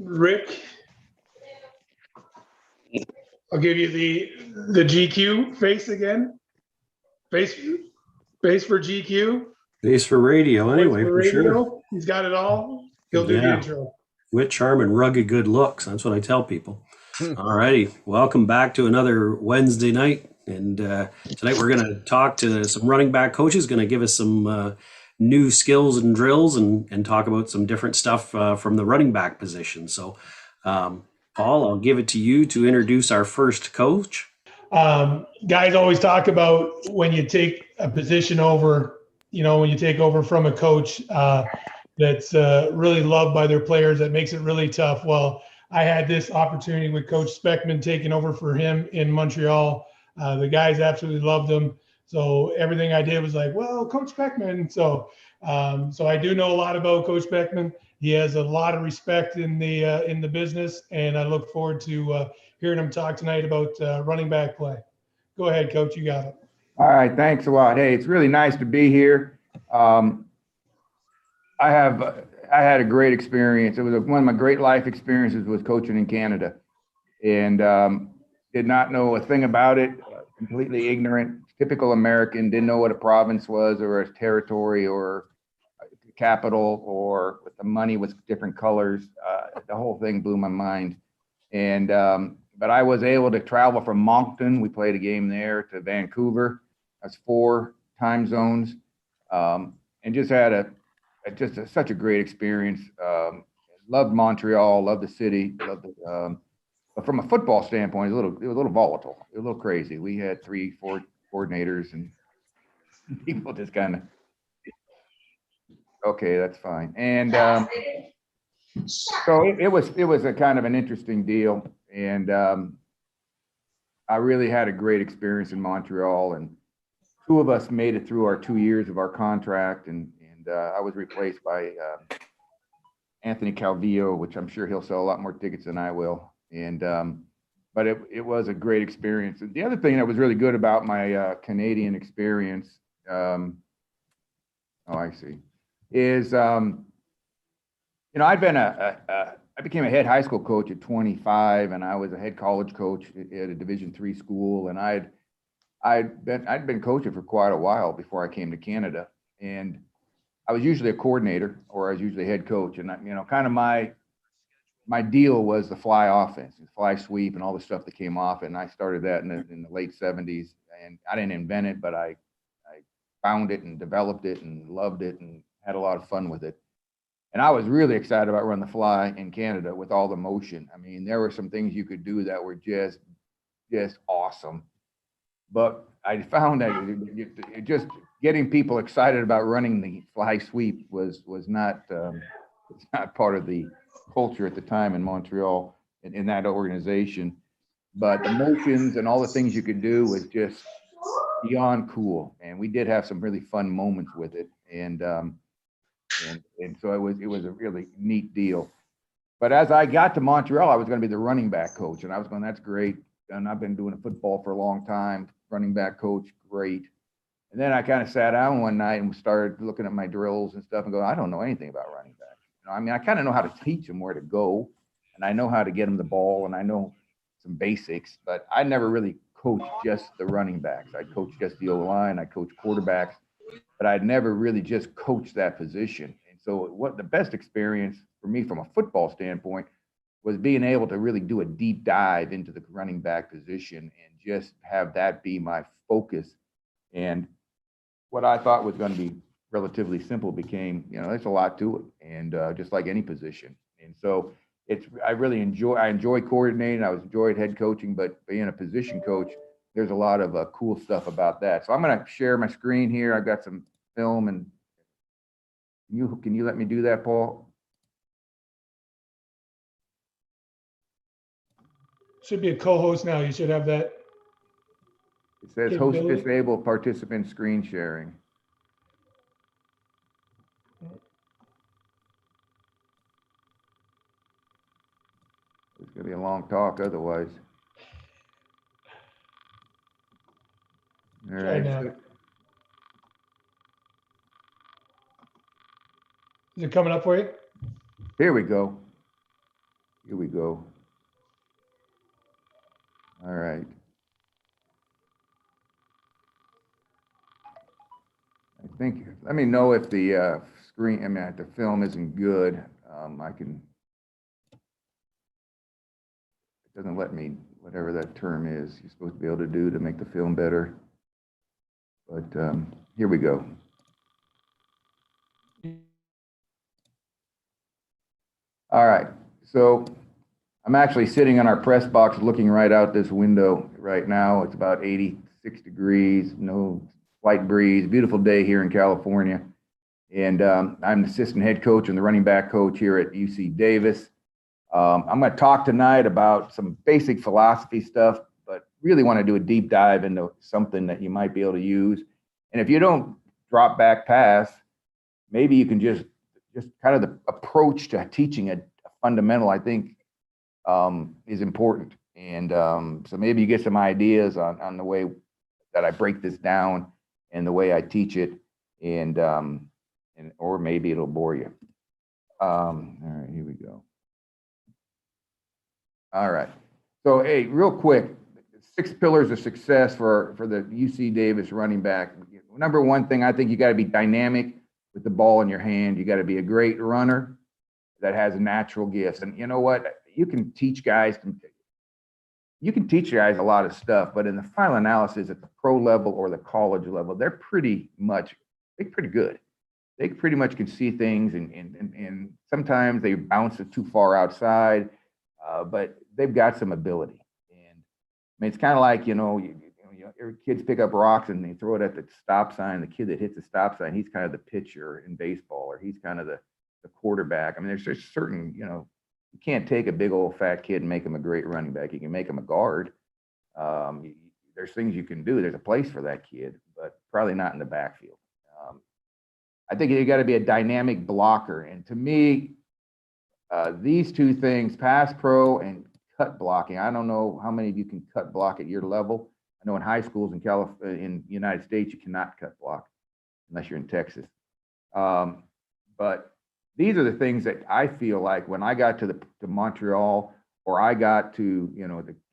Rick, I'll give you the GQ face again. Face for GQ. Face for radio, anyway, for sure. He's got it all. He'll do the intro. Wit, charm, and rugged good looks. That's what I tell people. All righty. Welcome back to another Wednesday night. And tonight we're going to talk to some running back coaches, going to give us some new skills and drills and talk about some different stuff from the running back position. So, Paul, I'll give it to you to introduce our first coach. Guys always talk about when you take a position over, when you take over from a coach that's really loved by their players, that makes it really tough. Well, I had this opportunity with Coach Speckman taking over for him in Montreal. The guys absolutely loved him. So everything I did was like, well, Coach Speckman. So I do know a lot about Coach Speckman. He has a lot of respect in the business, and I look forward to hearing him talk tonight about running back play. Go ahead, Coach. You got it. All right. Thanks a lot. Hey, it's really nice to be here. I had a great experience. It was one of my great life experiences was coaching in Canada, and did not know a thing about it. Completely ignorant, typical American. Didn't know what a province was, or a territory, or a capital, or with the money with different colors. The whole thing blew my mind. And but I was able to travel from Moncton. We played a game there to Vancouver. That's 4 time zones, and just had such a great experience. Loved Montreal, loved the city, loved the. But from a football standpoint, it was a little volatile. It was a little crazy. We had 3-4 coordinators, and people just kind of. Okay, that's fine. And so it was a kind of an interesting deal, and I really had a great experience in Montreal. And 2 of us made it through our 2 years of our contract, and I was replaced by Anthony Calvillo, which I'm sure he'll sell a lot more tickets than I will. And but it was a great experience. And the other thing that was really good about my Canadian experience, I see, is I'd been I became a head high school coach at 25, and I was a head college coach at a Division III school, and I'd been coaching for quite a while before I came to Canada, and I was usually a coordinator, or I was usually a head coach, and kind of my deal was the fly offense, the fly sweep, and all the stuff that came off. And I started that in the late 70s, and I didn't invent it, but I found it and developed it and loved it and had a lot of fun with it. And I was really excited about running the fly in Canada with all the motion. I mean, there were some things you could do that were just awesome. But I found that just getting people excited about running the fly sweep was not it's not part of the culture at the time in Montreal in that organization. But the motions and all the things you could do was just beyond cool. And we did have some really fun moments with it. And so it was a really neat deal. But as I got to Montreal, I was going to be the running back coach, and I was going, that's great. And I've been doing football for a long time. Running back coach, great. And then I kind of sat down one night and started looking at my drills and stuff and go, I don't know anything about running backs. I mean, I kind of know how to teach them where to go, and I know how to get them the ball, and I know some basics, but I never really coached just the running backs. I coached just the O-line, I coached quarterbacks, but I'd never really just coached that position. And so what the best experience for me from a football standpoint was being able to really do a deep dive into the running back position and just have that be my focus. And what I thought was going to be relatively simple became, there's a lot to it, and just like any position. And so I enjoy coordinating. I enjoyed head coaching, but being a position coach, there's a lot of cool stuff about that. So I'm going to share my screen here. I've got some film, and can you let me do that, Paul? Should be a co-host now. You should have that. It says host disabled participant screen sharing. It's going to be a long talk otherwise. All right. Is it coming up for you? Here we go. Here we go. All right. I think, let me know if the screen, I mean, if the film isn't good. I can, it doesn't let me, whatever that term is, you're supposed to be able to do to make the film better. But here we go. All right, so I'm actually sitting in our press box looking right out this window right now. It's about 86 degrees, no slight breeze, beautiful day here in California. And I'm the assistant head coach and the running back coach here at UC Davis. I'm going to talk tonight about some basic philosophy stuff, but really want to do a deep dive into something that you might be able to use. And if you don't drop back pass, maybe you can just kind of the approach to teaching a fundamental, I think, is important. And so maybe you get some ideas on the way that I break this down and the way I teach it, and or maybe it'll bore you. All right, here we go. All right. So, hey, real quick, 6 pillars of success for the UC Davis running back. Number one thing, I think you got to be dynamic with the ball in your hand. You got to be a great runner that has natural gifts. And you know what? You can teach guys a lot of stuff, but in the final analysis at the pro level or the college level, they're pretty good. They pretty much can see things, and sometimes they bounce it too far outside, but they've got some ability. And I mean, it's kind of like, kids pick up rocks and they throw it at the stop sign. The kid that hits the stop sign, he's kind of the pitcher in baseball, or he's kind of the quarterback. I mean, there's just certain, you can't take a big old fat kid and make him a great running back. You can make him a guard. There's things you can do. There's a place for that kid, but probably not in the backfield. I think you got to be a dynamic blocker. And to me, these two things, pass pro and cut blocking. I don't know how many of you can cut block at your level. I know in high schools in in the United States, you cannot cut block unless you're in Texas. But these are the things that I feel like when I got to Montreal, or I got to,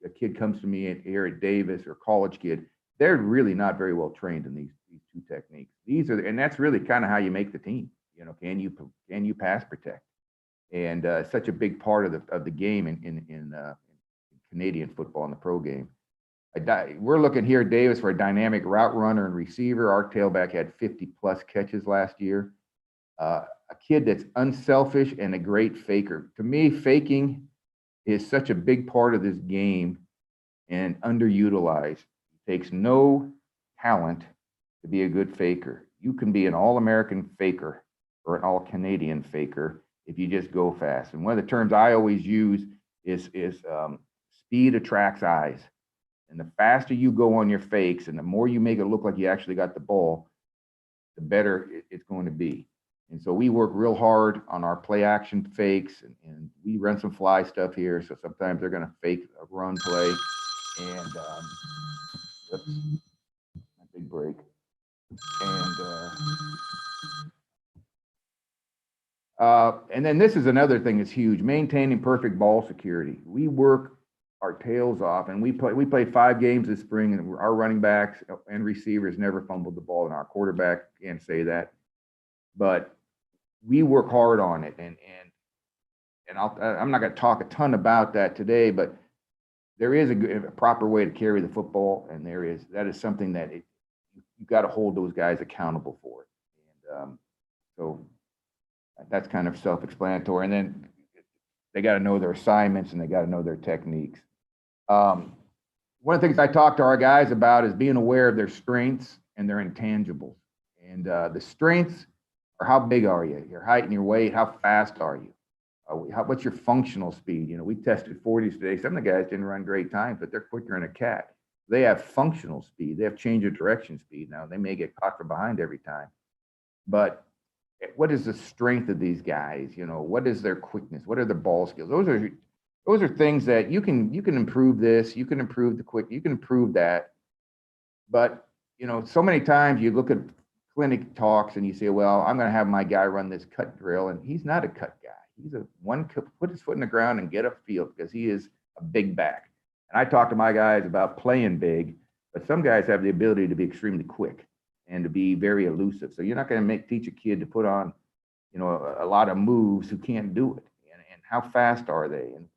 a kid comes to me here at Davis, or college kid, they're really not very well trained in these two techniques. And that's really kind of how you make the team. Can you pass protect? And such a big part of the game in Canadian football in the pro game. We're looking here at Davis for a dynamic route runner and receiver. Our tailback had 50 plus catches last year. A kid that's unselfish and a great faker. To me, faking is such a big part of this game and underutilized. It takes no talent to be a good faker. You can be an all-American faker or an all-Canadian faker if you just go fast. And one of the terms I always use is speed attracts eyes. And the faster you go on your fakes and the more you make it look like you actually got the ball, the better it's going to be. And so we work real hard on our play action fakes, and we run some fly stuff here. So sometimes they're going to fake a run play, and a big break. And then this is another thing that's huge: maintaining perfect ball security. We work our tails off, and we play 5 games this spring, and our running backs and receivers never fumbled the ball, and our quarterback can't say that, but we work hard on it, and I'm not going to talk a ton about that today, but there is a proper way to carry the football, and that is something that you've got to hold those guys accountable for it. And so that's kind of self-explanatory. And then they got to know their assignments, and they got to know their techniques. One of the things I talk to our guys about is being aware of their strengths and their intangibles. And the strengths are: how big are you? Your height and your weight. How fast are you? What's your functional speed? We tested 40s today. Some of the guys didn't run great times, but they're quicker than a cat. They have functional speed. They have change of direction speed. Now, they may get caught from behind every time, but what is the strength of these guys? What is their quickness? What are their ball skills? Those are things that you can improve this. You can improve you can improve that. But, so many times you look at clinic talks and you say, well, I'm going to have my guy run this cut drill, and he's not a cut guy. put his foot in the ground and get upfield because he is a big back. And I talk to my guys about playing big, but some guys have the ability to be extremely quick and to be very elusive. So you're not going to teach a kid to put on, a lot of moves who can't do it. And how fast are they? And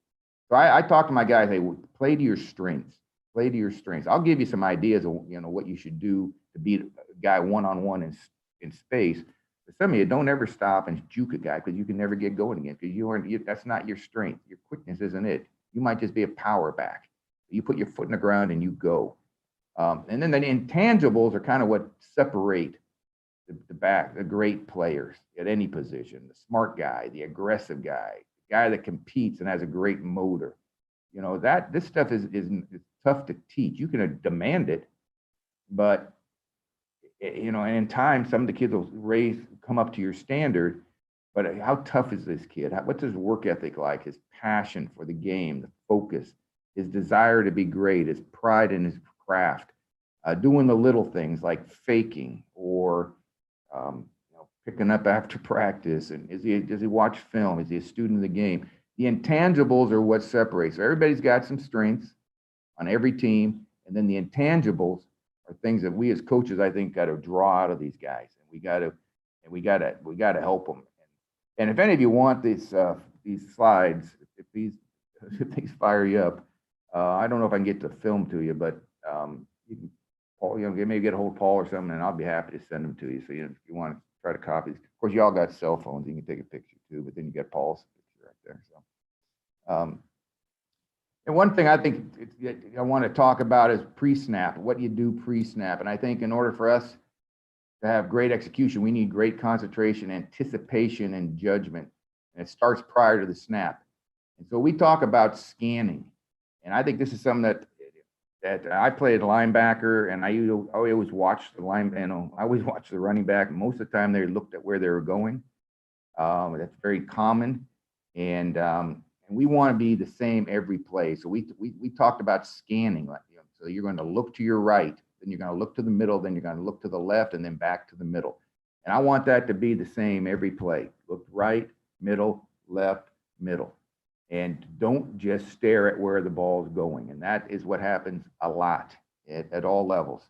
so I talk to my guys, hey, play to your strengths. Play to your strengths. I'll give you some ideas of, what you should do to beat a guy one-on-one in space. But some of you don't ever stop and juke a guy because you can never get going again because that's not your strength. Your quickness isn't it. You might just be a power back. You put your foot in the ground and you go. And then the intangibles are kind of what separate the great players at any position, the smart guy, the aggressive guy, the guy that competes and has a great motor. This stuff is tough to teach. You can demand it, but and in time, some of the kids will come up to your standard. But how tough is this kid? What's his work ethic like? His passion for the game, the focus, his desire to be great, his pride in his craft, doing the little things like faking or picking up after practice. And does he watch film? Is he a student of the game? The intangibles are what separates. So everybody's got some strengths on every team, and then the intangibles are things that we as coaches, I think, got to draw out of these guys, and we got to help them. And if any of you want these slides, if these fire you up, I don't know if I can get the film to you, but you can, Paul, maybe get a hold of Paul or something, and I'll be happy to send them to you. So if you want to try to copy these, of course, you all got cell phones, you can take a picture too, but then you get Paul's picture right there. So, and one thing I think I want to talk about is pre-snap, what you do pre-snap. And I think in order for us to have great execution, we need great concentration, anticipation, and judgment. And it starts prior to the snap. And so we talk about scanning. And I think this is something that I played linebacker, and I always watched I always watched the running back. Most of the time they looked at where they were going. That's very common. And we want to be the same every play. So we talked about scanning. So you're going to look to your right, then you're going to look to the middle, then you're going to look to the left, and then back to the middle. And I want that to be the same every play. Look right, middle, left, middle. And don't just stare at where the ball is going. And that is what happens a lot at all levels.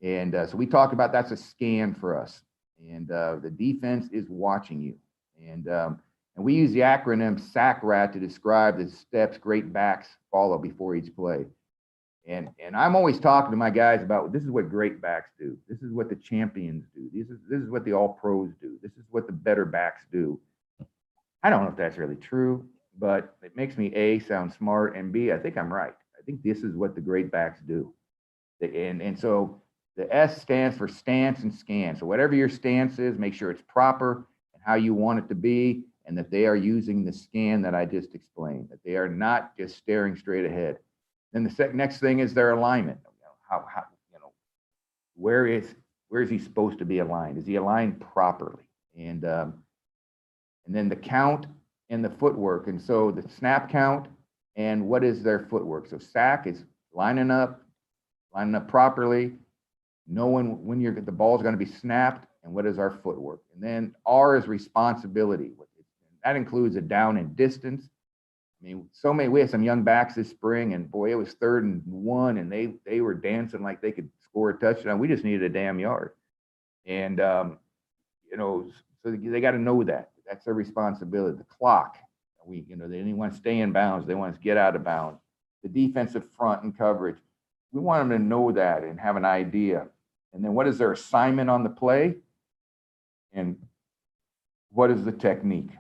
And so we talked about that's a scan for us. And the defense is watching you. And we use the acronym SACRAT to describe the steps great backs follow before each play. And I'm always talking to my guys about this is what great backs do. This is what the champions do. This is what the all pros do. This is what the better backs do. I don't know if that's really true, but it makes me A, sound smart, and B, I think I'm right. I think this is what the great backs do. And so the S stands for stance and scan. So whatever your stance is, make sure it's proper and how you want it to be, and that they are using the scan that I just explained, that they are not just staring straight ahead. Then the next thing is their alignment. Where is he supposed to be aligned? Is he aligned properly? And then the count and the footwork. And so the snap count and what is their footwork. So SAC is lining up properly, knowing when the ball is going to be snapped, and what is our footwork. And then R is responsibility. That includes a down and distance. I mean, we had some young backs this spring, and boy, it was 3rd and 1, and they were dancing like they could score a touchdown. We just needed a damn yard. And, so they got to know that. That's their responsibility. The clock, they didn't want to stay in bounds. They want to get out of bounds. The defensive front and coverage. We want them to know that and have an idea. And then what is their assignment on the play? And what is the technique?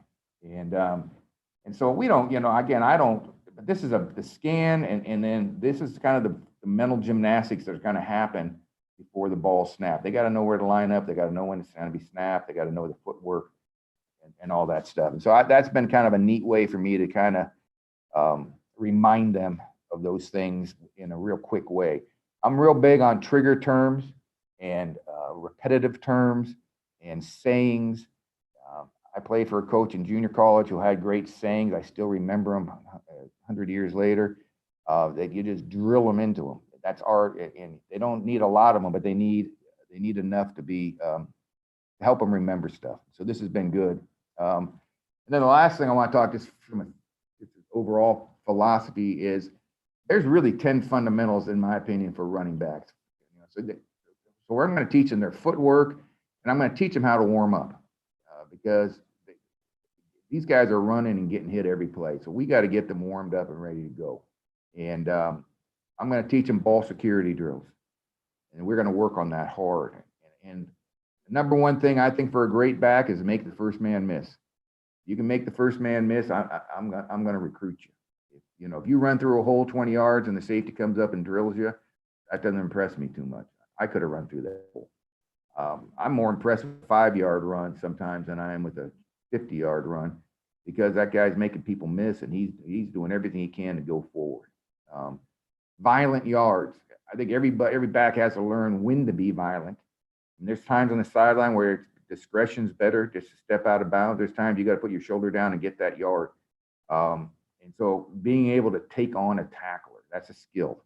And so we don't, again, I don't, but this is the scan, and then this is kind of the mental gymnastics that's going to happen before the ball snap. They got to know where to line up. They got to know when it's going to be snapped. They got to know the footwork and all that stuff. And so that's been kind of a neat way for me to kind of remind them of those things in a real quick way. I'm real big on trigger terms and repetitive terms and sayings. I played for a coach in junior college who had great sayings. I still remember them 100 years later. That you just drill them into them. That's art, and they don't need a lot of them, but they need enough to be to help them remember stuff. So this has been good. And And then the last thing I want to talk just from an overall philosophy is there's really 10 fundamentals, in my opinion, for running backs. So we're going to teach them their footwork, and I'm going to teach them how to warm up because these guys are running and getting hit every play. So we got to get them warmed up and ready to go. And I'm going to teach them ball security drills, and we're going to work on that hard. And the number one thing I think for a great back is make the first man miss. You can make the first man miss. I'm going to recruit you. If you run through a hole 20 yards and the safety comes up and drills you, that doesn't impress me too much. I could have run through that hole. I'm more impressed with a 5-yard run sometimes than I am with a 50-yard run because that guy's making people miss and he's doing everything he can to go forward. Violent yards. I think every back has to learn when to be violent. And there's times on the sideline where discretion's better just to step out of bounds. There's times you got to put your shoulder down and get that yard. And so being able to take on a tackler, that's a skill.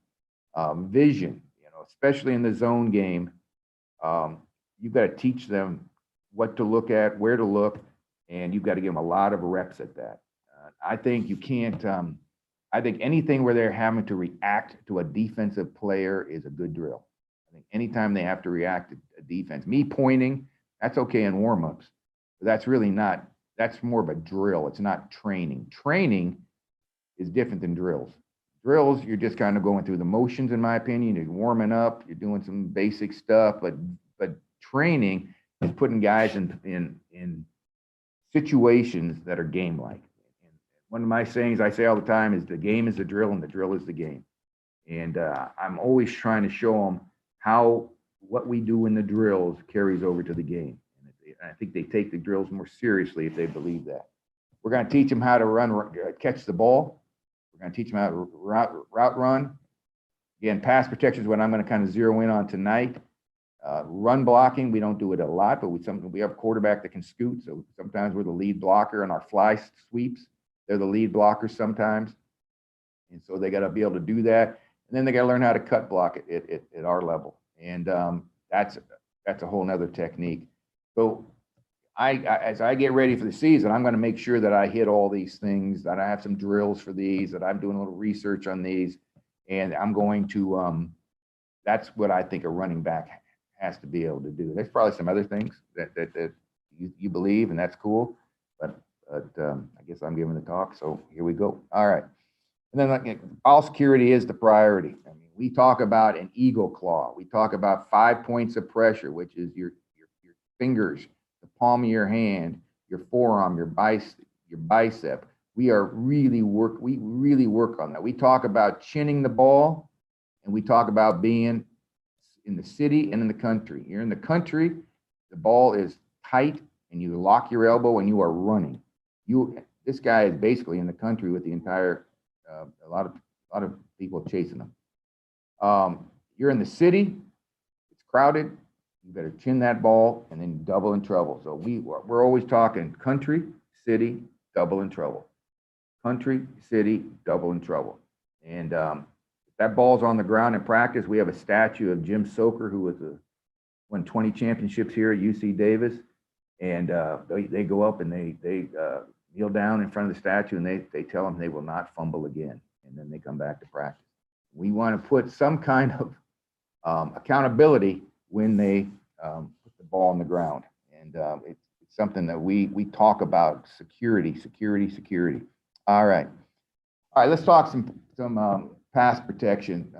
Vision, especially in the zone game, you've got to teach them what to look at, where to look, and you've got to give them a lot of reps at that. I think you can't, I think anything where they're having to react to a defensive player is a good drill. I think anytime they have to react to a defense, me pointing, that's okay in warmups, but that's really not, that's more of a drill. It's not training. Training is different than drills. Drills, you're just kind of going through the motions, in my opinion. You're warming up, you're doing some basic stuff, but training is putting guys in situations that are game-like. And one of my sayings I say all the time is the game is the drill and the drill is the game. And I'm always trying to show them how what we do in the drills carries over to the game. And I think they take the drills more seriously if they believe that. We're going to teach them how to catch the ball. We're going to teach them how to route run. Again, pass protection is what I'm going to kind of zero in on tonight. Run blocking, we don't do it a lot, but we have a quarterback that can scoot. So sometimes we're the lead blocker on our fly sweeps. They're the lead blockers sometimes. And so they got to be able to do that. And then they got to learn how to cut block at our level. And that's a whole nother technique. So as I get ready for the season, I'm going to make sure that I hit all these things, that I have some drills for these, that I'm doing a little research on these. And I'm going to, that's what I think a running back has to be able to do. There's probably some other things that you believe, and that's cool. But I guess I'm giving the talk, so here we go. All right. And then ball security is the priority. I mean, we talk about an eagle claw. We talk about 5 points of pressure, which is your fingers, the palm of your hand, your forearm, your bicep. We really work on that. We talk about chinning the ball, and we talk about being in the city and in the country. You're in the country, the ball is tight, and you lock your elbow, and you are running. This guy is basically in the country with the entire a lot of people chasing him. You're in the city, it's crowded. You better chin that ball, and then double in trouble. So we're always talking country, city, double in trouble. Country, city, double in trouble. And that ball's on the ground in practice. We have a statue of Jim Soker, who won 20 championships here at UC Davis. And they go up and they kneel down in front of the statue, and they tell them they will not fumble again. And then they come back to practice. We want to put some kind of accountability when they put the ball on the ground. And it's something that we talk about, security. All right, let's talk some pass protection.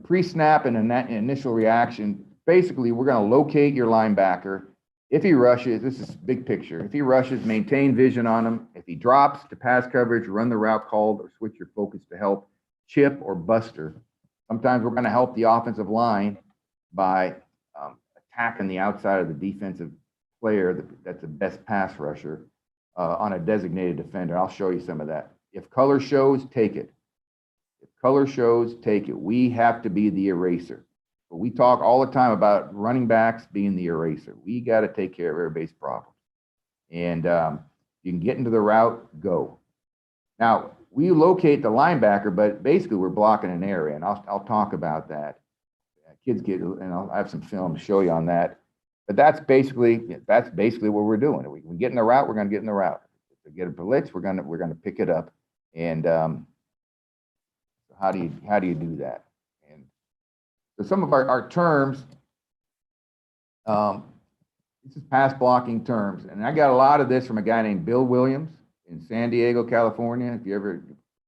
Pre-snap and initial reaction. Basically, we're going to locate your linebacker. If he rushes, this is big picture. If he rushes, maintain vision on him. If he drops to pass coverage, run the route called or switch your focus to help, chip or buster. Sometimes we're going to help the offensive line by attacking the outside of the defensive player that's the best pass rusher on a designated defender. I'll show you some of that. If color shows, take it. If color shows, take it. We have to be the eraser. But we talk all the time about running backs being the eraser. We got to take care of everybody's problems. And you can get into the route, go. Now, we locate the linebacker, but basically we're blocking an area, and I'll talk about that. Kids get, and I'll have some film to show you on that. But that's basically what we're doing. We get in the route, we're going to get in the route. If we get a blitz, we're going to pick it up. And how do you do that? And so some of our terms, this is pass blocking terms, and I got a lot of this from a guy named Bill Williams in San Diego, California. If you ever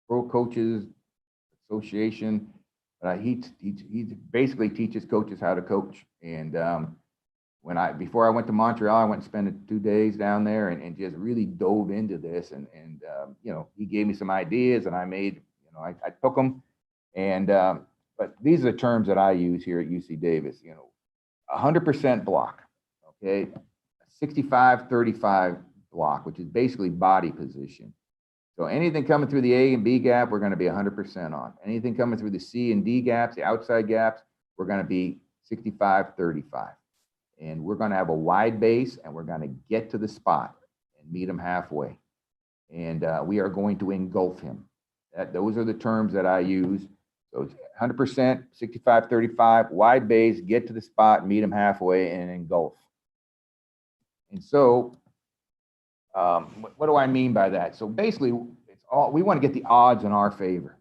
Pro Coaches Association, he basically teaches coaches how to coach. And before I went to Montreal, I went and spent 2 days down there and just really dove into this. And he gave me some ideas, and I took them. And but these are the terms that I use here at UC Davis. 100% block. Okay, 65-35 block, which is basically body position. So anything coming through the A and B gap, we're going to be 100% on. Anything coming through the C and D gaps, the outside gaps, we're going to be 65-35. And we're going to have a wide base, and we're going to get to the spot and meet him halfway. And we are going to engulf him. Those are the terms that I use. So it's 100%, 65-35, wide base, get to the spot, meet him halfway, and engulf. And so, what do I mean by that? So basically, we want to get the odds in our favor.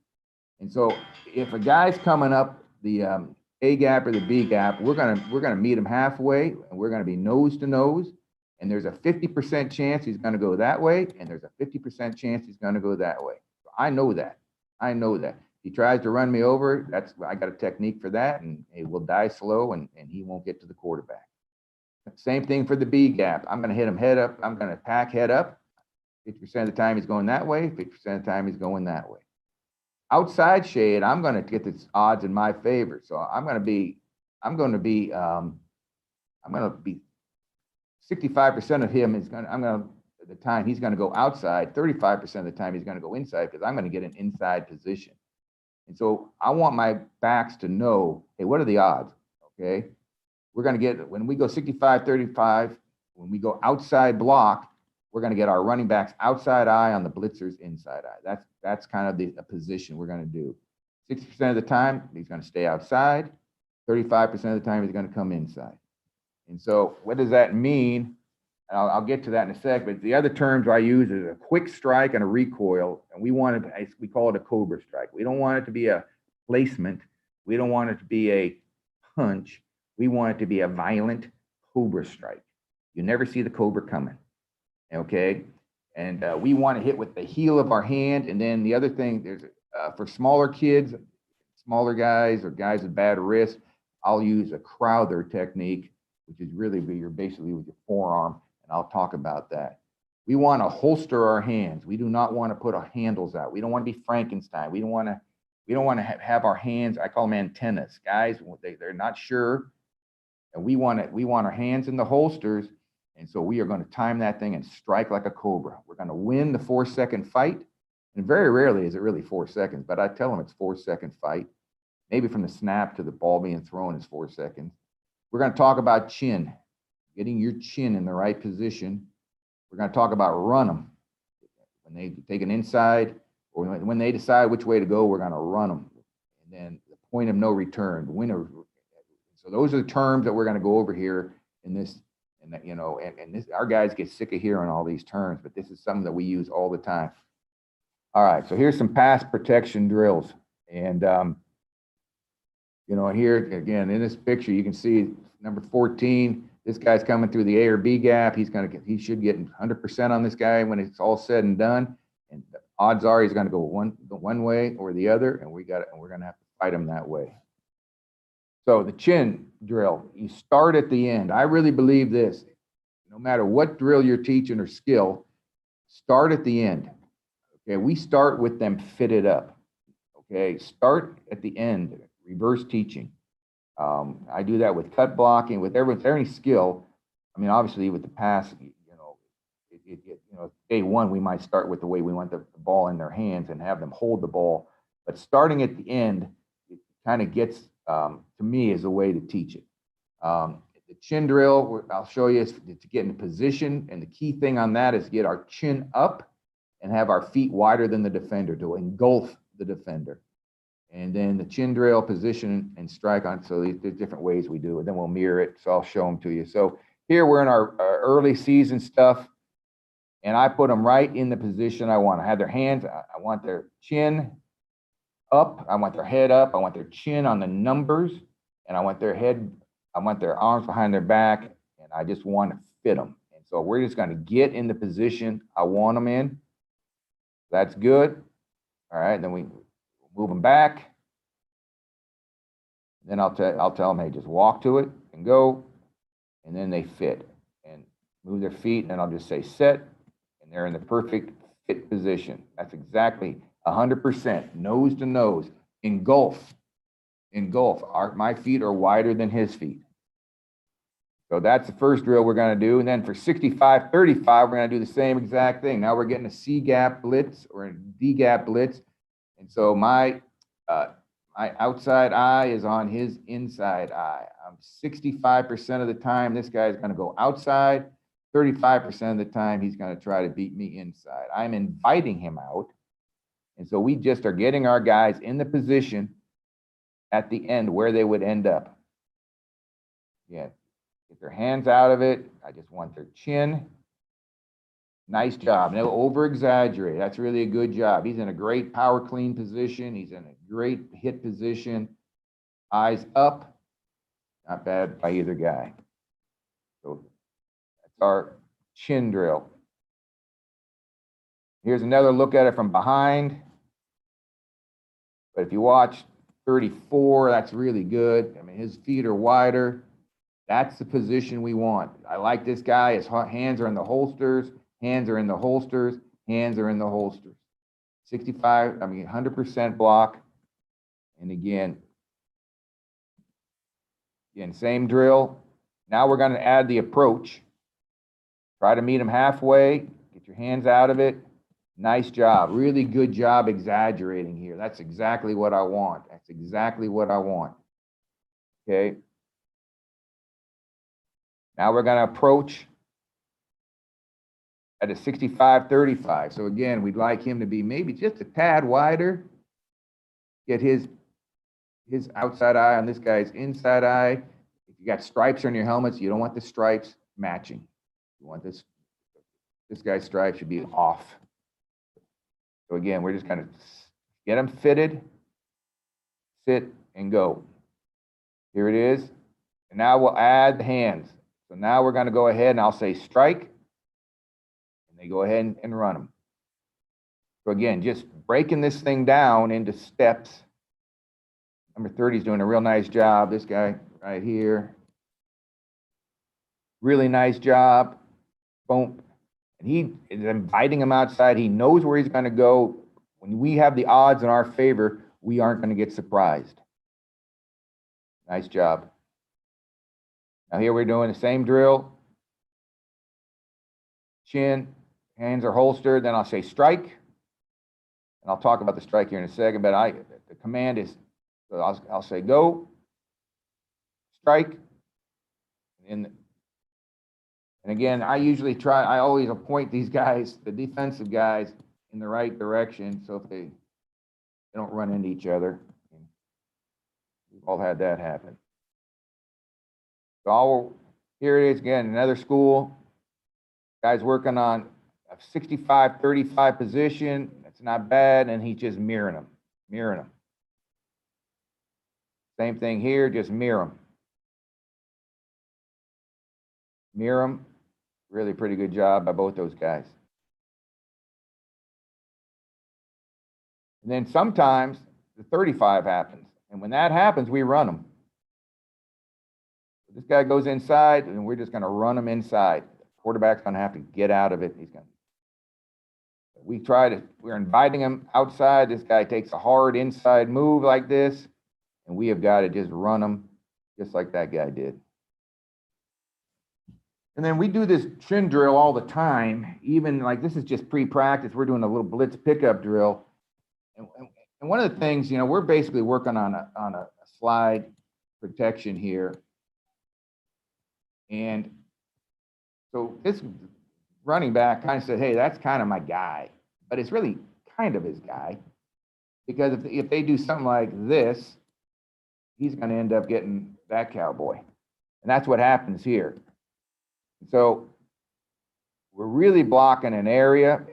And so, if a guy's coming up the A gap or the B gap, we're gonna meet him halfway, and we're gonna be nose to nose. And there's a 50% chance he's gonna go that way, and there's a 50% chance he's gonna go that way. So I know that. He tries to run me over. I got a technique for that, and he will die slow, and he won't get to the quarterback. Same thing for the B gap. I'm going to hit him head up. I'm going to attack head up. 50% of the time he's going that way. 50% of the time he's going that way. Outside shade, I'm going to get the odds in my favor. So I'm going to be 65% of him is the time he's going to go outside. 35% of the time he's going to go inside, because I'm going to get an inside position. And so I want my backs to know, hey, what are the odds? Okay. We're going to get, when we go 65-35, when we go outside block, we're going to get our running backs outside eye on the blitzers inside eye. That's kind of the position we're going to do. 60% of the time, he's going to stay outside. 35% of the time, he's going to come inside. And so what does that mean? And I'll get to that in a sec, but the other terms I use is a quick strike and a recoil. And we call it a cobra strike. We don't want it to be a placement. We don't want it to be a punch. We want it to be a violent cobra strike. You never see the cobra coming, okay? And we want to hit with the heel of our hand. And then the other thing, there's for smaller kids, smaller guys, or guys with bad wrist, I'll use a Crowther technique, which is really basically with your forearm, and I'll talk about that. We want to holster our hands. We do not want to put our handles out. We don't want to be Frankenstein. We don't want to have our hands, I call them antennas. Guys, they're not sure. And we want our hands in the holsters. And so we are going to time that thing and strike like a cobra. We're going to win the 4-second fight. And very rarely is it really 4 seconds, but I tell them it's 4-second fight. Maybe from the snap to the ball being thrown is 4 seconds. We're going to talk about chin, getting your chin in the right position. We're going to talk about run them. When they take an inside, or when they decide which way to go, we're going to run them. And then the point of no return, winner. So those are the terms that we're going to go over here in this, and that, and this, our guys get sick of hearing all these terms, but this is something that we use all the time. All right, so here's some pass protection drills. And, here again, in this picture, you can see number 14, this guy's coming through the A or B gap. He should get 100% on this guy when it's all said and done. And the odds are he's going to go one way or the other, and we're going to have to fight him that way. So the chin drill, you start at the end. I really believe this. No matter what drill you're teaching or skill, start at the end. Okay, we start with them fitted up. Okay, start at the end, reverse teaching. I do that with cut blocking, with every skill. I mean, obviously with the pass, day one, we might start with the way we want the ball in their hands and have them hold the ball. But starting at the end, it kind of gets, to me, is a way to teach it. The chin drill, I'll show you, is to get in position. And the key thing on that is get our chin up and have our feet wider than the defender to engulf the defender. And then the chin drill, position and strike on. So there's different ways we do it. Then we'll mirror it. So I'll show them to you. So here we're in our early season stuff, and I put them right in the position I want. I have their hands, I want their chin up, I want their head up, I want their chin on the numbers, and I want their head, I want their arms behind their back, and I just want to fit them. And so we're just going to get in the position I want them in. That's good. All right, then we move them back. Then I'll tell them, hey, just walk to it and go. And then they fit and move their feet. And I'll just say set. And they're in the perfect fit position. That's exactly 100%, nose to nose. In golf, my feet are wider than his feet. So that's the first drill we're going to do. And then for 65-35, we're going to do the same exact thing. Now we're getting a C gap blitz or a D gap blitz. And so my outside eye is on his inside eye. 65% of the time, this guy is going to go outside. 35% of the time, he's going to try to beat me inside. I'm inviting him out. And so we just are getting our guys in the position at the end where they would end up. Yeah. Get their hands out of it. I just want their chin. Nice job. No over-exaggerate. That's really a good job. He's in a great power clean position. He's in a great hit position. Eyes up. Not bad by either guy. So that's our chin drill. Here's another look at it from behind. But if you watch 34, that's really good. I mean, his feet are wider. That's the position we want. I like this guy. His hands are in the holsters. Hands are in the holsters. Hands are in the holsters. 100% block. And again, same drill. Now we're going to add the approach. Try to meet him halfway. Get your hands out of it. Nice job. Really good job exaggerating here. That's exactly what I want. That's exactly what I want. Okay. Now we're going to approach at a 65-35. So again, we'd like him to be maybe just a tad wider. Get his outside eye on this guy's inside eye. If you got stripes on your helmets, you don't want the stripes matching. You want this guy's stripes should be off. So again, we're just going to get them fitted, sit, and go. Here it is. And now we'll add the hands. So now we're going to go ahead and I'll say strike. And they go ahead and run them. So again, just breaking this thing down into steps. Number 30 is doing a real nice job. This guy right here. Really nice job. Boom. And he is inviting him outside. He knows where he's going to go. When we have the odds in our favor, we aren't going to get surprised. Nice job. Now here we're doing the same drill. Chin, hands are holstered. Then I'll say strike. And I'll talk about the strike here in a second, but the command is, so I'll say go, strike. And again, I always appoint these guys, the defensive guys, in the right direction. So if they don't run into each other. We've all had that happen. So here it is again, another school. Guy's working on a 65-35 position. That's not bad. And he's just mirroring them. Same thing here, just mirror them. Mirror them. Really pretty good job by both those guys. And then sometimes the 35 happens. And when that happens, we run them. This guy goes inside, and we're just going to run him inside. Quarterback's going to have to get out of it. We're inviting him outside. This guy takes a hard inside move like this, and we have got to just run him just like that guy did. And then we do this chin drill all the time. Even like this is just pre-practice. We're doing a little blitz pickup drill. And one of the things, we're basically working on a slide protection here. And so this running back kind of said, hey, that's kind of my guy. But it's really kind of his guy. Because if they do something like this, he's going to end up getting that cowboy. And that's what happens here. So we're really blocking an area.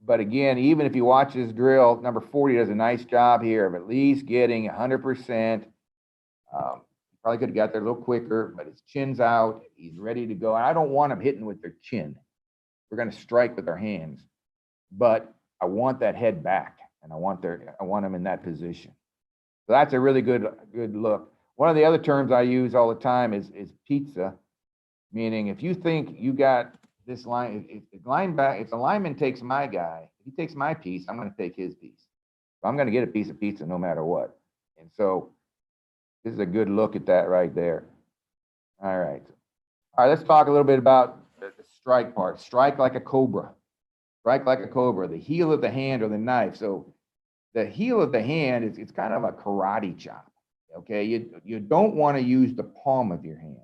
But again, even if you watch this drill, number 40 does a nice job here of at least getting 100%. Probably could have got there a little quicker, but his chin's out. He's ready to go. I don't want him hitting with their chin. We're going to strike with our hands, but I want that head back, and I want him in that position. So that's a really good look. One of the other terms I use all the time is pizza, meaning if you think you got this line, if the lineman takes my guy, if he takes my piece, I'm going to take his piece. So I'm going to get a piece of pizza no matter what. And so this is a good look at that right there. All right. All right, let's talk a little bit about the strike part. Strike like a cobra. Strike like a cobra, the heel of the hand or the knife. So the heel of the hand is it's kind of a karate chop. Okay, you don't want to use the palm of your hand.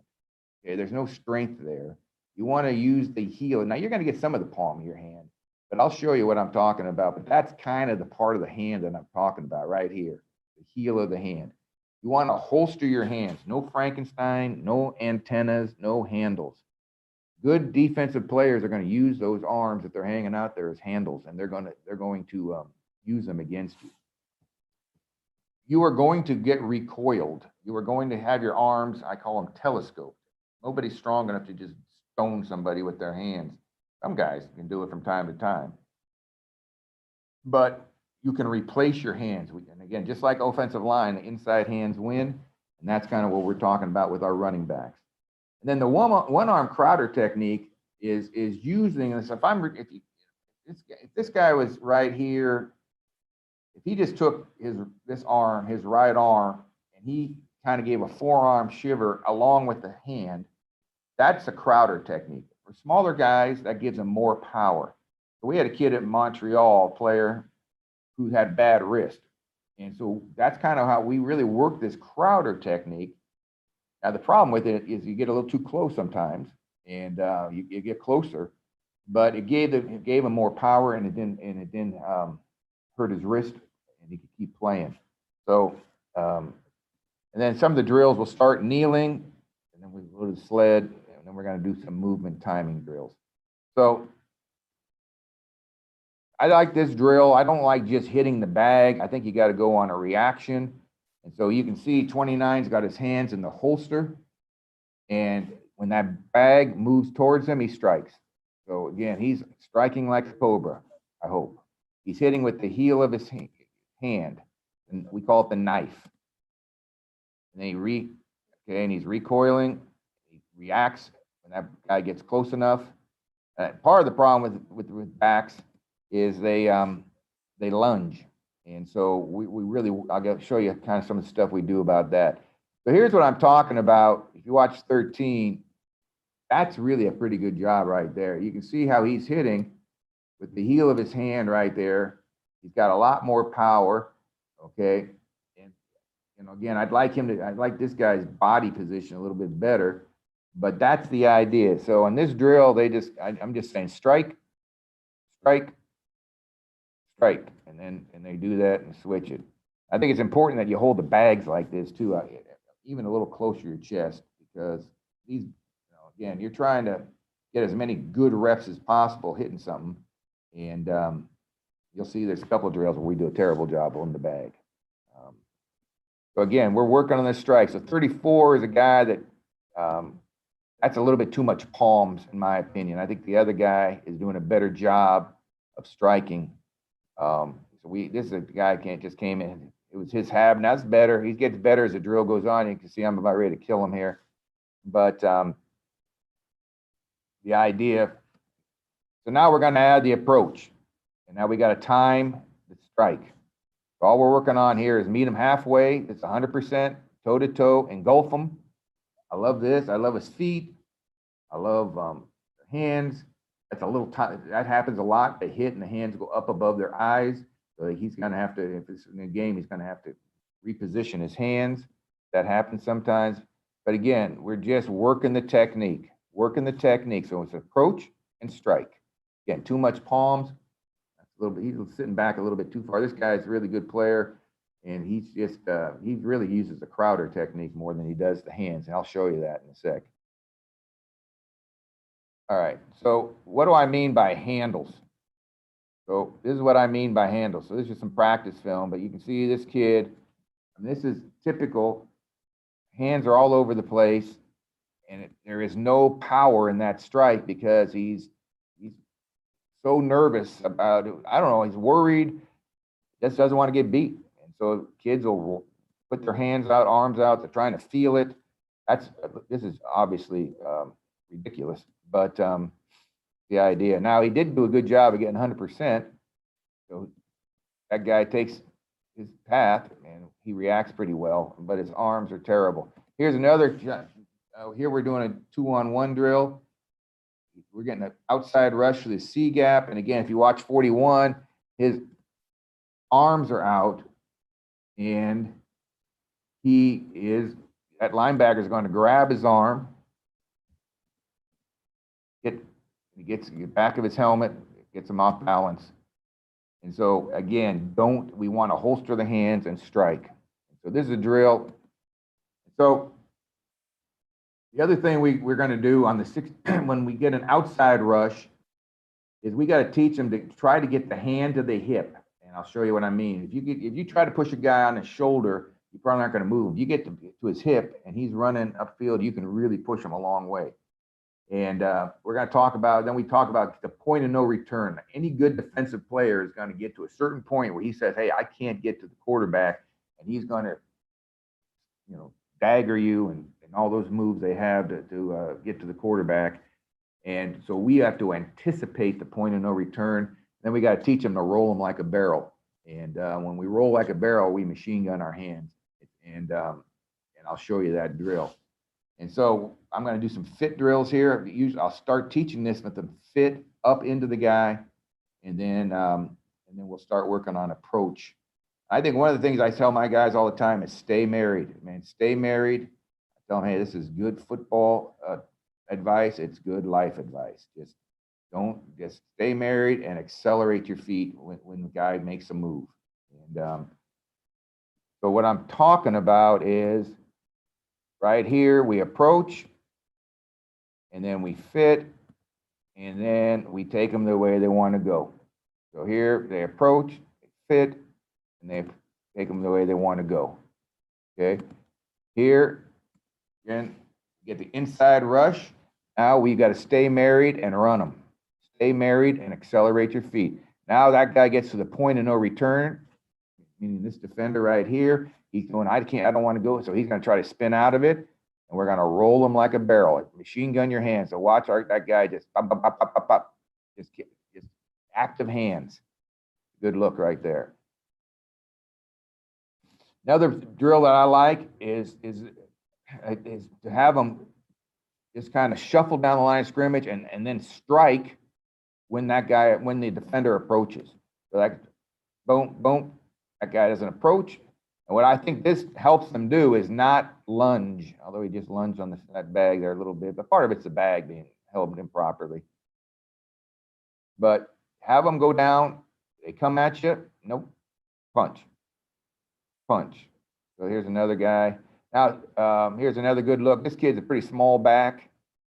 Okay, there's no strength there. You want to use the heel. Now you're going to get some of the palm of your hand, but I'll show you what I'm talking about. But that's kind of the part of the hand that I'm talking about right here, the heel of the hand. You want to holster your hands. No Frankenstein, no antennas, no handles. Good defensive players are going to use those arms that they're hanging out there as handles, and they're going to use them against you. You are going to get recoiled. You are going to have your arms, I call them telescoped. Nobody's strong enough to just stone somebody with their hands. Some guys can do it from time to time. But you can replace your hands. And again, just like offensive line, the inside hands win. And that's kind of what we're talking about with our running backs. And then the one-arm Crowder technique is using this. If this guy was right here, if he just took his right arm, and he kind of gave a forearm shiver along with the hand, that's a Crowder technique. For smaller guys, that gives them more power. So we had a kid at Montreal, player, who had bad wrist. And so that's kind of how we really work this Crowder technique. Now, the problem with it is you get a little too close sometimes, and you get closer, but it gave him more power, and it didn't hurt his wrist, and he could keep playing. So, and then some of the drills will start kneeling, and then we go to the sled, and then we're going to do some movement timing drills. So I like this drill. I don't like just hitting the bag. I think you got to go on a reaction. And so you can see 29's got his hands in the holster. And when that bag moves towards him, he strikes. So again, he's striking like a cobra, I hope. He's hitting with the heel of his hand. And we call it the knife. And then and he's recoiling. He reacts when that guy gets close enough. Part of the problem with backs is they lunge. And so we really, I'll show you kind of some of the stuff we do about that. So here's what I'm talking about. If you watch 13, that's really a pretty good job right there. You can see how he's hitting with the heel of his hand right there. He's got a lot more power, okay? And again, I'd like this guy's body position a little bit better, but that's the idea. So on this drill, I'm just saying strike, strike, strike, and they do that and switch it. I think it's important that you hold the bags like this too, even a little closer to your chest, because these, again, you're trying to get as many good reps as possible hitting something, and you'll see there's a couple of drills where we do a terrible job on the bag. So again, we're working on this strike. So 34 is a guy that that's a little bit too much palms, in my opinion. I think the other guy is doing a better job of striking. This is a guy who just came in. It was his hab, and that's better. He gets better as the drill goes on. You can see I'm about ready to kill him here. But the idea, so now we're going to add the approach. And now we got to time the strike. So all we're working on here is meet him halfway. It's 100%, toe to toe, engulf him. I love this. I love his feet. I love the hands. That's a little time. That happens a lot. They hit and the hands go up above their eyes. So he's going to have to, if it's in a game, he's going to have to reposition his hands. That happens sometimes. But again, we're just working the technique. So it's approach and strike. Again, too much palms. That's a little bit, he's sitting back a little bit too far. This guy's a really good player, and he's just, he really uses the Crowder technique more than he does the hands. And I'll show you that in a sec. All right. So what do I mean by handles? So this is what I mean by handles. So this is some practice film, but you can see this kid, and this is typical. Hands are all over the place, and there is no power in that strike because he's so nervous about it. I don't know. He's worried. Just doesn't want to get beat. And so kids will put their hands out, arms out. They're trying to feel it. This is obviously ridiculous, but the idea. Now he did do a good job of getting 100%. So that guy takes his path and he reacts pretty well, but his arms are terrible. Here's another. Here we're doing a 2-on-1 drill. We're getting an outside rush to the C gap, and again, if you watch 41, his arms are out, and that linebacker is going to grab his arm, he gets the back of his helmet, gets him off balance. And so again, we want to holster the hands and strike. So this is a drill. So the other thing we're going to do on when we get an outside rush is we got to teach them to try to get the hand to the hip. And I'll show you what I mean. If you try to push a guy on his shoulder, you probably aren't going to move. If you get to his hip and he's running upfield, you can really push him a long way. And we're going to talk about the point of no return. Any good defensive player is going to get to a certain point where he says, hey, I can't get to the quarterback, and he's going to, dagger you and all those moves they have to get to the quarterback. And so we have to anticipate the point of no return. Then we got to teach them to roll them like a barrel. And when we roll like a barrel, we machine gun our hands. And I'll show you that drill. And so I'm going to do some fit drills here. I'll start teaching this with the fit up into the guy, and then we'll start working on approach. I think one of the things I tell my guys all the time is stay married, man. Stay married. I tell them, hey, this is good football advice. It's good life advice. Just stay married and accelerate your feet when the guy makes a move. And so what I'm talking about is right here, we approach, and then we fit, and then we take them the way they want to go. So here, they approach, they fit, and they take them the way they want to go. Okay? Here, again, get the inside rush. Now we got to stay married and run them. Stay married and accelerate your feet. Now that guy gets to the point of no return, meaning this defender right here. He's going, I don't want to go. So he's going to try to spin out of it. And we're going to roll him like a barrel. Machine gun your hands. So watch that guy just pop, pop, pop, pop, pop, pop. Just active hands. Good look right there. Another drill that I like is to have them just kind of shuffle down the line of scrimmage and then strike when the defender approaches. So that boom, boom, that guy doesn't approach. And what I think this helps them do is not lunge, although he just lunged on that bag there a little bit, but part of it's the bag being held improperly. But have them go down, they come at you, nope, punch, punch. So here's another guy. Now, here's another good look. This kid's a pretty small back.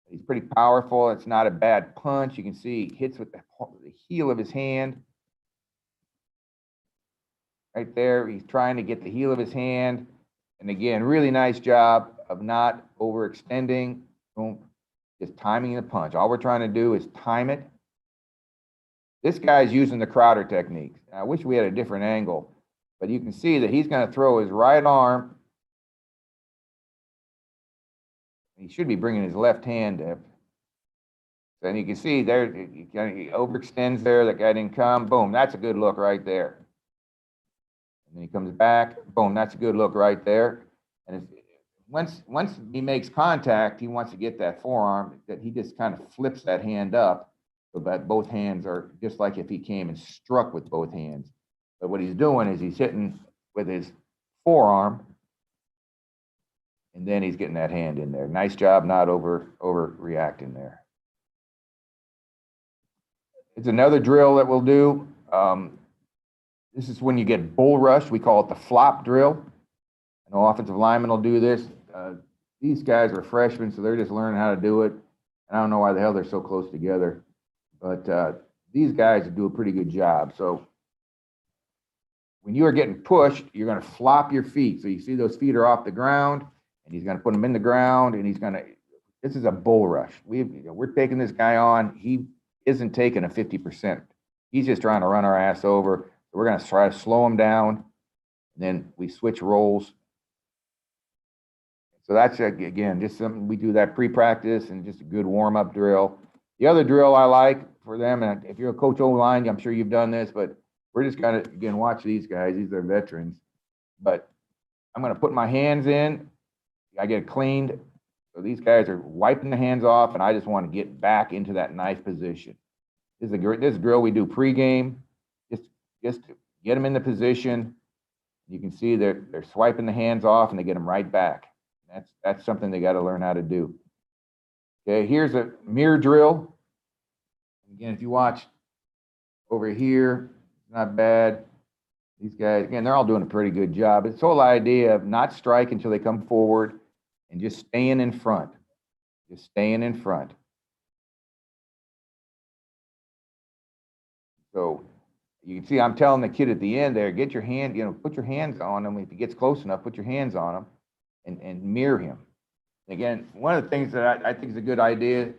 He's pretty powerful. It's not a bad punch. You can see he hits with the heel of his hand. Right there, he's trying to get the heel of his hand. And again, really nice job of not overextending. Boom, just timing the punch. All we're trying to do is time it. This guy's using the Crowder technique. I wish we had a different angle, but you can see that he's going to throw his right arm. He should be bringing his left hand up. And you can see there, he overextends there. That guy didn't come. Boom, that's a good look right there. And then he comes back. Boom, that's a good look right there. And once he makes contact, he wants to get that forearm, that he just kind of flips that hand up so that both hands are just like if he came and struck with both hands. But what he's doing is he's hitting with his forearm, and then he's getting that hand in there. Nice job not overreacting there. It's another drill that we'll do. This is when you get bull rush. We call it the flop drill. I know offensive linemen will do this. These guys are freshmen, so they're just learning how to do it. And I don't know why the hell they're so close together, but these guys do a pretty good job. So when you are getting pushed, you're going to flop your feet. So you see those feet are off the ground, and he's going to put them in the ground, and this is a bull rush. We're taking this guy on. He isn't taking a 50%. He's just trying to run our ass over. We're going to try to slow him down, and then we switch roles. So that's, again, just something we do that pre-practice and just a good warm-up drill. The other drill I like for them, and if you're a coach O-line, I'm sure you've done this, but we're just kind of, again, watch these guys. These are veterans. But I'm going to put my hands in. I get it cleaned. So these guys are wiping the hands off, and I just want to get back into that knife position. This is a drill we do pregame, just to get them in the position. You can see they're swiping the hands off, and they get them right back. That's something they got to learn how to do. Okay, here's a mirror drill. Again, if you watch over here, not bad. These guys, again, they're all doing a pretty good job. It's the whole idea of not striking until they come forward and just staying in front. Just staying in front. So you can see I'm telling the kid at the end there, get your hand, put your hands on him. If he gets close enough, put your hands on him and mirror him. Again, one of the things that I think is a good idea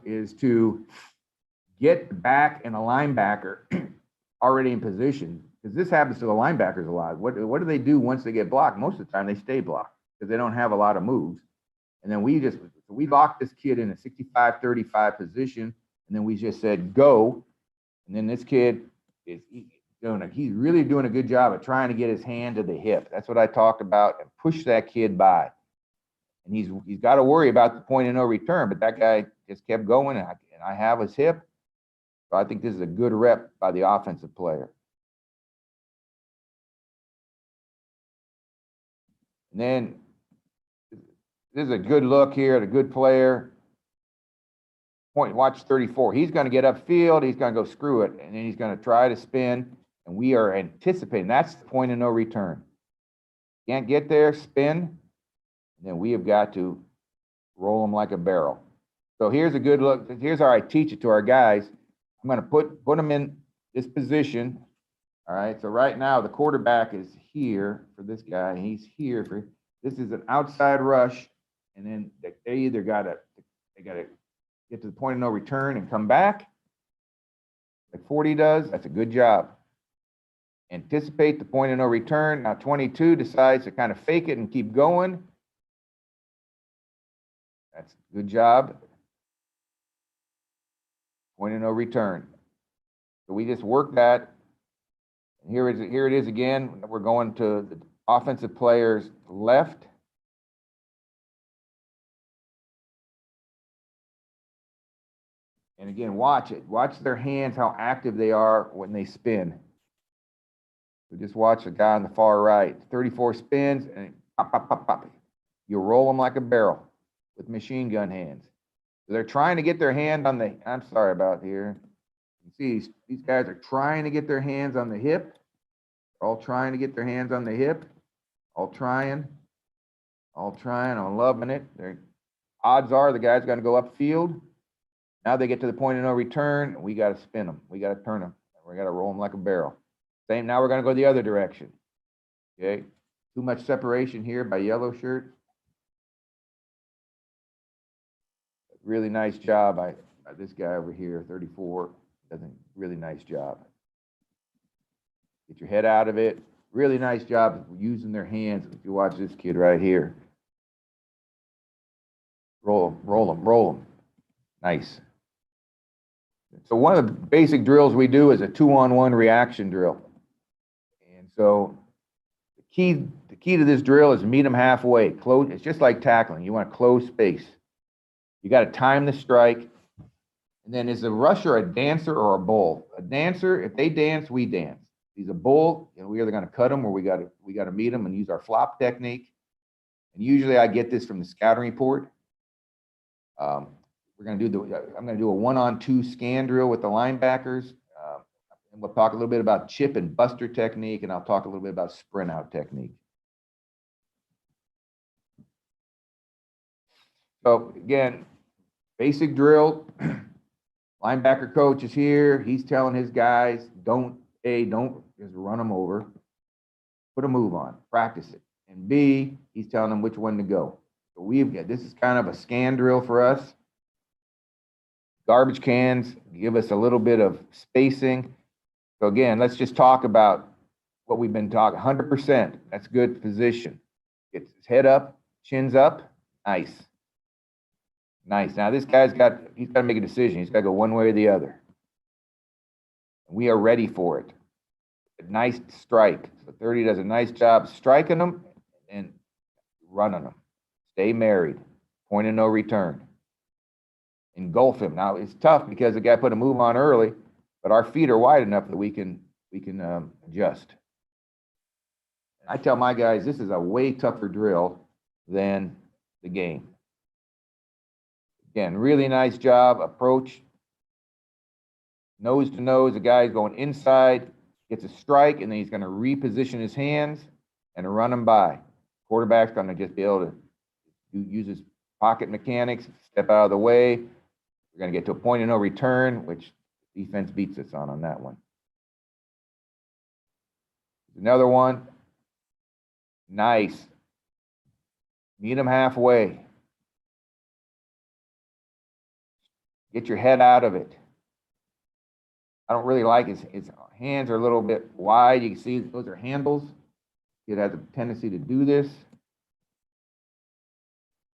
is to get back in a linebacker already in position, because this happens to the linebackers a lot. What do they do once they get blocked? Most of the time they stay blocked because they don't have a lot of moves. And then we locked this kid in a 65-35 position, and then we just said go. And then this kid he's really doing a good job of trying to get his hand to the hip. That's what I talked about, and push that kid by. And he's got to worry about the point of no return, but that guy just kept going, and I have his hip. So I think this is a good rep by the offensive player. And then this is a good look here at a good player. Watch 34. He's going to get upfield. He's going to go screw it, and then he's going to try to spin. And we are anticipating. That's the point of no return. Can't get there, spin, and then we have got to roll them like a barrel. So here's a good look. Here's how I teach it to our guys. I'm going to put them in this position. All right. So right now the quarterback is here for this guy, and he's here for this is an outside rush, and then they either got to get to the point of no return and come back, like 40 does. That's a good job. Anticipate the point of no return. Now 22 decides to kind of fake it and keep going. That's a good job. Point of no return. So we just work that. And here it is again. We're going to the offensive player's left. And again, watch it. Watch their hands, how active they are when they spin. So just watch the guy on the far right. 34 spins, and pop, pop, pop, pop. You roll them like a barrel with machine gun hands. So they're trying to get their hand on the, I'm sorry about here. You see, these guys are trying to get their hands on the hip. They're all trying to get their hands on the hip. All trying. I'm loving it. Odds are the guy's going to go upfield. Now they get to the point of no return, and we got to spin them. We got to turn them. We got to roll them like a barrel. Same, now we're going to go the other direction. Okay. Too much separation here by yellow shirt. Really nice job by this guy over here, 34. Does a really nice job. Get your head out of it. Really nice job of using their hands. If you watch this kid right here. Roll them. Nice. So one of the basic drills we do is a 2-on-1 reaction drill. And so the key to this drill is meet them halfway. Close. It's just like tackling. You want to close space. You got to time the strike. And then is a rusher a dancer or a bull? A dancer, if they dance, we dance. If he's a bull, we're either going to cut him or we got to meet him and use our flop technique. And usually I get this from the scouting report. I'm going to do a 1-on-2 scan drill with the linebackers. And we'll talk a little bit about chip and buster technique, and I'll talk a little bit about sprint out technique. So again, Basic drill. Linebacker coach is here. He's telling his guys, don't just run them over. Put a move on, practice it. And B, he's telling them which one to go. So this is kind of a scan drill for us. Garbage cans give us a little bit of spacing. So again, let's just talk about what we've been talking. 100%, that's good position. Gets his head up, chin's up, nice. Nice. Now this guy's he's got to make a decision. He's got to go one way or the other. We are ready for it. A nice strike. So 30 does a nice job striking them and running them. Stay married. Point of no return. Engulf him. Now it's tough because the guy put a move on early, but our feet are wide enough that we can adjust. I tell my guys this is a way tougher drill than the game. Again, really nice job. Approach. Nose to nose. The guy's going inside, gets a strike, and then he's going to reposition his hands and run them by. Quarterback's going to just be able to use his pocket mechanics, step out of the way. We're going to get to a point of no return, which defense beats us on that one. Another one. Nice. Meet him halfway. Get your head out of it. I don't really like his hands are a little bit wide. You can see those are handles. It has a tendency to do this.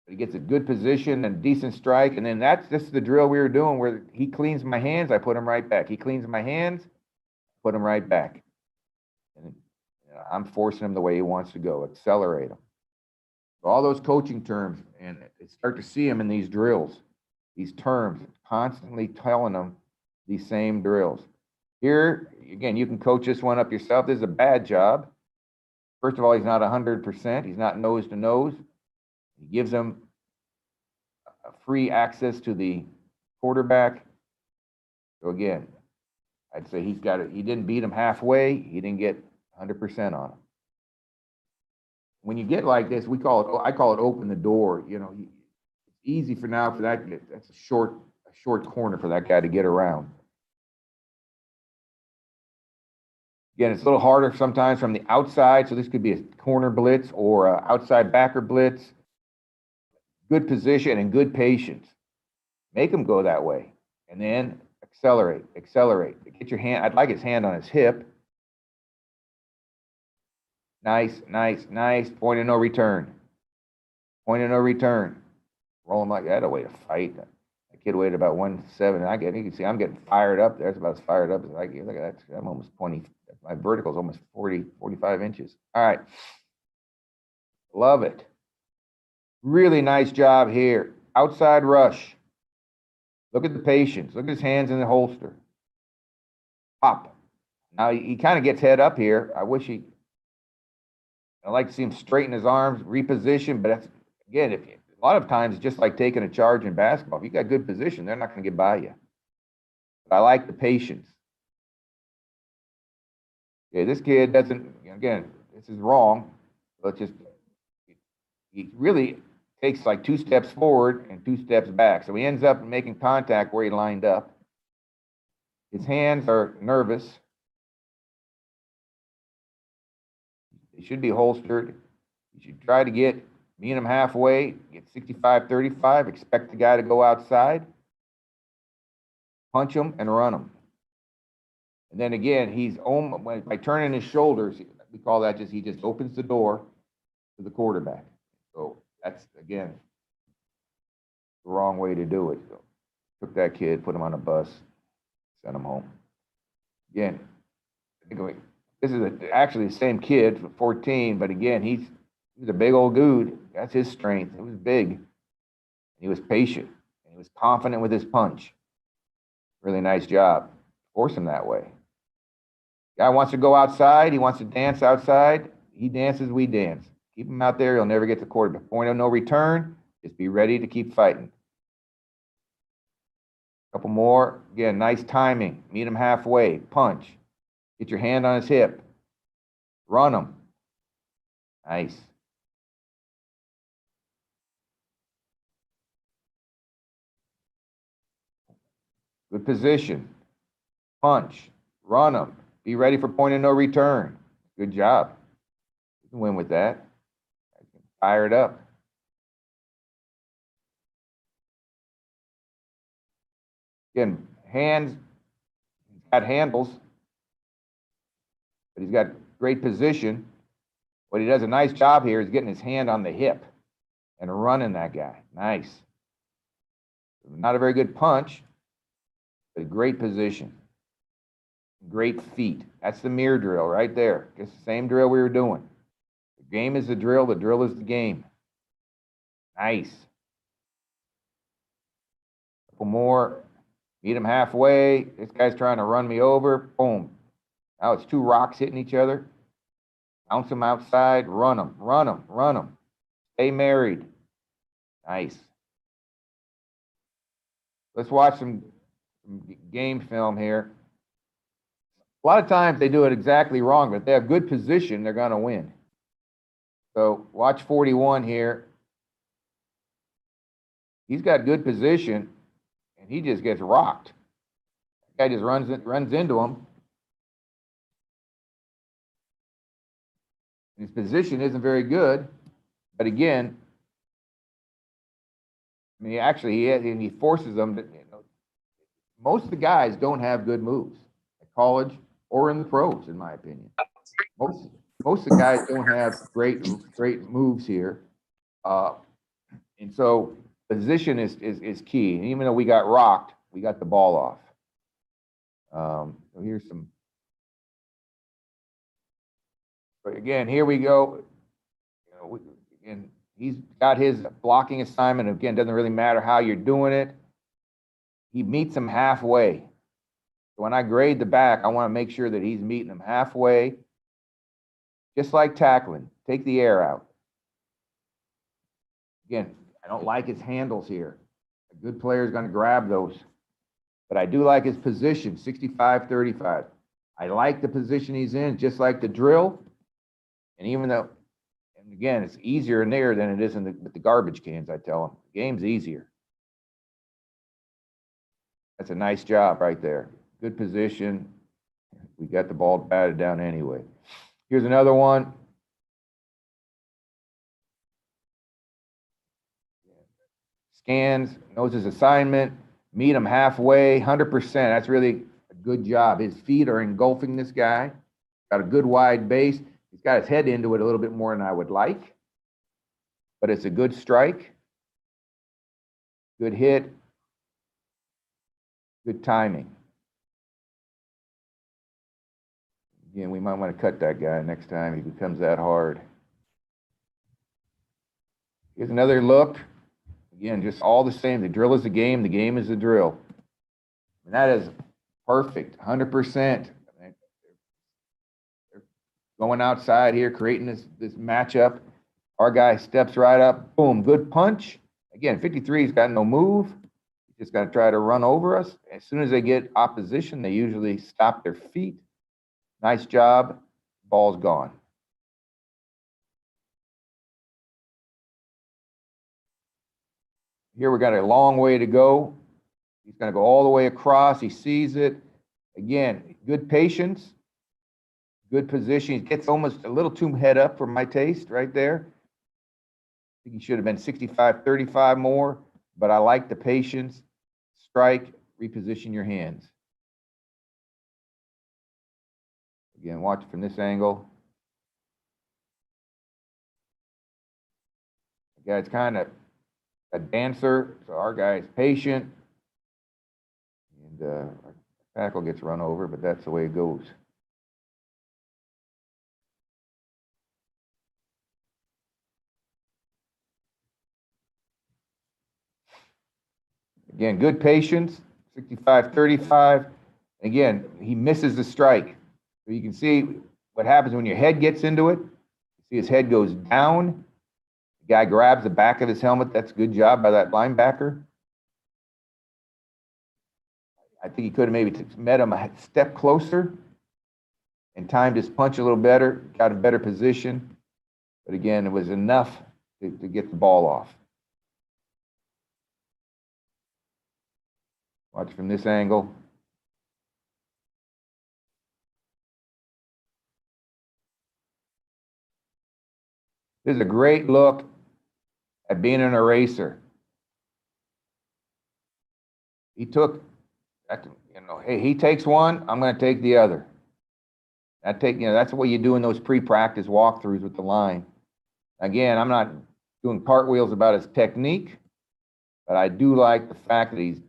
But he gets a good position and decent strike. And then that's just the drill we were doing where he cleans my hands, I put him right back. He cleans my hands, put him right back. And I'm forcing him the way he wants to go, accelerate him. So all those coaching terms, and start to see them in these drills, these terms, constantly telling them these same drills. Here, again, you can coach this one up yourself. This is a bad job. First of all, he's not 100%. He's not nose to nose. He gives them a free access to the quarterback. So again, I'd say he didn't beat him halfway. He didn't get 100% on him. When you get like this, I call it open the door. You know, it's easy for that. That's a short corner for that guy to get around. Again, it's a little harder sometimes from the outside. So this could be a corner blitz or an outside backer blitz. Good position and good patience. Make him go that way. And then accelerate. Get your hand. I'd like his hand on his hip. Nice. Point of no return. Roll him like that. A way to fight. The kid weighed about 170. You can see I'm getting fired up. That's about as fired up as I get. Look at that. I'm almost 20. My vertical is almost 45 inches. All right. Love it. Really nice job here. Outside rush. Look at the patience. Look at his hands in the holster. Pop. Now he kind of gets head up here. I'd like to see him straighten his arms, reposition, but that's, again, a lot of times it's just like taking a charge in basketball. If you got good position, they're not going to get by you. But I like the patience. Okay, this kid doesn't, again, this is wrong, but he really takes like 2 steps forward and 2 steps back. So he ends up making contact where he lined up. His hands are nervous. They should be holstered. You should try to meet him halfway, get 65-35, expect the guy to go outside, punch him and run him. And then again, by turning his shoulders, we call that he just opens the door to the quarterback. So that's, again, the wrong way to do it. So took that kid, put him on a bus, sent him home. Again, this is actually the same kid, 14, but again, he's a big old dude. That's his strength. It was big. He was patient. And he was confident with his punch. Really nice job. Force him that way. Guy wants to go outside. He wants to dance outside. He dances, we dance. Keep him out there. He'll never get the quarterback. Point of no return. Just be ready to keep fighting. Couple more. Again, nice timing. Meet him halfway. Punch. Get your hand on his hip. Run him. Nice. Good position. Punch. Run them. Be ready for point of no return. Good job. You can win with that. Fire it up. Again, hands, he's got handles, but he's got great position. What he does a nice job here is getting his hand on the hip and running that guy. Nice. Not a very good punch, but a great position. Great feet. That's the mirror drill right there. It's the same drill we were doing. The game is the drill is the game. Nice. Couple more. Meet him halfway. This guy's trying to run me over. Boom. Now it's two rocks hitting each other. Bounce them outside. Run them, run them, run them. Stay married. Nice. Let's watch some game film here. A lot of times they do it exactly wrong, but if they have good position, they're going to win. So watch 41 here. He's got good position, and he just gets rocked. That guy just runs into him. His position isn't very good, but again, I mean, actually, he forces them to, most of the guys don't have good moves at college or in the pros, in my opinion. Most of the guys don't have great moves here. And so position is key. And even though we got rocked, we got the ball off. So here's some. But again, here we go. And he's got his blocking assignment. Again, doesn't really matter how you're doing it. He meets him halfway. So when I grade the back, I want to make sure that he's meeting him halfway. Just like tackling, take the air out. Again, I don't like his handles here. A good player is going to grab those. But I do like his position, 65-35. I like the position he's in, just like the drill. And even though, and again, it's easier in there than it is with the garbage cans, I tell him. The game's easier. That's a nice job right there. Good position. We got the ball batted down anyway. Here's another one. Scans, knows his assignment, meet him halfway, 100%. That's really a good job. His feet are engulfing this guy. Got a good wide base. He's got his head into it a little bit more than I would like. But it's a good strike. Good hit. Good timing. Again, we might want to cut that guy next time he becomes that hard. Here's another look. Again, just all the same. The drill is the game is the drill. And that is perfect, 100%. They're going outside here, creating this matchup. Our guy steps right up, boom, good punch. Again, 53's got no move. He's just got to try to run over us. As soon as they get opposition, they usually stop their feet. Nice job. Ball's gone. Here we got a long way to go. He's going to go all the way across. He sees it. Again, good patience, good position. He gets almost a little too head up for my taste right there. I think he should have been 65-35 more, but I like the patience. Strike, reposition your hands. Again, watch it from this angle. The guy's kind of a dancer, so our guy is patient. And our tackle gets run over, but that's the way it goes. Again, good patience, 65-35. Again, he misses the strike. So you can see what happens when your head gets into it. You see his head goes down. The guy grabs the back of his helmet. That's a good job by that linebacker. I think he could have maybe met him a step closer and timed his punch a little better, got a better position. But again, it was enough to get the ball off. Watch from this angle. This is a great look at being an eraser. He took, hey, he takes one, I'm going to take the other. That's what you do in those pre-practice walkthroughs with the line. Again, I'm not doing cartwheels about his technique, but I do like the fact that he's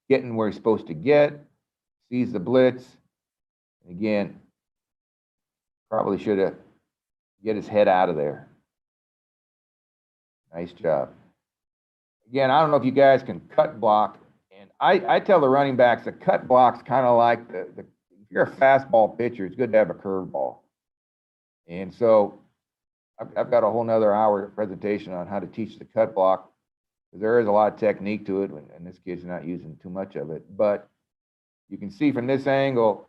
getting where he's supposed to get, sees the blitz. And again, probably should have get his head out of there. Nice job. Again, I don't know if you guys can cut block. And I tell the running backs the cut block's kind of like if you're a fastball pitcher, it's good to have a curveball. And so I've got a whole nother hour presentation on how to teach the cut block, because there is a lot of technique to it, and this kid's not using too much of it. But you can see from this angle,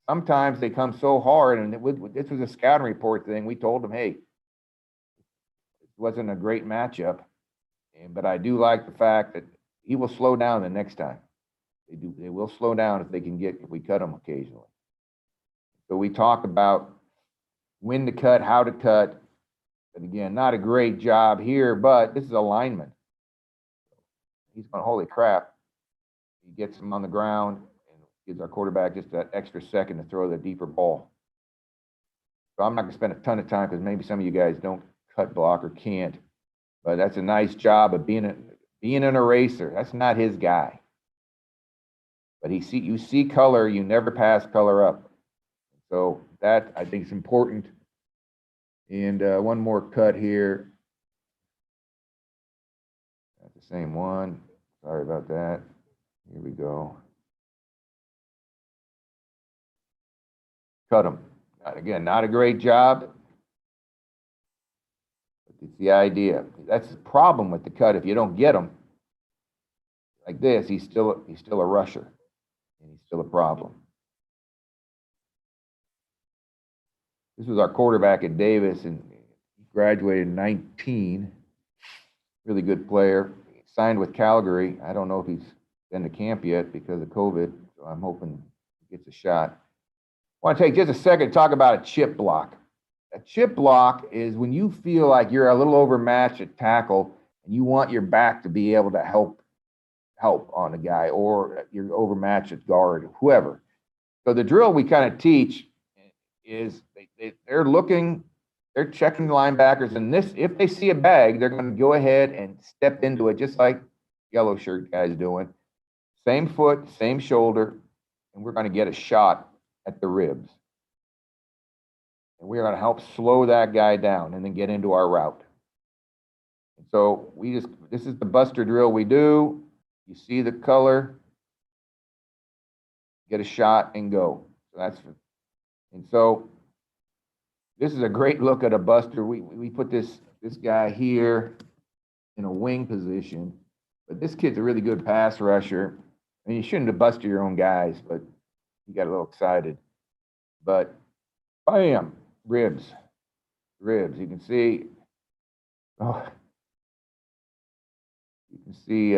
sometimes they come so hard, and this was a scouting report thing. We told them, hey, it wasn't a great matchup, but I do like the fact that he will slow down the next time. They will slow down if we cut them occasionally. So we talk about when to cut, how to cut. But again, not a great job here, but this is alignment. He's going, holy crap. He gets him on the ground and gives our quarterback just that extra second to throw the deeper ball. So I'm not going to spend a ton of time, because maybe some of you guys don't cut block or can't. But that's a nice job of being an eraser. That's not his guy. But you see color, you never pass color up. So that, I think, is important. And one more cut here. That's the same one. Sorry about that. Here we go. Cut them. Again, not a great job. But it's the idea. That's the problem with the cut. If you don't get him like this, he's still a rusher, and he's still a problem. This was our quarterback at Davis, and he graduated in 19. Really good player. He signed with Calgary. I don't know if he's been to camp yet because of COVID, so I'm hoping he gets a shot. I want to take just a second to talk about a chip block. A chip block is when you feel like you're a little overmatched at tackle, and you want your back to be able to help on a guy, or you're overmatched at guard, whoever. So the drill we kind of teach is they're checking the linebackers, and if they see a bag, they're going to go ahead and step into it, just like yellow shirt guy's doing. Same foot, same shoulder, and we're going to get a shot at the ribs. And we're going to help slow that guy down and then get into our route. And so this is the buster drill we do. You see the color, get a shot and go. So this is a great look at a buster. We put this guy here in a wing position, but this kid's a really good pass rusher. I mean, you shouldn't have busted your own guys, but he got a little excited. But bam, ribs. You can see. Oh, you can see.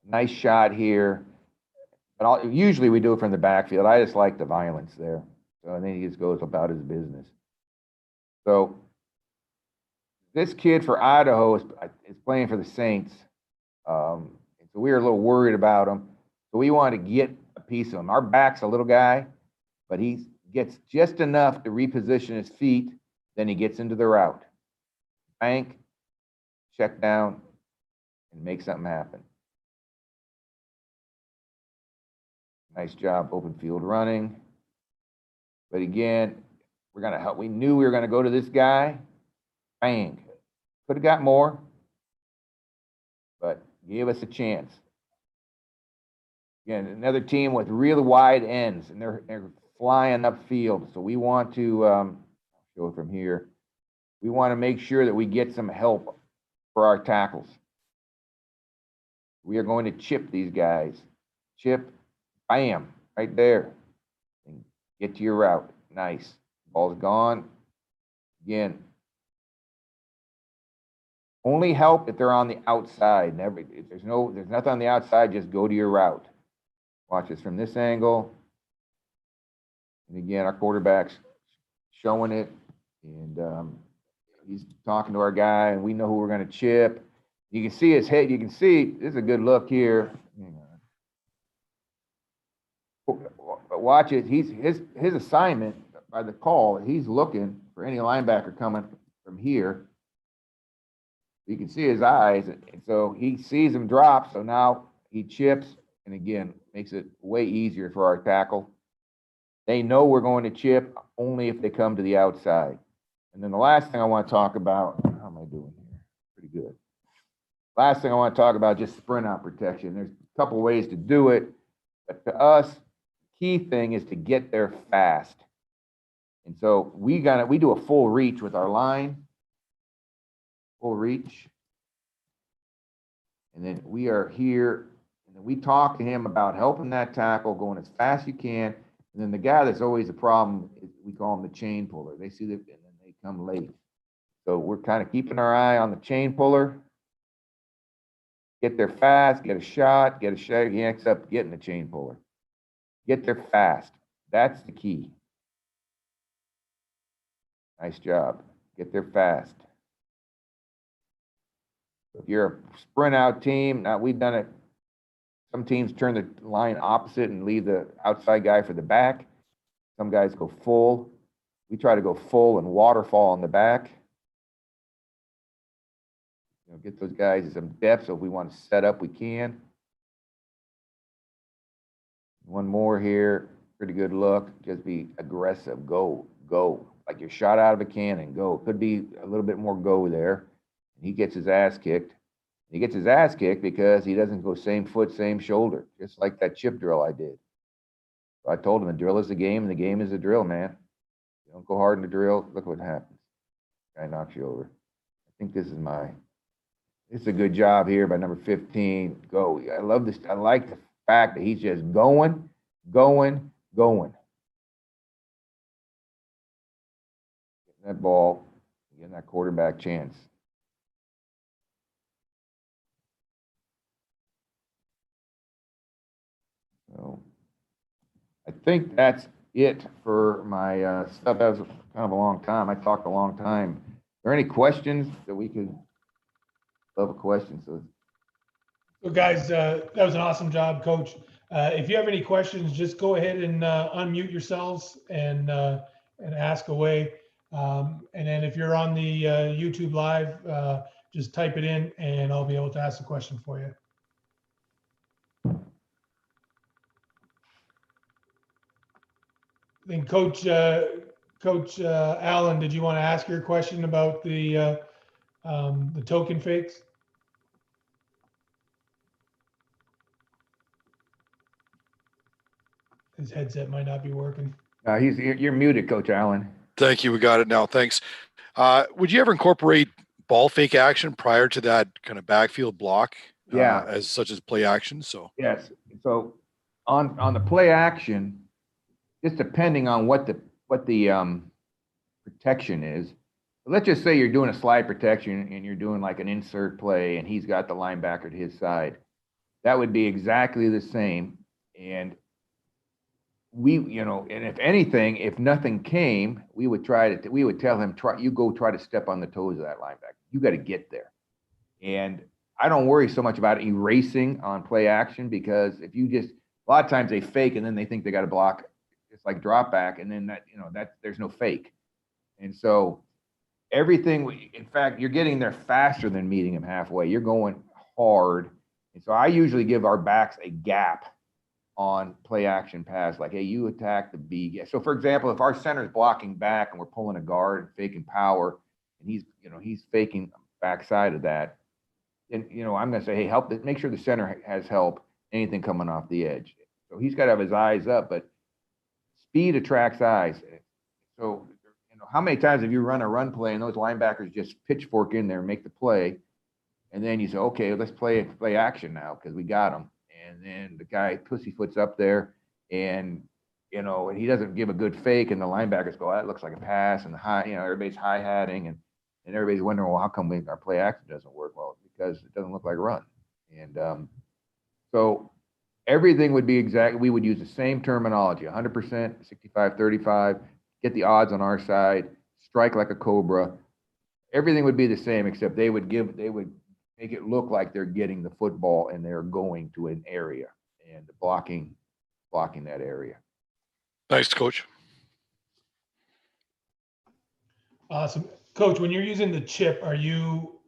Nice shot here. But usually we do it from the backfield. I just like the violence there. So I think he just goes about his business. So this kid for Idaho is playing for the Saints. So we were a little worried about him. So we wanted to get a piece of him. Our back's a little guy, but he gets just enough to reposition his feet. Then he gets into the route. Bank, check down, and make something happen. Nice job, open field running. But again, we're going to help. We knew we were going to go to this guy. Bang. Could have got more, but gave us a chance. Again, another team with really wide ends, and they're flying upfield. So we want to show it from here. We want to make sure that we get some help for our tackles. We are going to chip these guys. Chip. Bam, right there. And get to your route. Nice. Ball's gone. Again, Only help if they're on the outside. Never, if there's nothing on the outside, just go to your route. Watch this from this angle. And again, our quarterback's showing it, and he's talking to our guy, and we know who we're going to chip. You can see his head. You can see this is a good look here. But watch it. His assignment by the call. He's looking for any linebacker coming from here. You can see his eyes, and so he sees him drop. So now he chips, and again makes it way easier for our tackle. They know we're going to chip only if they come to the outside. And then the last thing I want to talk about, how am I doing here? Pretty good. Last thing I want to talk about, just sprint out protection. There's a couple ways to do it, but to us, key thing is to get there fast. And so we do a full reach with our line, full reach. And then we are here, and then we talk to him about helping that tackle, going as fast as you can. And then the guy that's always a problem, we call him the chain puller. They see that, and then they come late. So we're kind of keeping our eye on the chain puller. Get there fast, get a shot, he ends up getting the chain puller. Get there fast. That's the key. Nice job. Get there fast. If you're a sprint out team, now we've done it. Some teams turn the line opposite and leave the outside guy for the back. Some guys go full. We try to go full and waterfall on the back. Get those guys some depth, so if we want to set up, we can. One more here, pretty good look. Just be aggressive, go. Like you're shot out of a cannon, go. Could be a little bit more go there. He gets his ass kicked. He gets his ass kicked because he doesn't go same foot, same shoulder, just like that chip drill I did. So I told him the drill is the game, and the game is the drill, man. You don't go hard in the drill, look what happens. Guy knocks you over. I think this is a good job here by number 15. Go. I love this. I like the fact that he's just going. Getting that ball, getting that quarterback chance. So I think that's it for my stuff. That was kind of a long time. I talked a long time. Are there any questions that we could? Love a question. So guys, that was an awesome job, Coach. If you have any questions, just go ahead and unmute yourselves and ask away. And then if you're on the YouTube live, just type it in and I'll be able to ask the question for you. Then Coach Allen, did you want to ask your question about the token fakes? His headset might not be working. You're muted, Coach Allen. Thank you. We got it now. Thanks. Would you ever incorporate ball fake action prior to that kind of backfield block? Yeah. As such as play action. So yes. So on the play action, just depending on what the protection is. Let's just say you're doing a slide protection and you're doing like an insert play and he's got the linebacker to his side. That would be exactly the same. And and if anything, if nothing came, we would tell him, try to step on the toes of that linebacker. You got to get there. And I don't worry so much about erasing on play action because if you just, a lot of times they fake and then they think they got to block. It's like drop back. And then there's no fake. And so everything, in fact, you're getting there faster than meeting him halfway. You're going hard. And so I usually give our backs a gap on play action pass, like, hey, you attack the B. So for example, if our center is blocking back and we're pulling a guard and faking power, and he's faking backside of that, then I'm going to say, hey, make sure the center has help, anything coming off the edge. So he's got to have his eyes up, but speed attracts eyes. So how many times have you run a run play and those linebackers just pitchfork in there and make the play, and then you say, okay, let's play action now because we got them. And then the guy pussyfoots up there and, and he doesn't give a good fake and the linebackers go, that looks like a pass and everybody's high-hatting. And And everybody's wondering, well, how come our play action doesn't work? Well, because it doesn't look like run. And so everything would be exactly, we would use the same terminology, 100%, 65-35, get the odds on our side, strike like a cobra. Everything would be the same, except they would make it look like they're getting the football and they're going to an area and blocking that area. Thanks, Coach. Awesome. Coach, when you're using the chip,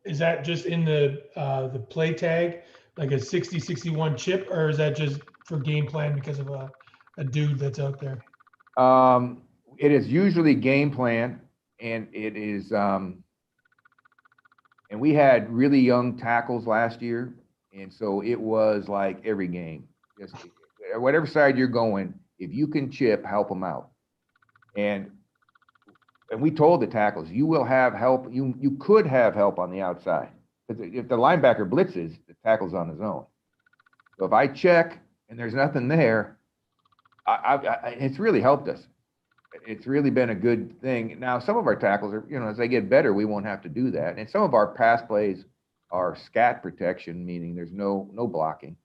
is that just in the play tag, like a 60-61 chip, or is that just for game plan because of a dude that's out there? It is usually game plan, and it is, and we had really young tackles last year, and so it was like every game, just whatever side you're going, if you can chip, help them out. And we told the tackles, you will have help. You could have help on the outside. Because if the linebacker blitzes, the tackle's on his own. So if I check and there's nothing there, it's really helped us. It's really been a good thing. Now, some of our tackles are, as they get better, we won't have to do that. And some of our pass plays are scat protection, meaning there's no blocking.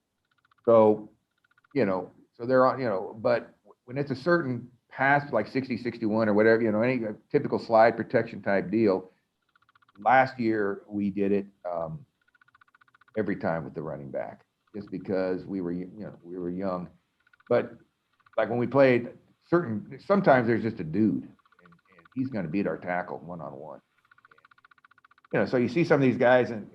So, so they're on, but when it's a certain pass like 60-61 or whatever, any typical slide protection type deal. Last year we did it every time with the running back, just because we were young. But like when we played sometimes there's just a dude and he's going to beat our tackle one-on-one. So you see some of these guys, and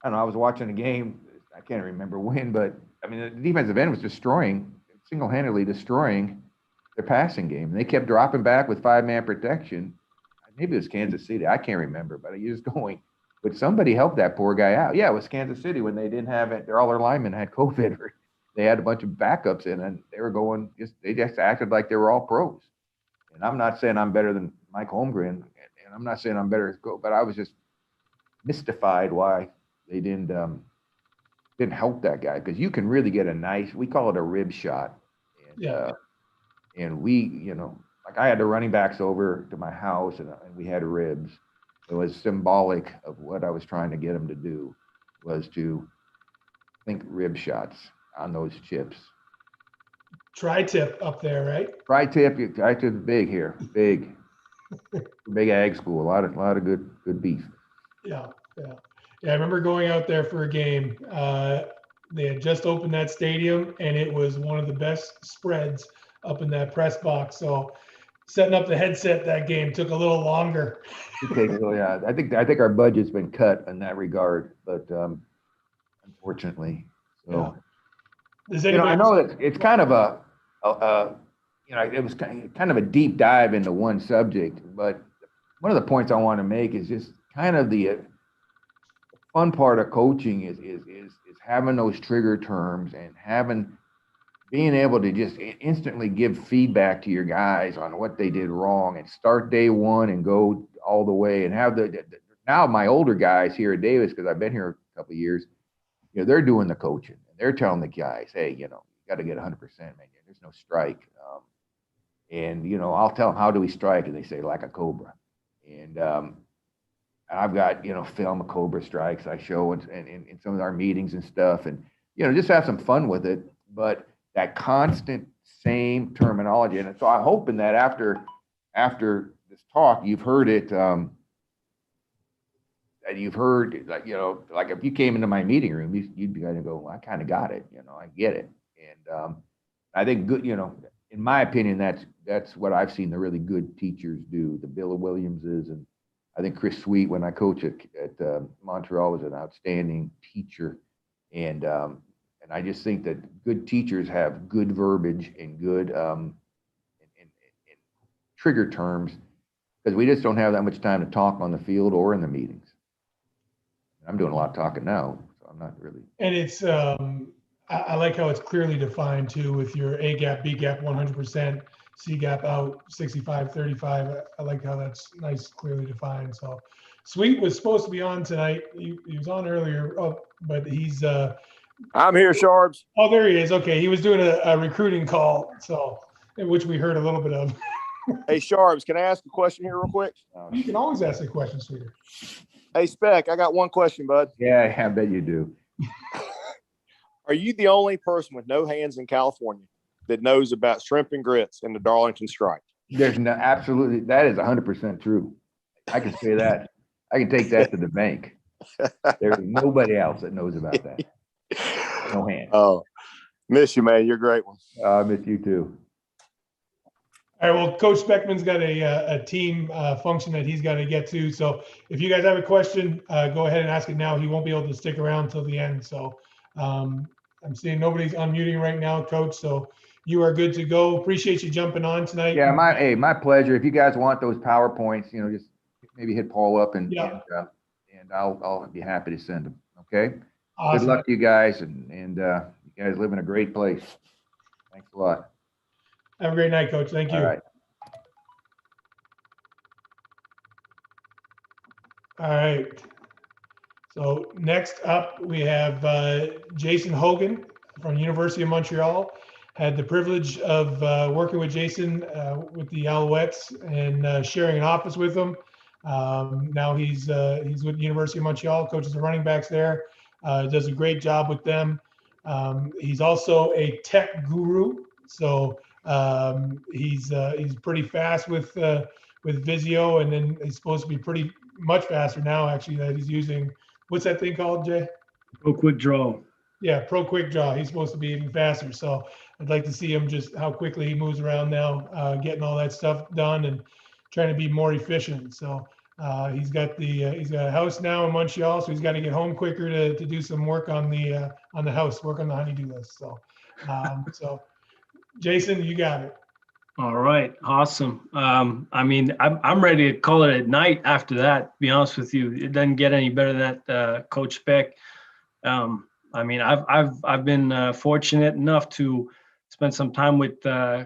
I don't know, I was watching a game, I can't remember when, but I mean, the defensive end was single-handedly destroying their passing game. And they kept dropping back with 5-man protection. Maybe it was Kansas City. I can't remember, but you're just going, would somebody help that poor guy out? Yeah, it was Kansas City when they didn't have it. All their linemen had COVID. Or they had a bunch of backups in, and they were going, they just acted like they were all pros. And I'm not saying I'm better than Mike Holmgren, and I'm not saying I'm better as Go, but I was just mystified why they didn't help that guy, because you can really get we call it a rib shot. And, Yeah. And we, like I had the running backs over to my house and we had ribs. It was symbolic of what I was trying to get them to do, was to think rib shots on those chips. Tri-tip up there, right? Tri-tip is big here, big ag school, a lot of good beef. Yeah. I remember going out there for a game. They had just opened that stadium, and it was one of the best spreads up in that press box. So setting up the headset that game took a little longer. Okay, so yeah, I think our budget's been cut in that regard, but unfortunately, so. Yeah. I know that it's kind of it was kind of a deep dive into one subject, but one of the points I want to make is just kind of the fun part of coaching is having those trigger terms and being able to just instantly give feedback to your guys on what they did wrong and start day one and go all the way, and have now my older guys here at Davis, because I've been here a couple of years, they're doing the coaching and they're telling the guys, hey, you got to get 100%, man. There's no strike. And I'll tell them, how do we strike? And they say, like a cobra. And I've got, film of cobra strikes I show in some of our meetings and stuff, and, just have some fun with it. But that constant same terminology. And so I'm hoping that after this talk, you've heard it, and you've heard, like, like if you came into my meeting room, you'd be going to go, well, I kind of got it, I get it. And I think good, in my opinion, that's what I've seen the really good teachers do. The Bill Williamses, and I think Chris Sweet, when I coach at Montreal, was an outstanding teacher. And I just think that good teachers have good verbiage and good and trigger terms, because we just don't have that much time to talk on the field or in the meetings. I'm doing a lot of talking now, so I'm not really. And it's I like how it's clearly defined too, with your A gap, B gap 100%, C gap out 65-35. I like how that's nice, clearly defined. So Sweet was supposed to be on tonight. He was on earlier, but he's I'm here, Sharps. oh, there he is. Okay, he was doing a recruiting call, so which we heard a little bit of. Hey, Sharps, can I ask a question here real quick? You can always ask a question, sweeter. Hey, Speck, I got one question, bud. Yeah, I bet you do. Are you the only person with no hands in California that knows about shrimp and grits and the Darlington strike? There's no absolutely that is 100% true. I can say that. I can take that to the bank. There's nobody else that knows about that. No hand. Oh, miss you, man. You're a great one. I miss you too. All right, well, Coach Speckman's got a team function that he's got to get to. So if you guys have a question, go ahead and ask it now. He won't be able to stick around till the end. So I'm seeing nobody's unmuting right now, Coach. So you are good to go. Appreciate you jumping on tonight. Yeah, my pleasure. If you guys want those PowerPoints, just maybe hit Paul up and I'll be happy to send them. Okay. Awesome. Good luck to you guys, and you guys live in a great place. Thanks a lot. Have a great night, Coach. Thank you. All right. All right. So next up, we have Jason Hogan from University of Montreal. Had the privilege of working with Jason with the Alouettes and sharing an office with him. Now he's with the University of Montreal, coaches the running backs there. Does a great job with them. He's also a tech guru, so he's pretty fast with Visio, and then he's supposed to be pretty much faster now. Actually, that he's using, what's that thing called, Jay? Pro Quick Draw. Yeah, Pro Quick Draw. He's supposed to be even faster. So I'd like to see him just how quickly he moves around now, getting all that stuff done and trying to be more efficient. So he's got a house now in Montreal, so he's got to get home quicker to do some work on the house, work on the honeydew list. So so Jason, you got it. All right, awesome. I'm ready to call it at night after that. To be honest with you, it doesn't get any better than that, Coach Speck. I've been fortunate enough to spend some time with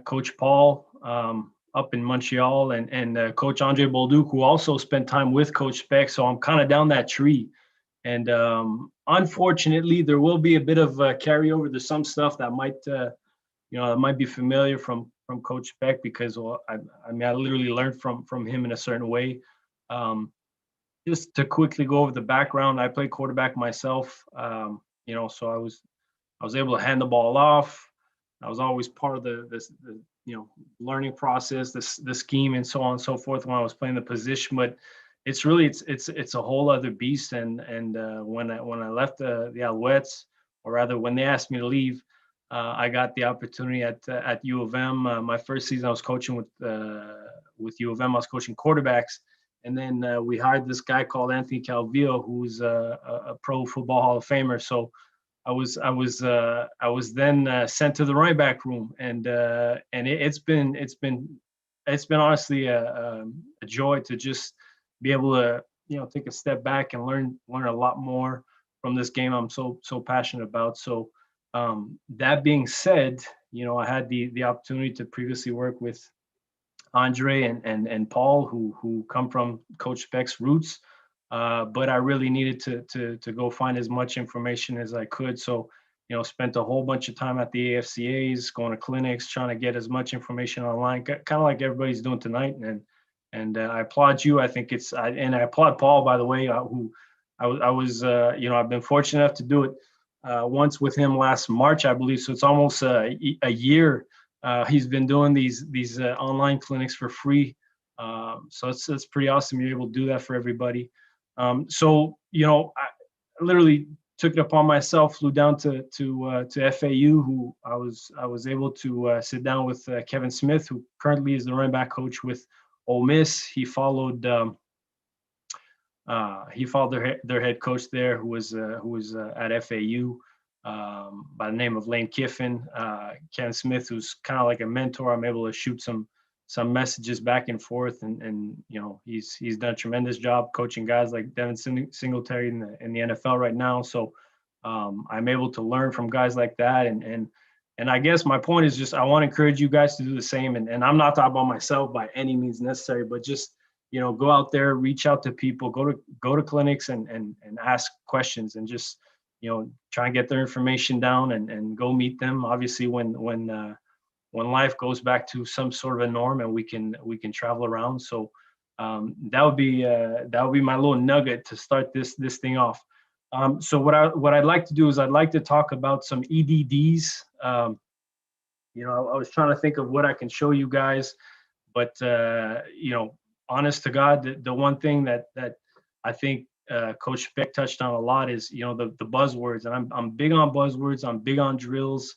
Coach Paul up in Montreal, and Coach Andre Bolduc, who also spent time with Coach Speck. So I'm kind of down that tree. And unfortunately, there will be a bit of carryover to some stuff that might, that might be familiar from Coach Speck, because I literally learned from him in a certain way. Just to quickly go over the background, I played quarterback myself. So I was able to hand the ball off. I was always part of the learning process, the scheme, and so on and so forth when I was playing the position. But it's really it's a whole other beast. And when I left the Alouettes, or rather when they asked me to leave, I got the opportunity at U of M. My first season I was coaching with U of M. I was coaching quarterbacks, and then we hired this guy called Anthony Calvillo, who's a Pro Football Hall of Famer. So I was then sent to the running back room, and it's been honestly a joy to just be able to take a step back and learn a lot more from this game I'm so passionate about. So that being said, I had the opportunity to previously work with Andre and Paul, who come from Coach Speck's roots. But I really needed to go find as much information as I could. So, spent a whole bunch of time at the AFCAs, going to clinics, trying to get as much information online, kind of like everybody's doing tonight. And I applaud you. I think and I applaud Paul, by the way, who I was, I've been fortunate enough to do it once with him last March, I believe. So it's almost a year. He's been doing these online clinics for free. So it's pretty awesome you're able to do that for everybody. I literally took it upon myself, flew down to FAU, who I was able to sit down with Kevin Smith, who currently is the running back coach with Ole Miss. He followed their head coach there, who was at FAU by the name of Lane Kiffin. Kevin Smith, who's kind of like a mentor. I'm able to shoot some messages back and forth, and he's done a tremendous job coaching guys like Devin Singletary in the NFL right now. So I'm able to learn from guys like that, and I guess my point is just I want to encourage you guys to do the same. And I'm not talking about myself by any means necessary, but just go out there, reach out to people, go to clinics and ask questions, and just try and get their information down and go meet them. Obviously, when when life goes back to some sort of a norm and we can travel around. So that would be my little nugget to start this thing off. So what I'd like to do is I'd like to talk about some EDDs. You know, I was trying to think of what I can show you guys, but you know, honest to God, the one thing that I think Coach Speck touched on a lot is, you know, the buzzwords. And I'm big on buzzwords. I'm big on drills.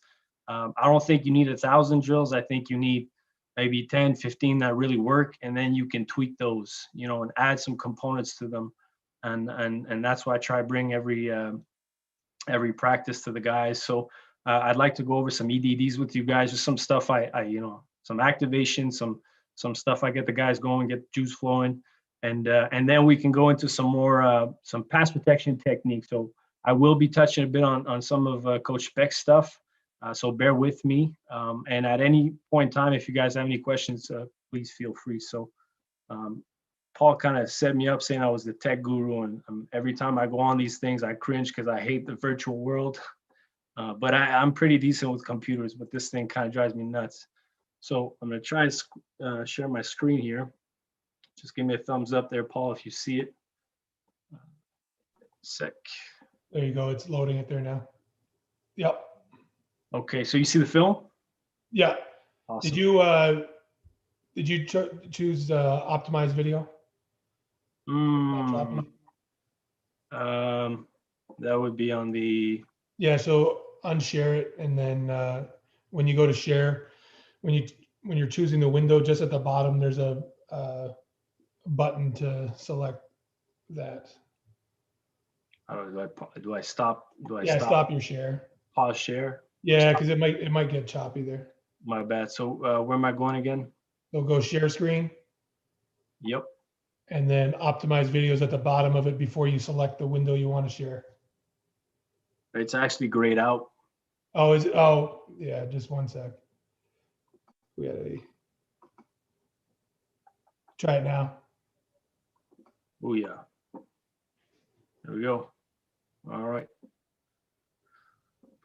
I don't think you need 1,000 drills. I think you need maybe 10, 15 that really work, and then you can tweak those, you know, and add some components to them. And that's why I try to bring every practice to the guys. So I'd like to go over some EDDs with you guys, just some stuff I you know, some activation, some stuff I get the guys going, get juice flowing, and then we can go into some more some pass protection techniques. So I will be touching a bit on some of Coach Speck's stuff, so bear with me. And at any point in time, if you guys have any questions, please feel free. So Paul kind of set me up saying I was the tech guru, and every time I go on these things, I cringe because I hate the virtual world. But I'm pretty decent with computers, but this thing kind of drives me nuts. So I'm going to try and share my screen here. Just give me a thumbs up there, Paul, if you see it. Sec. There you go. It's loading it there now. Yep. Okay, so you see the film? Yeah. Awesome. Did you choose optimize video? That would be on the. Yeah. So unshare it, and then when you go to share, when you're choosing the window, just at the bottom, there's a button to select that. Do I stop? Stop your share. Pause share. Yeah, because it might get choppy there. My bad. So where am I going again? So go share screen. Yep. And then optimize videos at the bottom of it before you select the window you want to share. It's actually grayed out. Oh, is it? Oh, yeah. Just one sec. We got to try it now. Oh yeah. There we go. All right.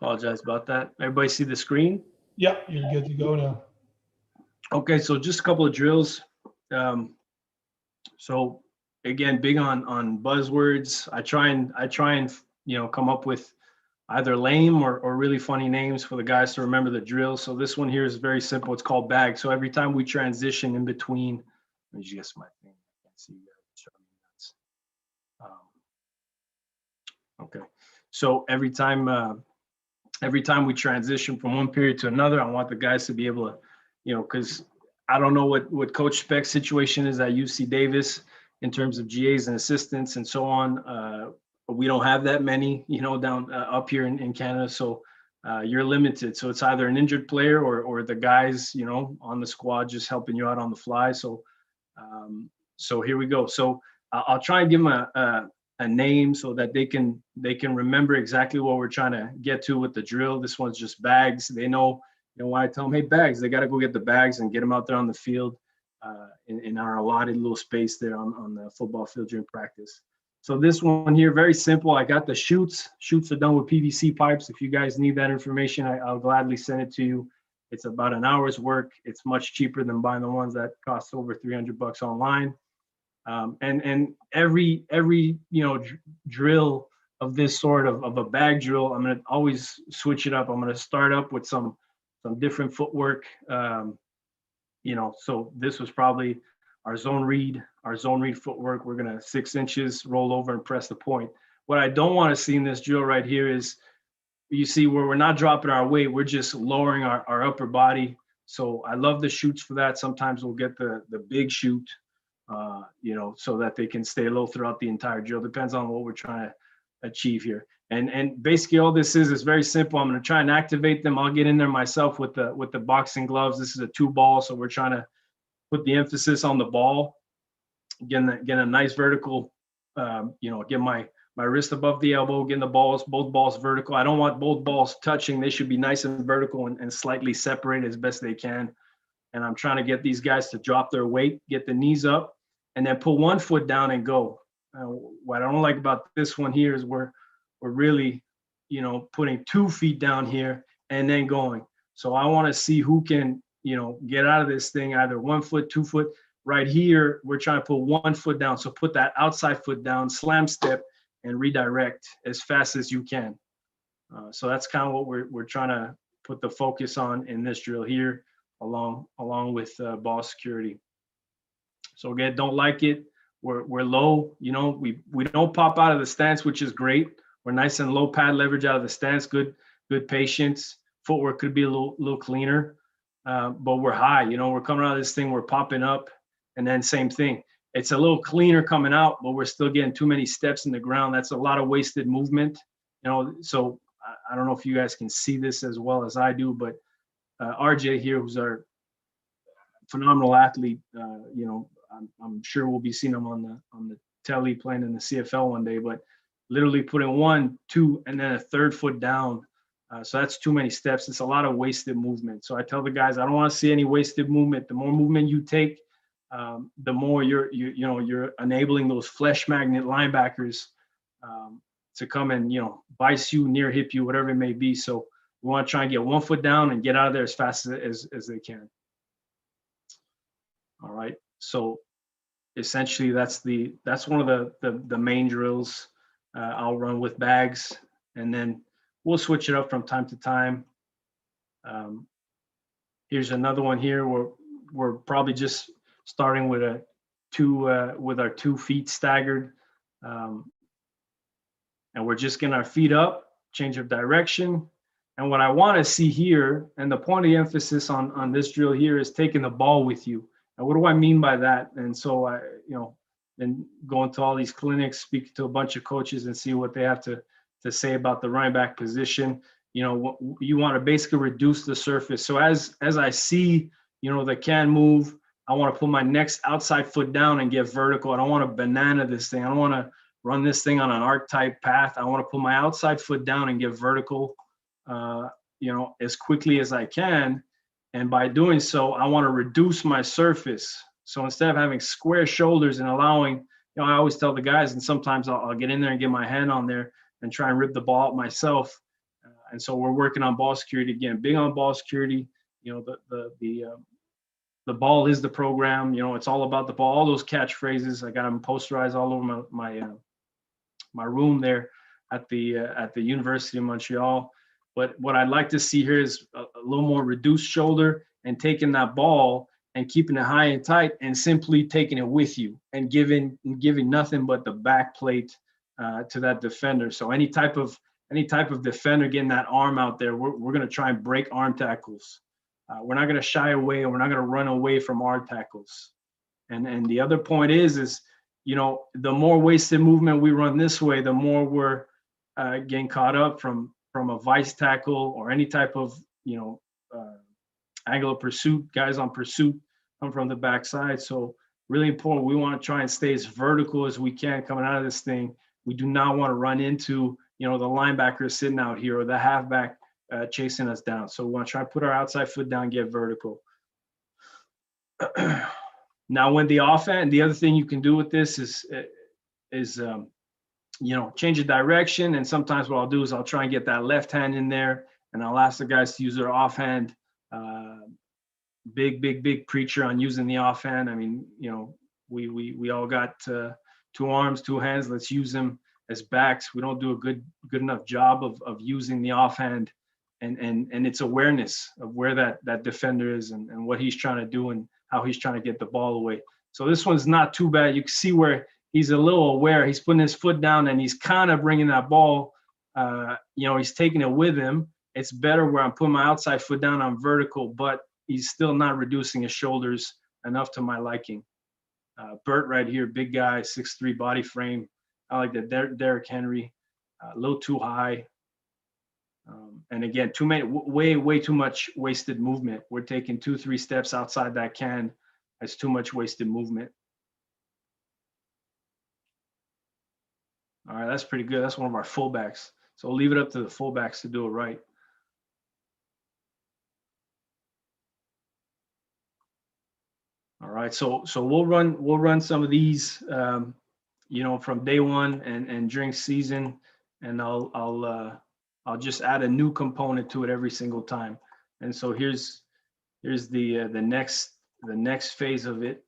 Apologize about that. Everybody see the screen? Yep, you're good to go now. Okay, so just a couple of drills. So again, big on buzzwords. I try and you know, come up with either lame or really funny names for the guys to remember the drill. So this one here is very simple. It's called bag. So every time we transition in between, let me just my thing. I can't see you guys. Okay. So every time we transition from one period to another, I want the guys to be able to, you know, because I don't know what Coach Speck's situation is at UC Davis in terms of GAs and assistants and so on. We don't have that many, you know, down up here in Canada. So you're limited. So it's either an injured player or the guys, you know, on the squad just helping you out on the fly. So so here we go. So I'll try and give them a name so that they can remember exactly what we're trying to get to with the drill. This one's just bags. They know, you know, why I tell them, hey, bags, they got to go get the bags and get them out there on the field in our allotted little space there on the football field during practice. So this one here, very simple. I got the chutes. Chutes are done with PVC pipes. If you guys need that information, I'll gladly send it to you. It's about an hour's work. It's much cheaper than buying the ones that cost over $300 online. And every you know drill of this sort of a bag drill, I'm going to always switch it up. I'm going to start up with some different footwork. You know, so this was probably our zone read footwork. We're going to 6 inches, roll over and press the point. What I don't want to see in this drill right here is, you see where we're not dropping our weight, we're just lowering our upper body. So I love the chutes for that. Sometimes we'll get the big chute, you know, so that they can stay low throughout the entire drill. Depends on what we're trying to achieve here. And basically all this is very simple. I'm going to try and activate them. I'll get in there myself with the boxing gloves. This is a 2-ball, so we're trying to put the emphasis on the ball. Get a nice vertical, you know, get my wrist above the elbow, getting both balls vertical. I don't want both balls touching. They should be nice and vertical and slightly separated as best they can. And I'm trying to get these guys to drop their weight, get the knees up, and then put one foot down and go. What I don't like about this one here is we're really, you know, putting 2 feet down here and then going. So I want to see who can get out of this thing either 1 foot, 2 foot. Right here, we're trying to put 1 foot down. So put that outside foot down, slam step, and redirect as fast as you can. So that's kind of what we're trying to put the focus on in this drill here, along with ball security. So again, don't like it. We're low. We don't pop out of the stance, which is great. We're nice and low pad leverage out of the stance. Good patience. Footwork could be a little cleaner, but we're high. We're coming out of this thing. We're popping up, and then same thing. It's a little cleaner coming out, but we're still getting too many steps in the ground. That's a lot of wasted movement. So I don't know if you guys can see this as well as I do, but RJ here, who's our phenomenal athlete, I'm sure we'll be seeing him on the telly playing in the CFL one day, but literally putting 1, 2, and then a 3rd foot down. So that's too many steps. It's a lot of wasted movement. So I tell the guys, I don't want to see any wasted movement. The more movement you take, the more you're enabling those flesh magnet linebackers to come and vice you, near hip you, whatever it may be. So we want to try and get 1 foot down and get out of there as fast as they can. All right. So essentially, that's one of the main drills. I'll run with bags, and then we'll switch it up from time to time. Here's another one here where we're probably just starting with our 2 feet staggered, and we're just getting our feet up, change of direction. And what I want to see here, and the point of the emphasis on this drill here, is taking the ball with you. And what do I mean by that? And so I, then going to all these clinics, speak to a bunch of coaches and see what they have to say about the running back position. You want to basically reduce the surface. So as I see, the can move, I want to put my next outside foot down and get vertical. I don't want to banana this thing. I don't want to run this thing on an arc type path. I want to put my outside foot down and get vertical, as quickly as I can. And by doing so, I want to reduce my surface. So instead of having square shoulders and allowing, I always tell the guys, and sometimes I'll get in there and get my hand on there and try and rip the ball out myself. And so we're working on ball security again, big on ball security. The ball is the program. It's all about the ball. All those catchphrases, I got them posterized all over my room there at the University of Montreal. But what I'd like to see here is a little more reduced shoulder and taking that ball and keeping it high and tight and simply taking it with you and giving nothing but the back plate to that defender. So any type of defender getting that arm out there, we're going to try and break arm tackles. We're not going to shy away, and we're not going to run away from arm tackles. And the other point is the more wasted movement we run this way, the more we're getting caught up from a vice tackle or any type of angle of pursuit. Guys on pursuit come from the backside. So really important. We want to try and stay as vertical as we can coming out of this thing. We do not want to run into the linebacker sitting out here or the halfback chasing us down. So we want to try to put our outside foot down, get vertical. Now, when the offense, the other thing you can do with this is change the direction. And sometimes what I'll do is I'll try and get that left hand in there, and I'll ask the guys to use their offhand. Big preacher on using the offhand. I mean, we all got 2 arms, 2 hands. Let's use them as backs. We don't do a good enough job of using the offhand and its awareness of where that defender is and what he's trying to do and how he's trying to get the ball away. So this one's not too bad. You can see where he's a little aware. He's putting his foot down and he's kind of bringing that ball. He's taking it with him. It's better where I'm putting my outside foot down on vertical, but he's still not reducing his shoulders enough to my liking. Bert right here, big guy, 6'3" body frame. I like that. Derrick Henry, a little too high. And again, way too much wasted movement. We're taking 2-3 steps outside that can. That's too much wasted movement. All right, that's pretty good. That's one of our fullbacks. So we'll leave it up to the fullbacks to do it right. All right, so we'll run some of these, from day one and during season, and I'll just add a new component to it every single time. And so here's here's the next phase of it,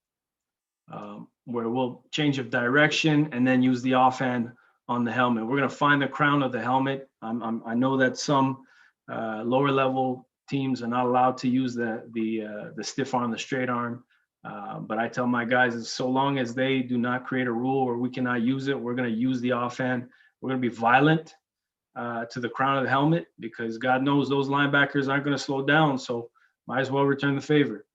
where we'll change of direction and then use the offhand on the helmet. We're going to find the crown of the helmet. I know that some lower level teams are not allowed to use the stiff arm, the straight arm. But I tell my guys, is so long as they do not create a rule where we cannot use it, we're going to use the offhand. We're going to be violent to the crown of the helmet, because God knows those linebackers aren't going to slow down. So might as well return the favor.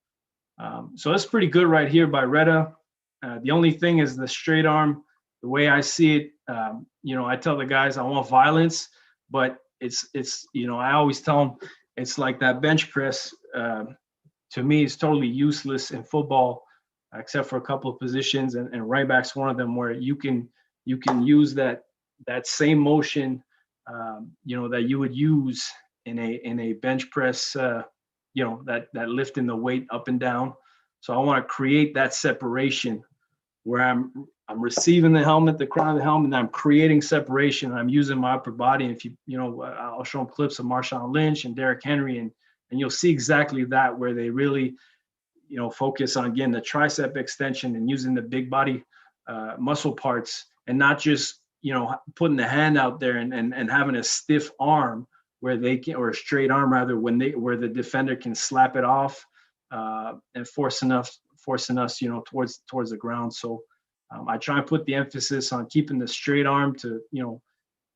So that's pretty good right here by Retta. The only thing is the straight arm. The way I see it, I tell the guys I want violence, but it's I always tell them it's like that bench press. To me, it's totally useless in football, except for a couple of positions, and right back's one of them, where you can use that same motion, that you would use in a bench press, that lifting the weight up and down. So I want to create that separation where I'm receiving the helmet, the crown of the helmet, and I'm creating separation. I'm using my upper body. And if I'll show them clips of Marshawn Lynch and Derrick Henry, and you'll see exactly that, where they really, focus on, again, the tricep extension and using the big body muscle parts, and not just, putting the hand out there and having a stiff arm where they can, or a straight arm rather, where the defender can slap it off and forcing us, towards the ground. So I try and put the emphasis on keeping the straight arm to,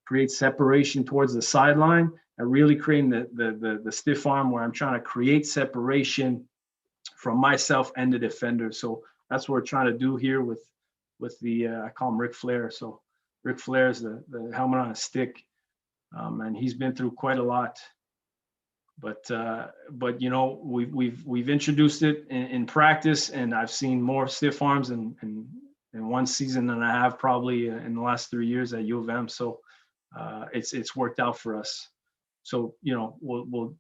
create separation towards the sideline, and really creating the stiff arm where I'm trying to create separation from myself and the defender. So that's what we're trying to do here with the I call him Ric Flair. So Ric Flair is the helmet on a stick, and he's been through quite a lot. But we've introduced it in practice, and I've seen more stiff arms in one season than I have probably in the last 3 years at U of M. So it's worked out for us. So we'll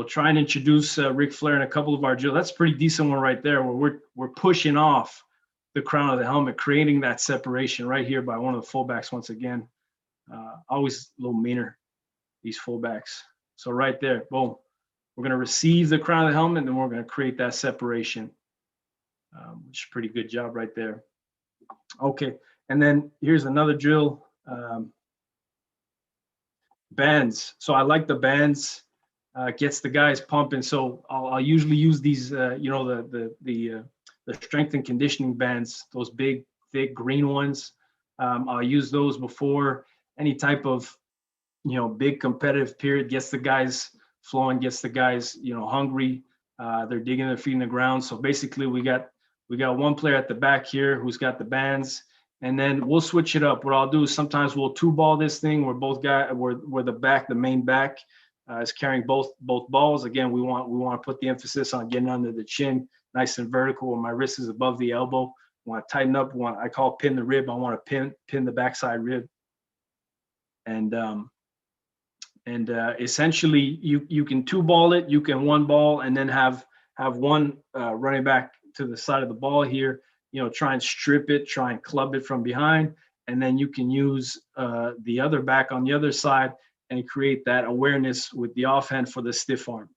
try and introduce Ric Flair in a couple of our drills. That's a pretty decent one right there, where we're pushing off the crown of the helmet, creating that separation right here by one of the fullbacks. Once again, always a little meaner, these fullbacks. So right there, boom, we're going to receive the crown of the helmet, and then we're going to create that separation, which is a pretty good job right there. Okay, and then here's another drill, bands. So I like the bands, gets the guys pumping. So I'll usually use these, the strength and conditioning bands, those big, thick green ones. I'll use those before any type of big competitive period, gets the guys flowing, gets the guys, hungry. They're digging their feet in the ground. So basically we got one player at the back here who's got the bands, and then we'll switch it up. What I'll do is sometimes we'll two ball this thing where the main back is carrying both balls. Again, we want to put the emphasis on getting under the chin, nice and vertical, where my wrist is above the elbow. I want to tighten up. I call pin the rib. I want to pin the backside rib. And essentially you can two ball it, you can one ball, and then have one running back to the side of the ball here, try and strip it, try and club it from behind, and then you can use the other back on the other side and create that awareness with the offhand for the stiff arm.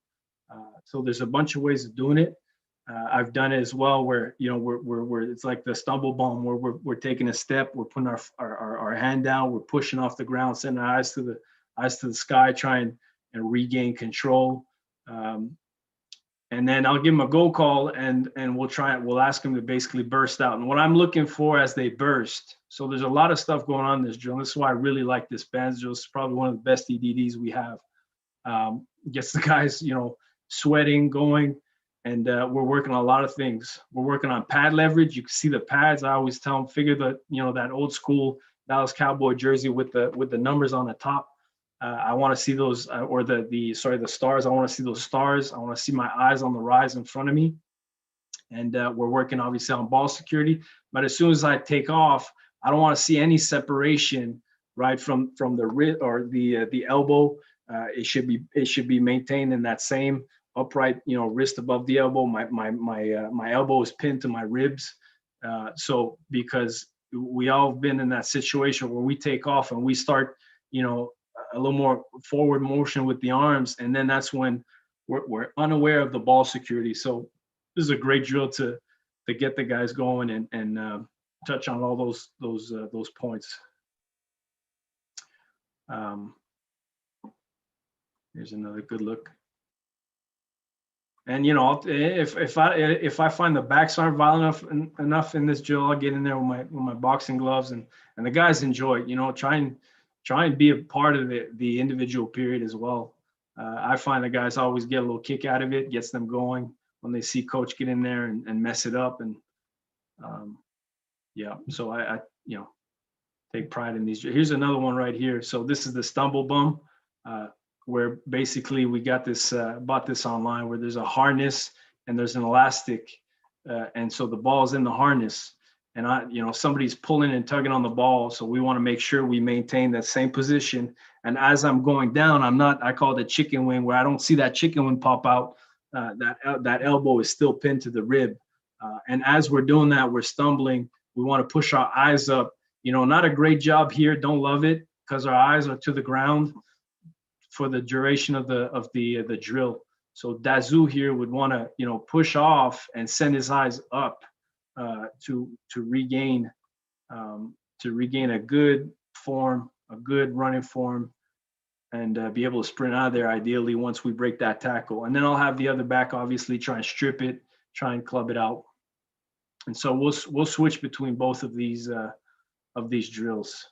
So there's a bunch of ways of doing it. I've done it as well where we're it's like the stumble bomb, where we're taking a step, we're putting our hand down, we're pushing off the ground, sending our eyes to the sky, trying and regain control. And then I'll give them a go call, and we'll ask them to basically burst out. And what I'm looking for as they burst, so there's a lot of stuff going on in this drill. This is why I really like this bands drill. It's probably one of the best EDDs we have. Gets the guys, sweating, going, and we're working on a lot of things. We're working on pad leverage. You can see the pads. I always tell them, figure that old school Dallas Cowboy jersey with the numbers on the top. I want to see those, or the stars. I want to see those stars. I want to see my eyes on the rise in front of me. And we're working obviously on ball security. But as soon as I take off, I don't want to see any separation, right, from the wrist or the elbow. It should be maintained in that same upright, wrist above the elbow. My elbow is pinned to my ribs. So because we all have been in that situation where we take off and we start, a little more forward motion with the arms, and then that's when we're unaware of the ball security. So this is a great drill to get the guys going and touch on all those points. Here's another good look. And if I find the backs aren't violent enough in this drill, I'll get in there with my boxing gloves, and the guys enjoy it. Try and be a part of the individual period as well. I find the guys always get a little kick out of it, gets them going when they see coach get in there and mess it up. And so I take pride in these. Here's another one right here. So this is the stumble bum, where basically we got this, bought this online, where there's a harness and there's an elastic. And so the ball's in the harness, and somebody's pulling and tugging on the ball. So we want to make sure we maintain that same position. And as I'm going down, I call it the chicken wing, where I don't see that chicken wing pop out. That elbow is still pinned to the rib. And as we're doing that, we're stumbling. We want to push our eyes up. Not a great job here. Don't love it, because our eyes are to the ground for the duration of the drill. So Dazu here would want to push off and send his eyes up to regain a good form, a good running form, and be able to sprint out of there ideally once we break that tackle. And then I'll have the other back obviously try and strip it, try and club it out. And so we'll switch between both of these drills.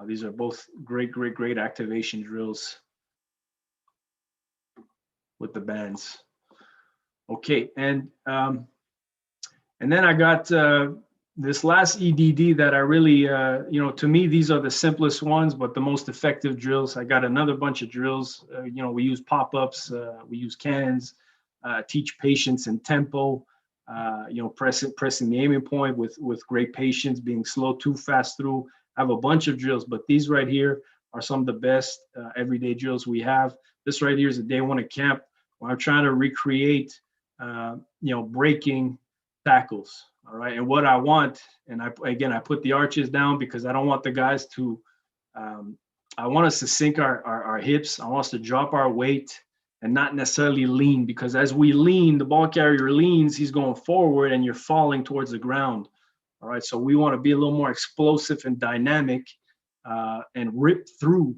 These are both great activation drills with the bands. Okay, and then I got this last EDD that I really, to me, these are the simplest ones, but the most effective drills. I got another bunch of drills. We use pop-ups, we use cans, teach patience and tempo, pressing the aiming point with great patience, being slow too fast through. I have a bunch of drills, but these right here are some of the best everyday drills we have. This right here is a day one at camp, where I'm trying to recreate, breaking tackles. All right. And what I want, and I put the arches down because I don't want the guys to, I want us to sink our hips. I want us to drop our weight and not necessarily lean, because as we lean, the ball carrier leans, he's going forward and you're falling towards the ground. All right. So we want to be a little more explosive and dynamic, and rip through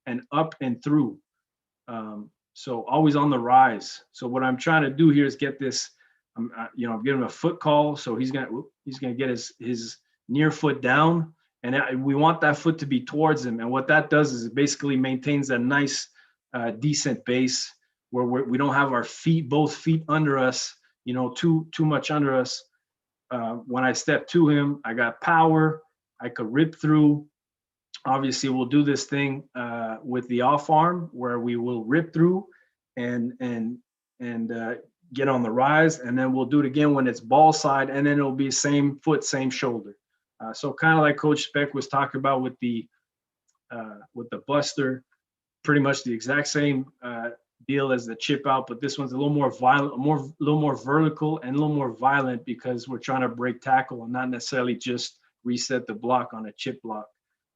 and up and through. So always on the rise. So what I'm trying to do here is get this, I'm giving him a foot call. So he's gonna get his near foot down, and we want that foot to be towards him. And what that does is it basically maintains a nice, decent base where we don't have our both feet under us, too much under us. When I step to him, I got power. I could rip through. Obviously, we'll do this thing with the off arm, where we will rip through and get on the rise, and then we'll do it again when it's ball side, and then it'll be same foot, same shoulder. So kind of like Coach Speck was talking about with the buster, pretty much the exact same deal as the chip out, but this one's a little more violent, a little more vertical and a little more violent, because we're trying to break tackle and not necessarily just reset the block on a chip block.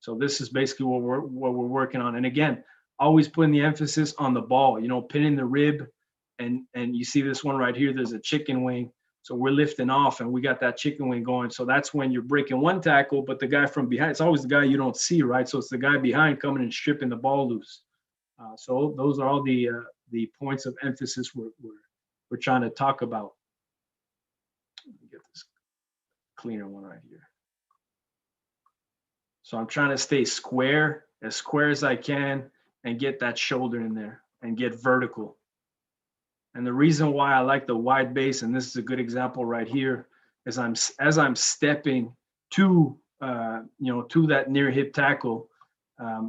So this is basically what we're working on. And again, always putting the emphasis on the ball, pinning the rib. And you see this one right here, there's a chicken wing. So we're lifting off and we got that chicken wing going. So that's when you're breaking one tackle, but the guy from behind, it's always the guy you don't see, right? So it's the guy behind coming and stripping the ball loose. So those are all the points of emphasis we're trying to talk about. Let me get this cleaner one right here. So I'm trying to stay as square as I can, and get that shoulder in there and get vertical. And the reason why I like the wide base, and this is a good example right here, is as I'm stepping to that near hip tackle.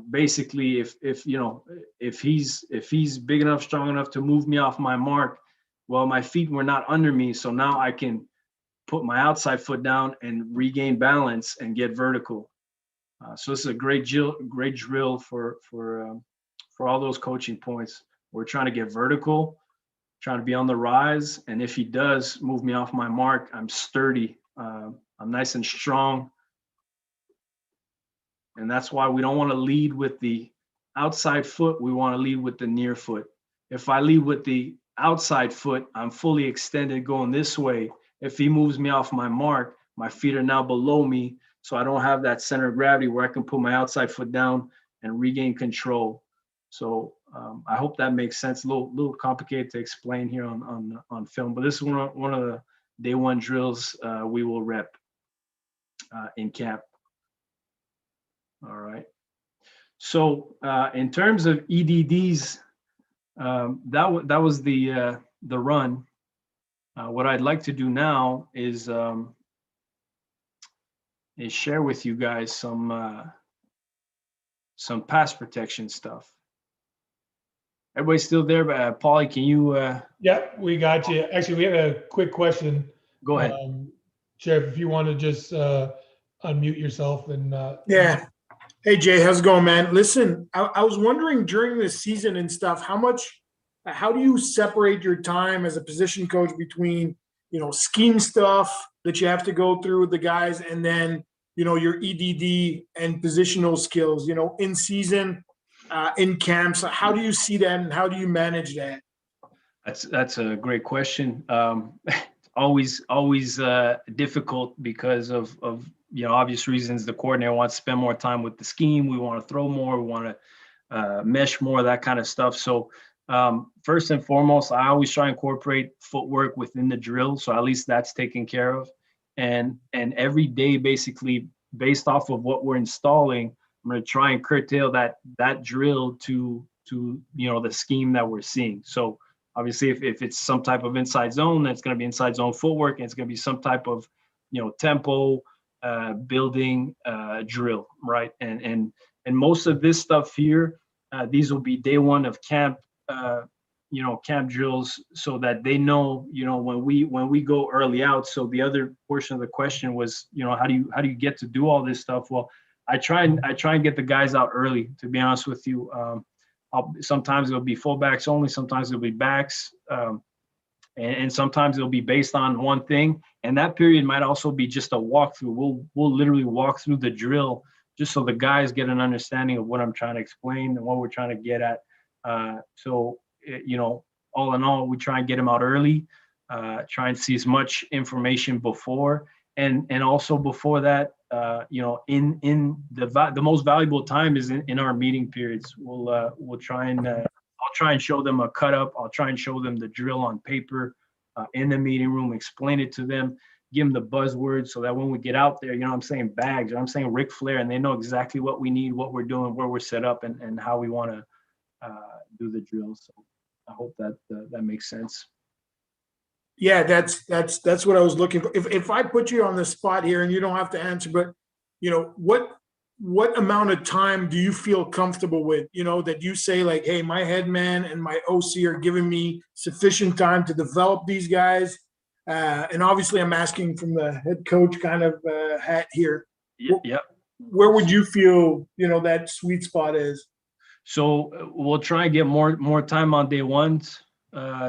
Basically, if he's big enough, strong enough to move me off my mark, well, my feet were not under me, so now I can put my outside foot down and regain balance and get vertical. So this is a great drill for all those coaching points. We're trying to get vertical, trying to be on the rise, and if he does move me off my mark, I'm sturdy. I'm nice and strong. And that's why we don't want to lead with the outside foot. We want to lead with the near foot. if I lead with the outside foot, I'm fully extended going this way. If he moves me off my mark, my feet are now below me, so I don't have that center of gravity where I can put my outside foot down and regain control. So I hope that makes sense. A little complicated to explain here on film, but this is one of the day one drills we will rep in camp. All right. So in terms of EDDs, that was the run. What I'd like to do now is share with you guys some pass protection stuff. Everybody still there? Paulie, can you? Yeah, we got you. Actually, we have a quick question. Go ahead. Sheriff, if you want to just unmute yourself and. Yeah. Hey, Jay, how's it going, man? Listen, I was wondering during this season and stuff, how do you separate your time as a position coach between, scheme stuff that you have to go through with the guys and then, your EDD and positional skills, in season, in camps? How do you see that and how do you manage that? That's a great question. Always difficult because of obvious reasons. The coordinator wants to spend more time with the scheme. We want to throw more. We want to mesh more, that kind of stuff. So first and foremost, I always try and incorporate footwork within the drill. So at least that's taken care of. And every day, basically, based off of what we're installing, I'm going to try and curtail that drill to the scheme that we're seeing. So obviously, if it's some type of inside zone, that's going to be inside zone footwork, and it's going to be some type of tempo building drill, right? And most of this stuff here, these will be day one of camp, camp drills, so that they know, when we go early out. So the other portion of the question was, how do you get to do all this stuff? Well, I try and get the guys out early, to be honest with you. Sometimes it'll be fullbacks only, sometimes it'll be backs, and sometimes it'll be based on one thing. And that period might also be just a walkthrough. We'll literally walk through the drill just so the guys get an understanding of what I'm trying to explain and what we're trying to get at. All in all, we try and get them out early, try and see as much information before, and also before that, in the most valuable time is in our meeting periods. We'll try and I'll try and show them a cut up. I'll try and show them the drill on paper in the meeting room, explain it to them, give them the buzzwords so that when we get out there, I'm saying bags, or I'm saying Ric Flair, and they know exactly what we need, what we're doing, where we're set up, and how we want to do the drill. So I hope that makes sense. Yeah, that's what I was looking for. If I put you on the spot here, and you don't have to answer, but what amount of time do you feel comfortable with? That you say like, hey, my head man and my OC are giving me sufficient time to develop these guys. And obviously, I'm asking from the head coach kind of hat here. Yep. Where would you feel that sweet spot is? So we'll try and get more time on day ones.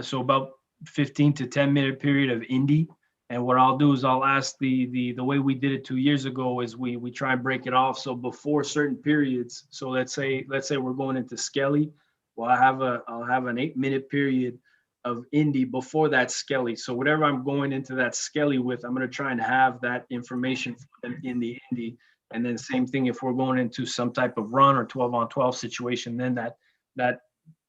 So about 15 to 10 minute period of indie. And what I'll do is I'll ask the way we did it 2 years ago is we try and break it off. So before certain periods, so let's say we're going into Skelly. Well, I'll have an 8-minute period of indie before that Skelly. So whatever I'm going into that Skelly with, I'm going to try and have that information for them in the indie. And then same thing if we're going into some type of run or 12-on-12 situation, then that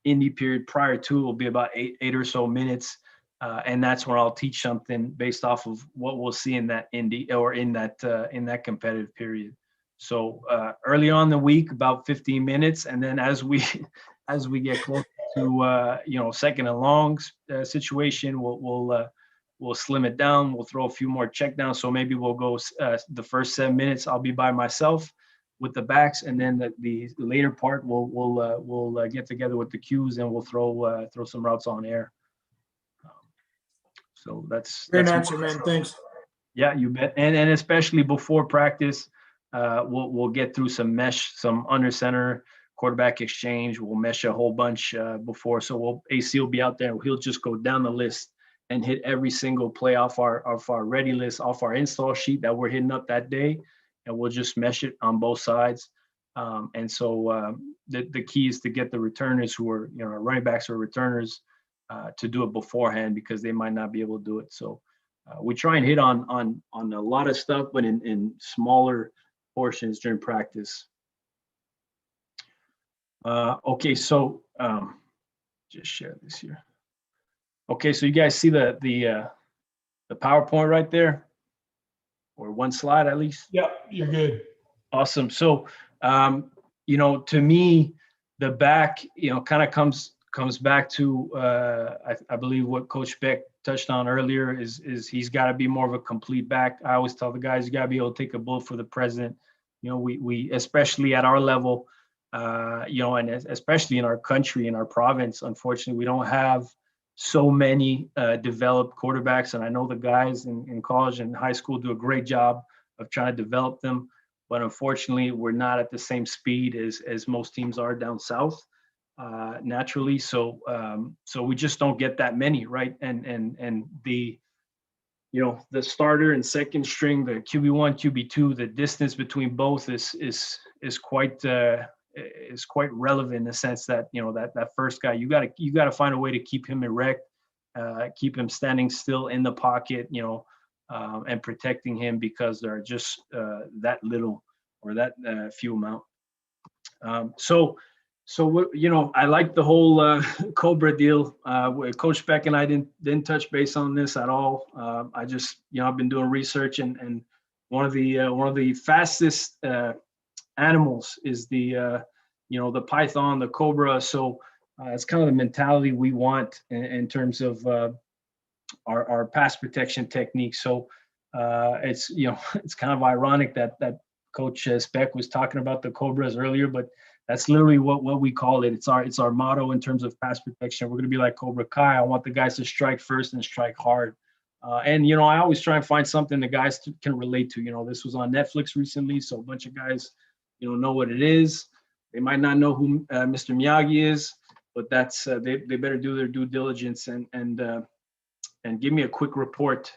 indie period prior to will be about eight or so minutes. And that's when I'll teach something based off of what we'll see in that indie or in that competitive period. So early on in the week, about 15 minutes. And then as we get close to, second and long situation, we'll slim it down. We'll throw a few more check downs. So maybe we'll go the first 7 minutes. I'll be by myself with the backs, and then the later part we'll get together with the Qs and we'll throw some routes on air. So that's Great answer, man. Thanks. Yeah, you bet. And especially before practice, we'll get through some mesh, some under center quarterback exchange. We'll mesh a whole bunch before. So AC will be out there. He'll just go down the list and hit every single play off our ready list, off our install sheet that we're hitting up that day, and we'll just mesh it on both sides. And so the key is to get the returners who are, running backs or returners to do it beforehand, because they might not be able to do it. So we try and hit on a lot of stuff, but in smaller portions during practice. Okay, so just share this here. Okay, so you guys see the PowerPoint right there, or one slide at least? Yep, you're good. Awesome. So, to me, the back, kind of comes back to, I believe what Coach Beck touched on earlier is he's got to be more of a complete back. I always tell the guys, you got to be able to take a bullet for the president. We especially at our level, and especially in our country, in our province, unfortunately, we don't have so many developed quarterbacks. And I know the guys in college and high school do a great job of trying to develop them. But unfortunately, we're not at the same speed as most teams are down south, naturally. So we just don't get that many, right? And the starter and second string, the QB1, QB2, the distance between both is quite relevant in the sense that that first guy, you got to find a way to keep him erect, keep him standing still in the pocket, and protecting him, because they're just that little or that few amount. So I like the whole Cobra deal. Coach Beck and I didn't touch base on this at all. I just I've been doing research, and one of the fastest animals is the python, the cobra. So it's kind of the mentality we want in terms of our pass protection technique. So it's it's kind of ironic that Coach Speck was talking about the cobras earlier, but that's literally what we call it. It's our motto in terms of pass protection. We're going to be like Cobra Kai. I want the guys to strike first and strike hard. And I always try and find something the guys can relate to. This was on Netflix recently, so a bunch of guys know what it is. They might not know who Mr. Miyagi is, but that's they better do their due diligence and give me a quick report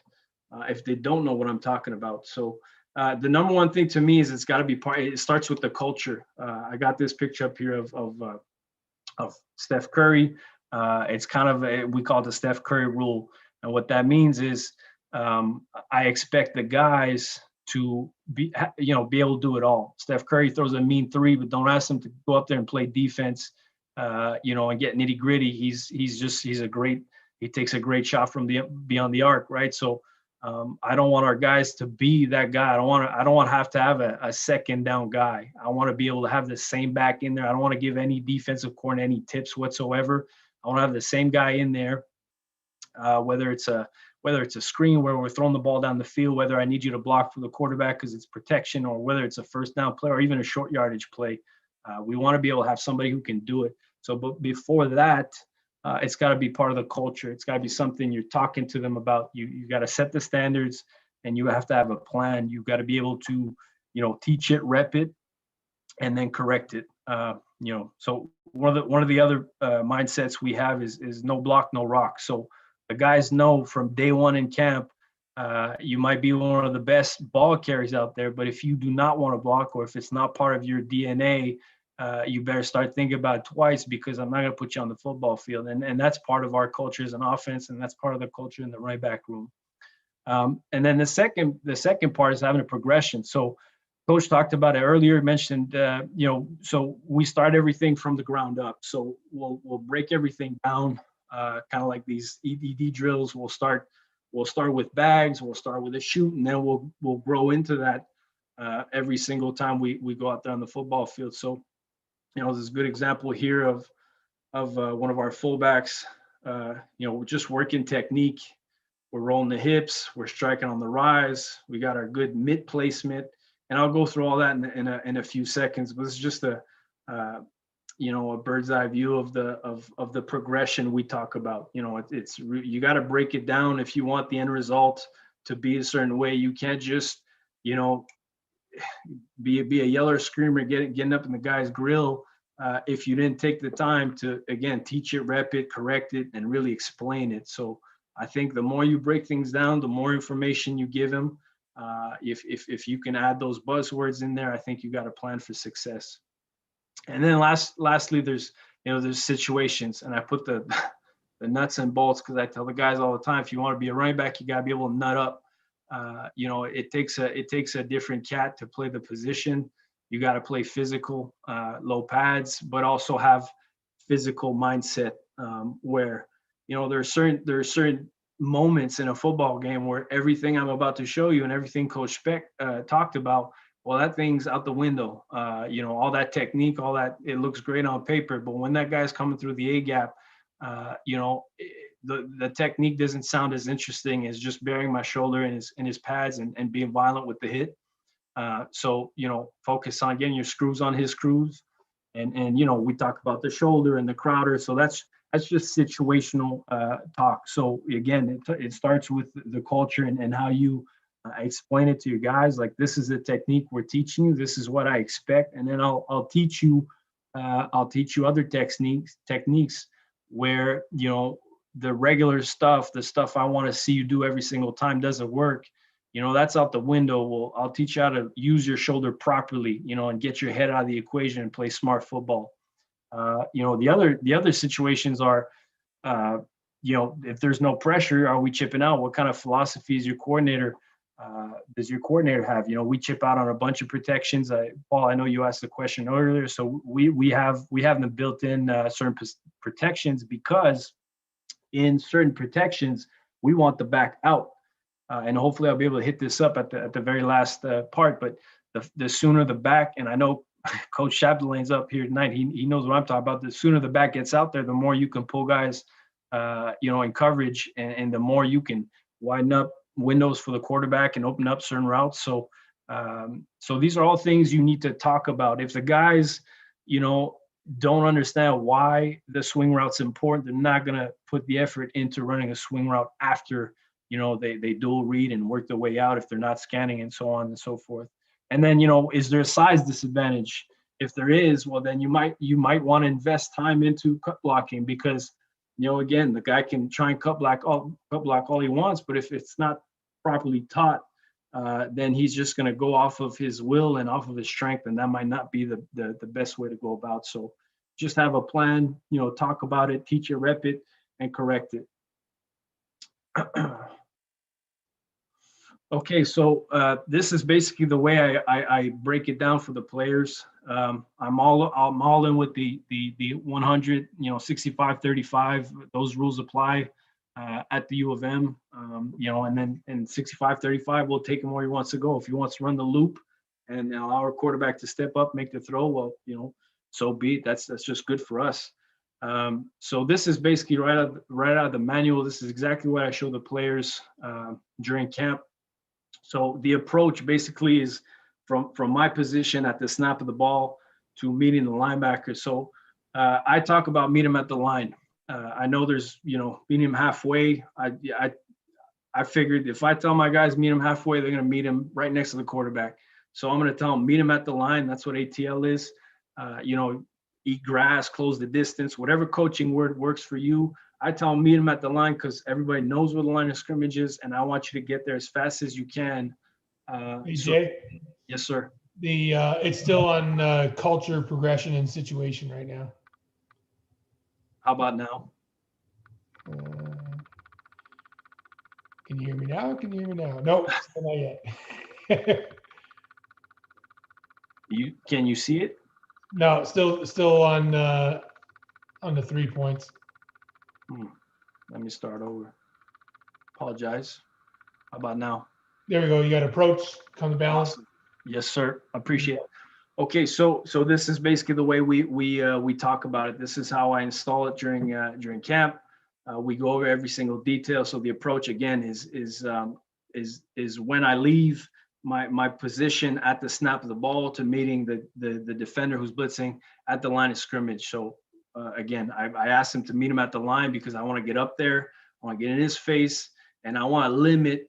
if they don't know what I'm talking about. So the number one thing to me is it's got to be it starts with the culture. I got this picture up here of Steph Curry. It's kind of we call it the Steph Curry rule, and what that means is I expect the guys to be able to do it all. Steph Curry throws a mean three, but don't ask him to go up there and play defense, and get nitty gritty. He takes a great shot from beyond the arc, right? So I don't want our guys to be that guy. I don't want to have a second down guy. I want to be able to have the same back in there. I don't want to give any defensive coordinator any tips whatsoever. I want to have the same guy in there, whether it's a screen where we're throwing the ball down the field, whether I need you to block for the quarterback because it's protection, or whether it's a first down play or even a short yardage play. We want to be able to have somebody who can do it. So, but before that, it's got to be part of the culture. It's got to be something you're talking to them about. You got to set the standards, and you have to have a plan. You've got to be able to, teach it, rep it, and then correct it. So one of the other mindsets we have is no block, no rock. So the guys know from day one in camp, you might be one of the best ball carriers out there, but if you do not want to block, or if it's not part of your DNA, you better start thinking about it twice, because I'm not going to put you on the football field. And that's part of our culture as an offense, and that's part of the culture in the running back room. And then the second part is having a progression. So Coach talked about it earlier, mentioned, so we start everything from the ground up. So we'll break everything down, kind of like these EDD drills. We'll start with bags, we'll start with a shoot, and then we'll grow into that every single time we go out there on the football field. So, there's a good example here of one of our fullbacks, just working technique. We're rolling the hips, we're striking on the rise, we got our good mid placement, and I'll go through all that in a few seconds. But it's just a bird's eye view of the progression we talk about. You got to break it down if you want the end result to be a certain way. You can't just be a yeller screamer getting up in the guy's grill if you didn't take the time to, again, teach it, rep it, correct it, and really explain it. So I think the more you break things down, the more information you give him. If you can add those buzzwords in there, I think you got a plan for success. And then lastly, there's situations, and I put the the nuts and bolts because I tell the guys all the time, if you want to be a running back, you got to be able to nut up. It takes a different cat to play the position. You got to play physical, low pads, but also have physical mindset where there are certain moments in a football game where everything I'm about to show you and everything Coach Speck talked about, well, that thing's out the window. All that technique, all that, it looks great on paper, but when that guy's coming through the A gap, the technique doesn't sound as interesting as just burying my shoulder in his pads and being violent with the hit. So focus on getting your screws on his screws, and we talk about the shoulder and the crowder. So that's just situational talk. So again, it starts with the culture and how you explain it to your guys. Like, this is the technique we're teaching you. This is what I expect, and then I'll teach you other techniques where the regular stuff, the stuff I want to see you do every single time doesn't work. That's out the window. Well, I'll teach you how to use your shoulder properly, and get your head out of the equation and play smart football. The other situations are, if there's no pressure, are we chipping out? What kind of philosophy is your coordinator? Does your coordinator have? We chip out on a bunch of protections. Paul, I know you asked the question earlier. So we have them built in certain protections, because in certain protections we want the back out. And hopefully I'll be able to hit this up at the very last part. But the sooner the back, and I know Coach Chapdelain's up here tonight, he knows what I'm talking about. The sooner the back gets out there, the more you can pull guys, in coverage, and the more you can widen up windows for the quarterback and open up certain routes. So these are all things you need to talk about. If the guys, don't understand why the swing route's important, they're not going to put the effort into running a swing route after they dual read and work their way out if they're not scanning, and so on and so forth. And then, is there a size disadvantage? If there is, well, then you might want to invest time into cut blocking, because, again, the guy can try and cut block all he wants, but if it's not properly taught, then he's just going to go off of his will and off of his strength, and that might not be the best way to go about. So just have a plan, talk about it, teach it, rep it, and correct it. Okay, so this is basically the way I break it down for the players. I'm all in with the 100, 65-35. Those rules apply at the U of M, and then in 65-35, we'll take him where he wants to go. If he wants to run the loop and allow our quarterback to step up, make the throw, well, so be it. That's just good for us. So this is basically right out of the manual. This is exactly what I show the players during camp. So the approach basically is from my position at the snap of the ball to meeting the linebacker. So I talk about meet him at the line. I know there's, meet him halfway. I figured if I tell my guys meet him halfway, they're going to meet him right next to the quarterback. So I'm going to tell them meet him at the line. That's what ATL is. Eat grass, close the distance, whatever coaching word works for you. I tell them meet them at the line because everybody knows where the line of scrimmage is, and I want you to get there as fast as you can. Hey, Jay? Yes, sir. It's still on culture, progression, and situation right now. How about now? Can you hear me now? Nope, still not yet. Can you see it? No, still on the 3 points. Let me start over. Apologize. How about now? There we go. You got approach, come to balance. Awesome. Yes, sir. Appreciate it. Okay, so this is basically the way we talk about it. This is how I install it during camp. We go over every single detail. So the approach again is when I leave my position at the snap of the ball to meeting the defender who's blitzing at the line of scrimmage. So again, I asked him to meet him at the line because I want to get up there, I want to get in his face, and I want to limit,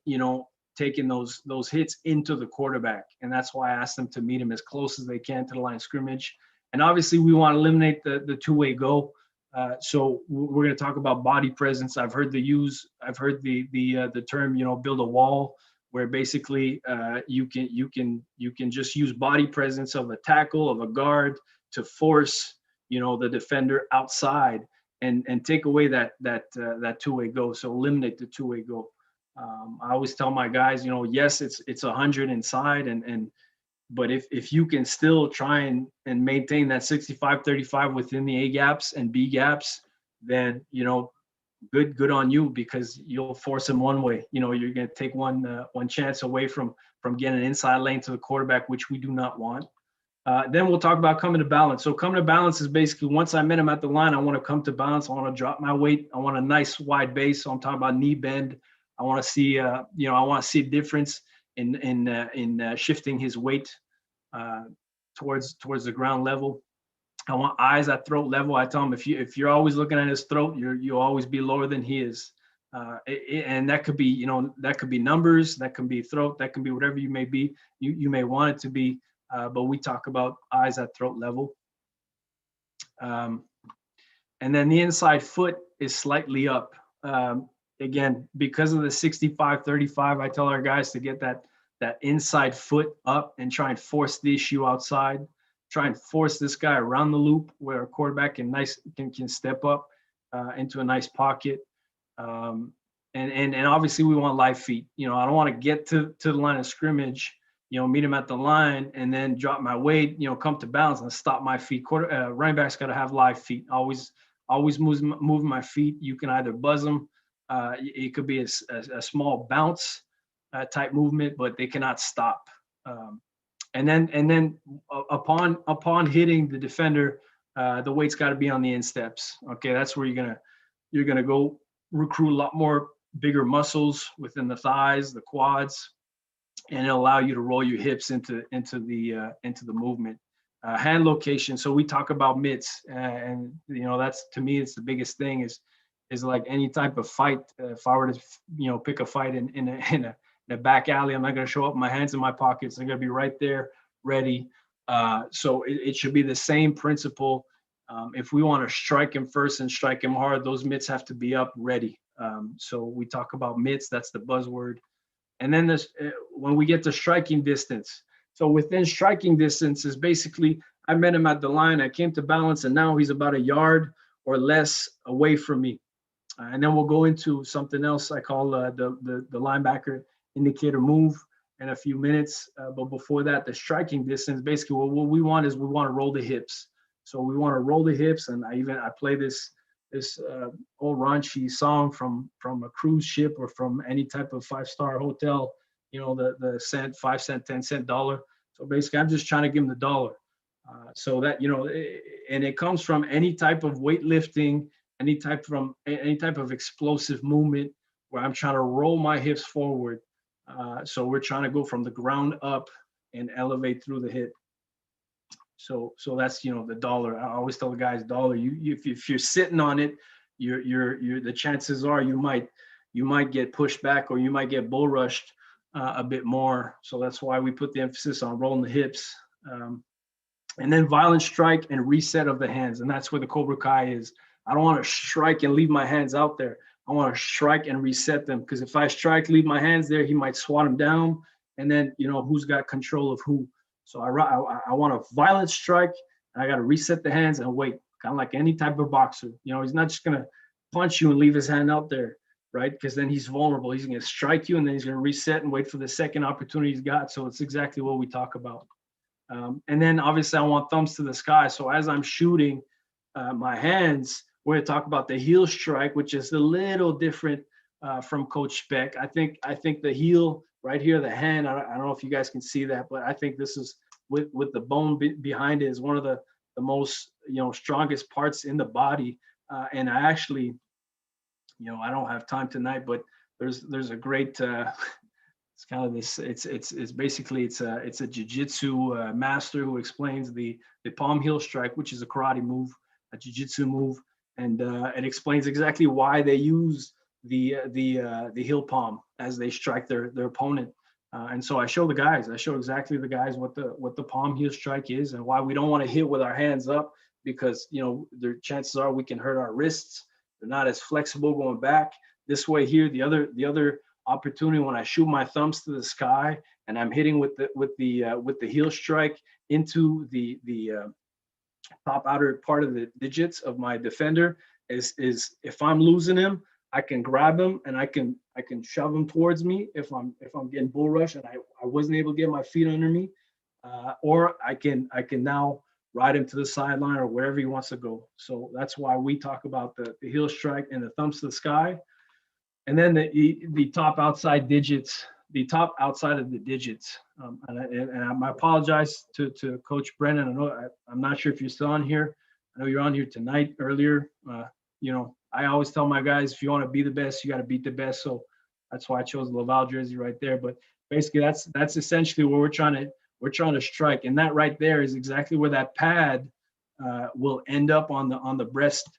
taking those hits into the quarterback. And that's why I asked them to meet him as close as they can to the line of scrimmage. And obviously we want to eliminate the two-way go. So we're going to talk about body presence. I've heard the term, build a wall, where basically you can just use body presence of a tackle, of a guard, to force, the defender outside and take away that two-way go. So eliminate the two-way go. I always tell my guys, yes, it's 100 inside, but if you can still try and maintain that 65-35 within the A gaps and B gaps, then good on you, because you'll force him one way. You're going to take one chance away from getting an inside lane to the quarterback, which we do not want. Then we'll talk about coming to balance. So coming to balance is basically, once I met him at the line, I want to come to balance. I want to drop my weight. I want a nice wide base. So I'm talking about knee bend. I want to see, I want to see a difference in shifting his weight towards the ground level. I want eyes at throat level. I tell him, if you're always looking at his throat, you'll always be lower than he is. And that could be, that could be numbers, that can be throat, that can be whatever you may be. You may want it to be, but we talk about eyes at throat level. And then the inside foot is slightly up. Again, because of the 65-35, I tell our guys to get that inside foot up and try and force the issue outside. Try and force this guy around the loop where a quarterback can step up into a nice pocket. And obviously we want live feet. I don't want to get to the line of scrimmage, meet him at the line and then drop my weight, come to balance and stop my feet. Running back's got to have live feet. Always moving my feet. You can either buzz them. It could be a small bounce type movement, but they cannot stop. And then upon hitting the defender, the weight's got to be on the insteps. Okay, that's where you're gonna go recruit a lot more bigger muscles within the thighs, the quads, and it'll allow you to roll your hips into the movement. Hand location. So we talk about mitts, and that's, to me, it's the biggest thing. Is like any type of fight. If I were to pick a fight in a back alley, I'm not going to show up my hands in my pockets. They're going to be right there, ready. So it should be the same principle. If we want to strike him first and strike him hard, those mitts have to be up, ready. So we talk about mitts. That's the buzzword. And then when we get to striking distance. So within striking distance is basically, I met him at the line. I came to balance, and now he's about a yard or less away from me. And then we'll go into something else I call the linebacker indicator move in a few minutes. But before that, the striking distance, basically what we want is we want to roll the hips. So we want to roll the hips. And I play this old raunchy song from a cruise ship or from any type of 5-star hotel, the cent, 5 cent, 10 cent dollar. So basically I'm just trying to give them the dollar. So that, and it comes from any type of weightlifting, any type of explosive movement where I'm trying to roll my hips forward. So we're trying to go from the ground up and elevate through the hip. So that's, the dollar. I always tell the guys, dollar. If you're sitting on it, the chances are you might get pushed back or you might get bull rushed a bit more. So that's why we put the emphasis on rolling the hips. And then violent strike and reset of the hands, and that's where the Cobra Kai is. I don't want to strike and leave my hands out there. I want to strike and reset them, because if I strike, leave my hands there, he might swat him down, and then who's got control of who. So I want a violent strike, and I got to reset the hands and wait, kind of like any type of boxer. He's not just gonna punch you and leave his hand out there, right? Because then he's vulnerable. He's gonna strike you, and then he's gonna reset and wait for the second opportunity he's got. So it's exactly what we talk about. And then obviously I want thumbs to the sky. So as I'm shooting my hands, we're going to talk about the heel strike, which is a little different from Coach Speck. I think the heel right here, the hand, I don't know if you guys can see that, but I think this is with the bone behind it is one of the most, strongest parts in the body. And I actually, I don't have time tonight, but there's a great, it's kind of this. It's basically it's a jiu-jitsu master who explains the palm heel strike, which is a karate move, a jiu-jitsu move, and it explains exactly why they use the heel palm as they strike their opponent. And so I show exactly the guys what the palm heel strike is and why we don't want to hit with our hands up, because the chances are we can hurt our wrists. They're not as flexible going back. This way here, the other opportunity when I shoot my thumbs to the sky and I'm hitting with the heel strike into the top outer part of the digits of my defender is if I'm losing him, I can grab him and I can shove him towards me if I'm getting bull rush and I wasn't able to get my feet under me, or I can now ride him to the sideline or wherever he wants to go. So that's why we talk about the heel strike and the thumbs to the sky, and then the top outside digits, the top outside of the digits. And I apologize to Coach Brennan. I know I'm not sure if you're still on here. I know you're on here tonight earlier. I always tell my guys, if you want to be the best, you got to beat the best. So that's why I chose the Laval jersey right there. But basically, that's essentially where we're trying to strike, and that right there is exactly where that pad will end up on the breast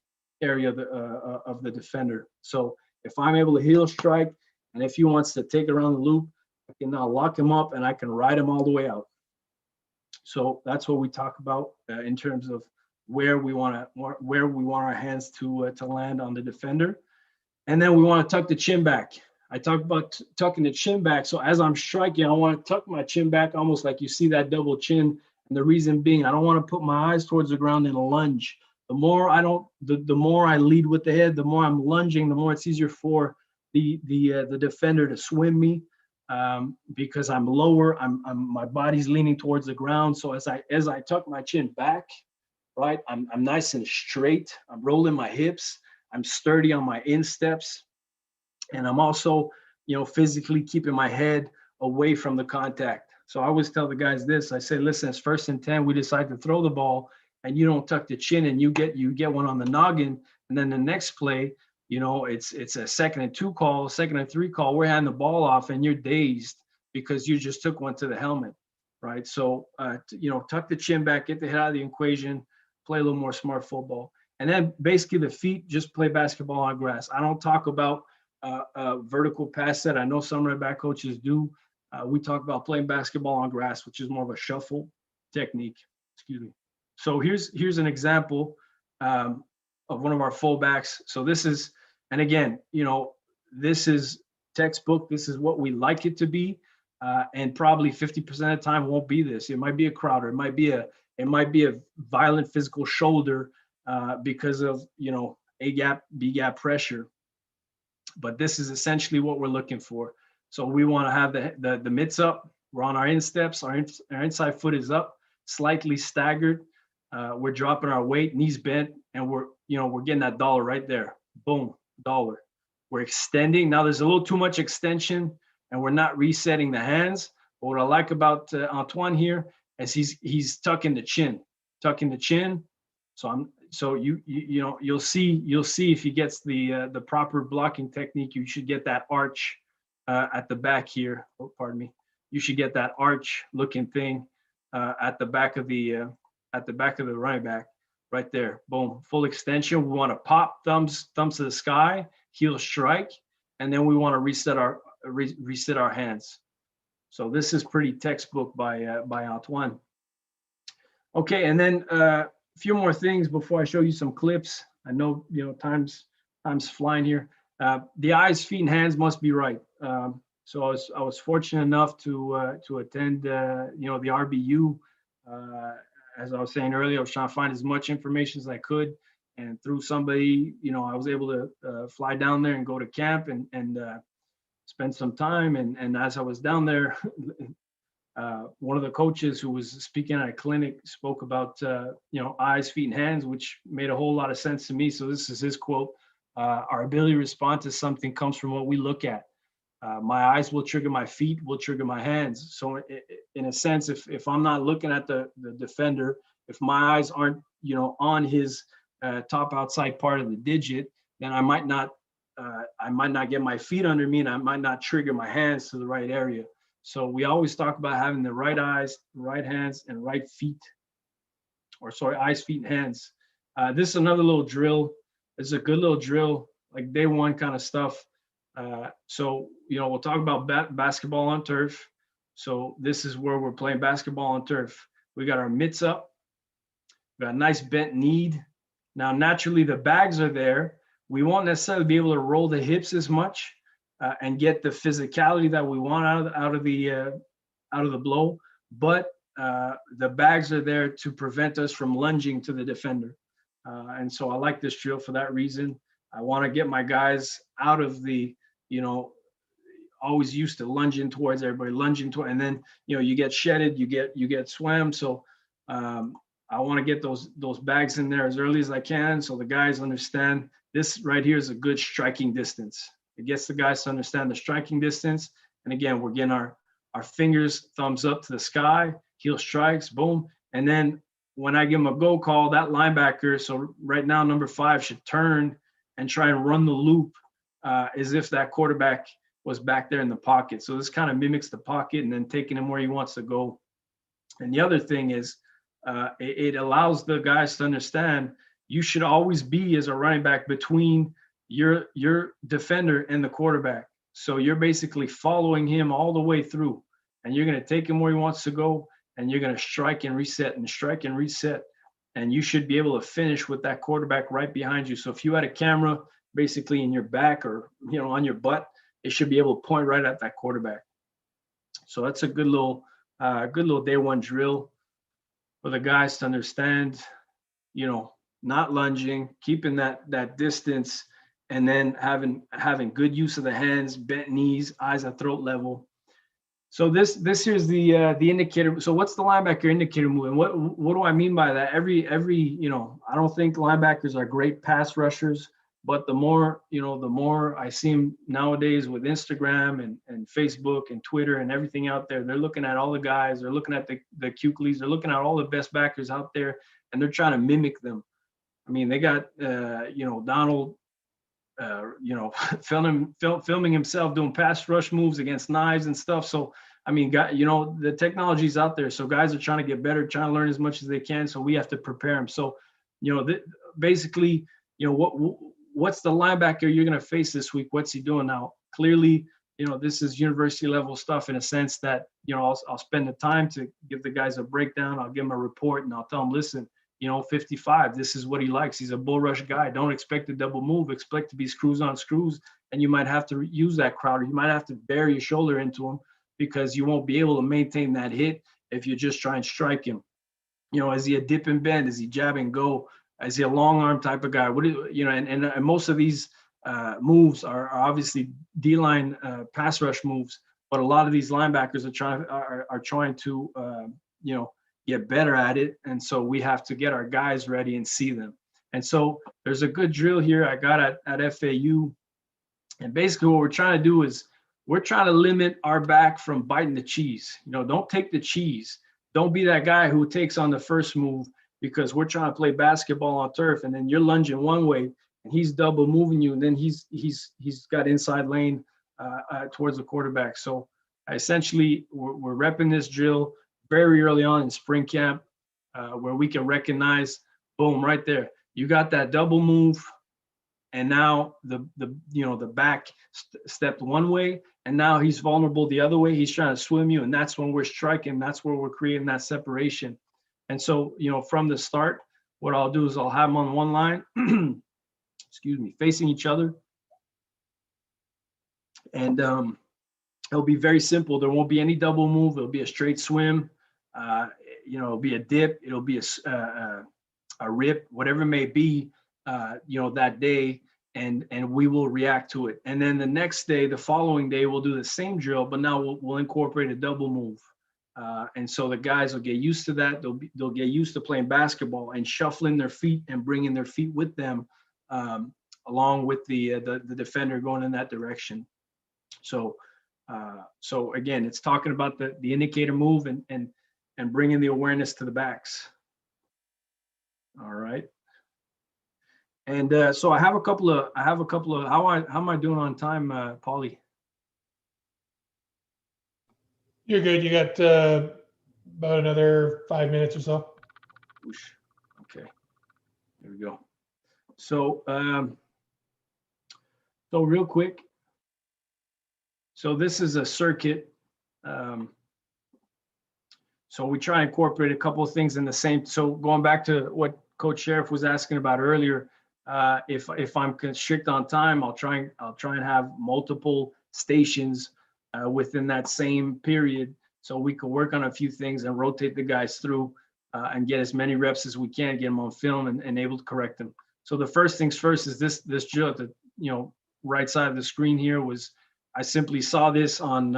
area of the defender. So if I'm able to heel strike, and if he wants to take it around the loop, I can now lock him up and I can ride him all the way out. So that's what we talk about in terms of where we want our hands to land on the defender. And then we want to tuck the chin back. I talk about tucking the chin back. So as I'm striking, I want to tuck my chin back almost like you see that double chin. And the reason being, I don't want to put my eyes towards the ground in a lunge. The more I lead with the head, the more I'm lunging, the more it's easier for the defender to swim me, because I'm lower. My body's leaning towards the ground. So as I tuck my chin back, right, I'm nice and straight. I'm rolling my hips. I'm sturdy on my insteps, and I'm also, physically keeping my head away from the contact. So I always tell the guys this. I say, listen, it's 1st and 10. We decide to throw the ball, and you don't tuck the chin, and you get one on the noggin, and then the next play, it's a 2nd and 2 call, 2nd and 3 call. We're handing the ball off, and you're dazed because you just took one to the helmet, right? So tuck the chin back, get the head out of the equation, play a little more smart football. And then basically the feet, just play basketball on grass. I don't talk about vertical pass set. I know some right back coaches do. We talk about playing basketball on grass, which is more of a shuffle technique. Excuse me. So here's an example of one of our fullbacks. So this is, and again, this is textbook. This is what we like it to be. And probably 50% of the time won't be this. It might be a Crowder. It might be a violent physical shoulder because of, A gap, B gap pressure. But this is essentially what we're looking for. So we want to have the mitts up. We're on our insteps. Our inside foot is up, slightly staggered. We're dropping our weight, knees bent, and we're getting that dollar right there. Boom, dollar. We're extending. Now there's a little too much extension, and we're not resetting the hands. But what I like about Antoine here is he's tucking the chin. So you'll see if he gets the proper blocking technique, you should get that arch at the back here. Oh, pardon me. You should get that arch looking thing at the back of the running back right there. Boom, full extension. We want to pop thumbs to the sky, heel strike, and then we want to reset our hands. So this is pretty textbook by Antoine. Okay, and then a few more things before I show you some clips. I know time's flying here. The eyes, feet, and hands must be right. So I was fortunate enough to attend the RBU. As I was saying earlier, I was trying to find as much information as I could, and through somebody, I was able to fly down there and go to camp and spend some time. And as I was down there, one of the coaches who was speaking at a clinic spoke about eyes, feet, and hands, which made a whole lot of sense to me. So this is his quote: "Our ability to respond to something comes from what we look at. My eyes will trigger my feet, will trigger my hands." So in a sense, if I'm not looking at the defender, if my eyes aren't on his top outside part of the digit, then I might not get my feet under me, and I might not trigger my hands to the right area. So we always talk about having the right eyes, right hands, and right feet, eyes, feet, and hands. This is another little drill. This is a good little drill, like day one kind of stuff. So we'll talk about basketball on turf. So this is where we're playing basketball on turf. We got our mitts up. We got a nice bent knee. Now, naturally, the bags are there. We won't necessarily be able to roll the hips as much and get the physicality that we want out of the blow. But the bags are there to prevent us from lunging to the defender. And so I like this drill for that reason. I want to get my guys out of the, always used to lunging towards everybody, and then, you get shedded, you get swam. So I want to get those bags in there as early as I can, so the guys understand this right here is a good striking distance. It gets the guys to understand the striking distance. And again, we're getting our fingers, thumbs up to the sky, heel strikes, boom. And then when I give them a go call, that linebacker, so right now number 5 should turn and try and run the loop as if that quarterback was back there in the pocket. So this kind of mimics the pocket and then taking him where he wants to go. And the other thing is it allows the guys to understand you should always be, as a running back, between your defender and the quarterback. So you're basically following him all the way through, and you're going to take him where he wants to go, and you're going to strike and reset and strike and reset. And you should be able to finish with that quarterback right behind you. So if you had a camera basically in your back or, on your butt, it should be able to point right at that quarterback. So that's a good little day one drill for the guys to understand, not lunging, keeping that distance, and then having good use of the hands, bent knees, eyes at throat level. So this here's the indicator. So what's the linebacker indicator move? And what do I mean by that? Every I don't think linebackers are great pass rushers, but the more I see them nowadays with Instagram and Facebook and Twitter and everything out there, they're looking at all the guys, they're looking at the Kuechly's, they're looking at all the best backers out there, and they're trying to mimic them. I mean, they got Donald filming himself doing pass rush moves against knives and stuff. So I mean, the technology's out there, so guys are trying to get better, trying to learn as much as they can. So we have to prepare them. So basically, what's the linebacker you're going to face this week? What's he doing now? Clearly, this is university level stuff in a sense that I'll spend the time to give the guys a breakdown. I'll give them a report, and I'll tell them, listen, 55, this is what he likes. He's a bull rush guy. Don't expect a double move. Expect to be screws on screws, and you might have to use that crowd, or you might have to bury your shoulder into him because you won't be able to maintain that hit if you just try and strike him. Is he a dip and bend? Is he jab and go? Is he a long arm type of guy? And most of these moves are obviously D-line pass rush moves, but a lot of these linebackers are trying to get better at it. And so we have to get our guys ready and see them. And so there's a good drill here I got at FAU. And basically what we're trying to do is we're trying to limit our back from biting the cheese. Don't take the cheese. Don't be that guy who takes on the first move, because we're trying to play basketball on turf, and then you're lunging one way and he's double moving you, and then he's got inside lane towards the quarterback. So essentially we're repping this drill very early on in spring camp, where we can recognize, boom, right there, you got that double move, and now the back stepped one way, and now he's vulnerable the other way. He's trying to swim you, and that's when we're striking. That's where we're creating that separation. And so, from the start, what I'll do is I'll have them on one line, excuse me, facing each other, and it'll be very simple. There won't be any double move. It'll be a straight swim. It'll be a dip. It'll be a rip, whatever it may be, that day, and we will react to it. And then the next day, the following day, we'll do the same drill, but now we'll incorporate a double move. And so the guys will get used to that. They'll get used to playing basketball and shuffling their feet and bringing their feet with them, along with the defender going in that direction. So again, it's talking about the indicator move and bringing the awareness to the backs. All right. And so I have a couple of how am I doing on time, Paulie? You're good. You got about another 5 minutes or so. Okay. There we go. So real quick. So this is a circuit. So we try and incorporate a couple of things in the same. So going back to what Coach Sheriff was asking about earlier, if I'm strict on time, I'll try and have multiple stations within that same period, so we could work on a few things and rotate the guys through and get as many reps as we can, get them on film and able to correct them. So the first things first is this drill at the right side of the screen here was, I simply saw this on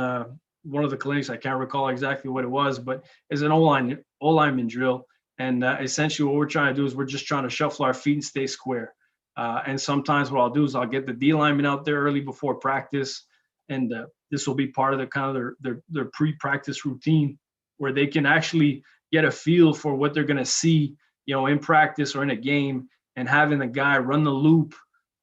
one of the clinics. I can't recall exactly what it was, but it's an O-lineman drill. And essentially what we're trying to do is we're just trying to shuffle our feet and stay square. And sometimes what I'll do is I'll get the D lineman out there early before practice. And this will be part of the kind of their pre-practice routine where they can actually get a feel for what they're going to see, in practice or in a game, and having the guy run the loop,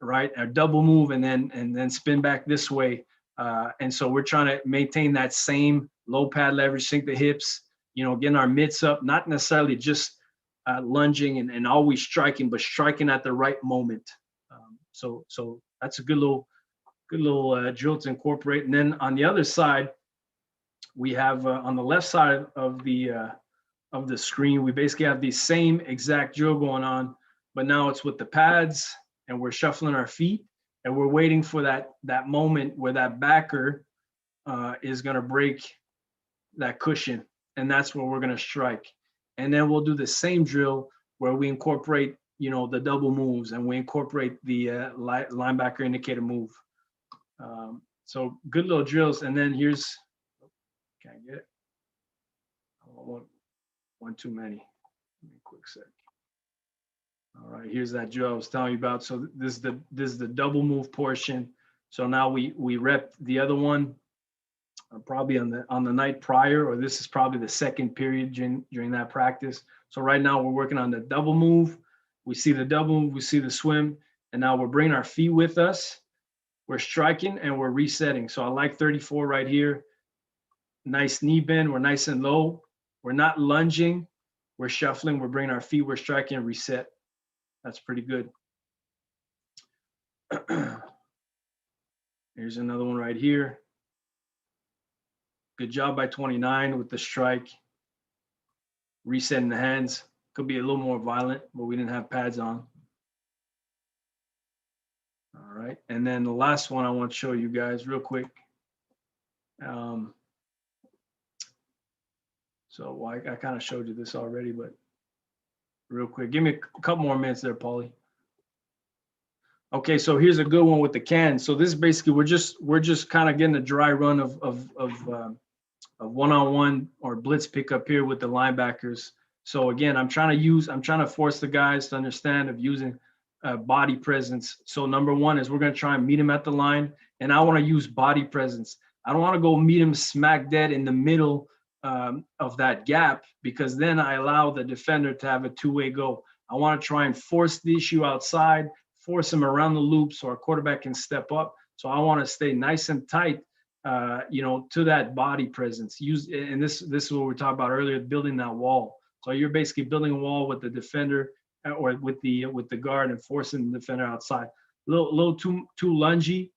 right, a double move and then spin back this way. And so we're trying to maintain that same low pad leverage, sink the hips, getting our mitts up, not necessarily just lunging and always striking, but striking at the right moment. So that's a good little drill to incorporate. And then on the other side, we have on the left side of the screen, we basically have the same exact drill going on, but now it's with the pads and we're shuffling our feet and we're waiting for that moment where that backer is going to break that cushion, and that's where we're going to strike. And then we'll do the same drill where we incorporate, the double moves, and we incorporate the linebacker indicator move. So good little drills. And then here's, can't get it. I want one too many. Give me a quick sec. All right, here's that drill I was telling you about. So this is the double move portion. So now we rep the other one probably on the night prior, or this is probably the second period during that practice. So right now we're working on the double move. We see the double move, we see the swim, and now we're bringing our feet with us. We're striking and we're resetting. So I like 34 right here. Nice knee bend. We're nice and low. We're not lunging. We're shuffling. We're bringing our feet. We're striking and reset. That's pretty good. Here's another one right here. Good job by 29 with the strike. Resetting the hands. Could be a little more violent, but we didn't have pads on. All right, and then the last one I want to show you guys real quick. So I kind of showed you this already, but real quick, give me a couple more minutes there, Paulie. Okay, so here's a good one with the can. So this is basically we're just kind of getting a dry run of one-on-one or blitz pickup here with the linebackers. So again, I'm trying to force the guys to understand of using body presence. So number one is we're going to try and meet them at the line, and I want to use body presence. I don't want to go meet them smack dead in the middle of that gap, because then I allow the defender to have a two-way go. I want to try and force the issue outside, force him around the loop so our quarterback can step up. So I want to stay nice and tight, to that body presence. And this is what we talked about earlier, building that wall. So you're basically building a wall with the defender or with the guard and forcing the defender outside. A little too lungy.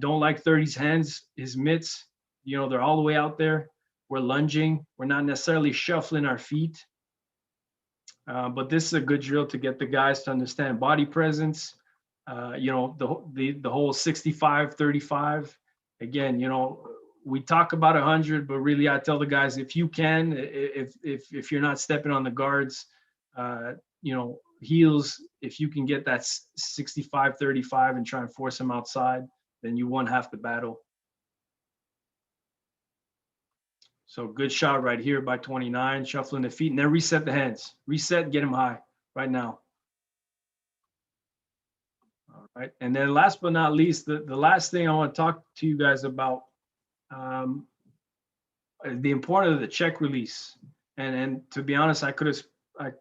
Don't like 30's hands, his mitts. They're all the way out there. We're lunging. We're not necessarily shuffling our feet. But this is a good drill to get the guys to understand body presence. The whole 65-35. Again, we talk about 100, but really I tell the guys, if you can, if you're not stepping on the guards, heels, if you can get that 65-35 and try and force them outside, then you won half the battle. So good shot right here by 29, shuffling the feet, and then reset the hands. Reset, get them high right now. All right, and then last but not least, the last thing I want to talk to you guys about, the importance of the check release. And to be honest,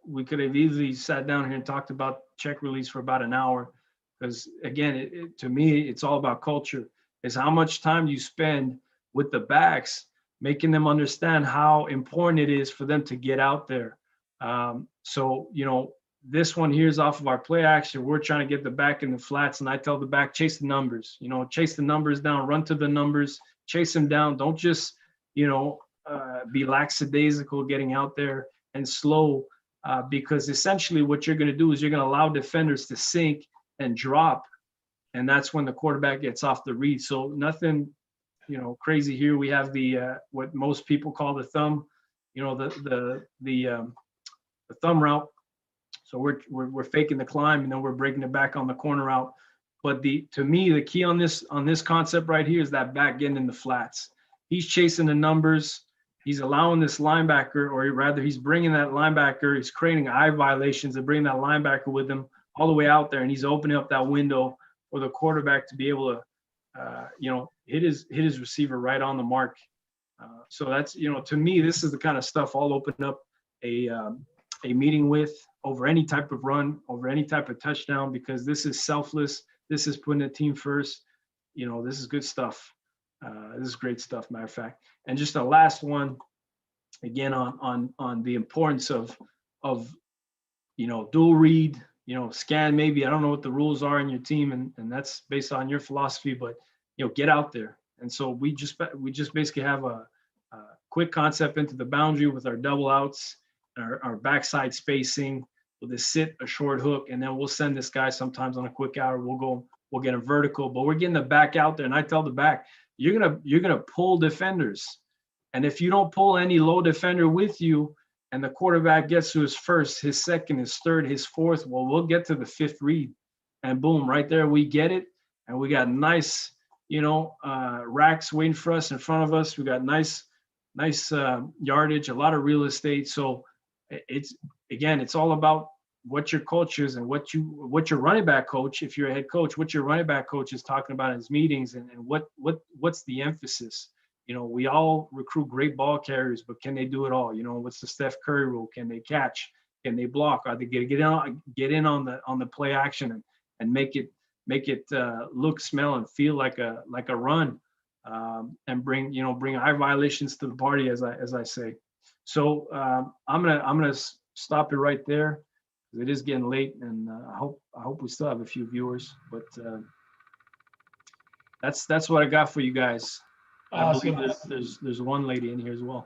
we could have easily sat down here and talked about check release for about an hour, because again, to me, it's all about culture. Is how much time you spend with the backs, making them understand how important it is for them to get out there. So, this one here is off of our play action. We're trying to get the back in the flats, and I tell the back, chase the numbers, chase the numbers down, run to the numbers, chase them down. Don't just, be lackadaisical getting out there and slow, because essentially what you're going to do is you're going to allow defenders to sink and drop. And that's when the quarterback gets off the read. So nothing crazy here. We have the what most people call the thumb, the thumb route. So we're faking the climb, and then we're breaking it back on the corner route. But to me, the key on this concept right here is that back getting in the flats. He's chasing the numbers. He's allowing this linebacker, or rather he's bringing that linebacker, he's creating eye violations and bringing that linebacker with him all the way out there. And he's opening up that window for the quarterback to be able to, hit his receiver right on the mark. So that's, to me, this is the kind of stuff I'll open up a meeting with over any type of run, over any type of touchdown, because this is selfless. This is putting the team first. This is good stuff. This is great stuff, matter of fact. And just the last one, again, on the importance of dual read, scan maybe. I don't know what the rules are in your team, and that's based on your philosophy, but get out there. And so we just basically have a quick concept into the boundary with our double outs, our backside spacing, with a sit, a short hook, and then we'll send this guy sometimes on a quick out. We'll get a vertical, but we're getting the back out there. And I tell the back, you're gonna pull defenders, and if you don't pull any low defender with you, and the quarterback gets to his first, his second, his third, his fourth, well, we'll get to the fifth read, and boom, right there we get it, and we got nice, racks waiting for us in front of us. We got nice yardage, a lot of real estate. So it's all about what your coach is and what your running back coach, if you're a head coach, what your running back coach is talking about in his meetings, and what's the emphasis. We all recruit great ball carriers, but can they do it all? What's the Steph Curry rule? Can they catch? Can they block? Are they going to get in on the play action and make it look, smell, and feel like a run, and bring eye violations to the party, as I say. So I'm gonna stop it right there. It is getting late, and I hope we still have a few viewers. But that's what I got for you guys. Awesome. I believe there's one lady in here as well.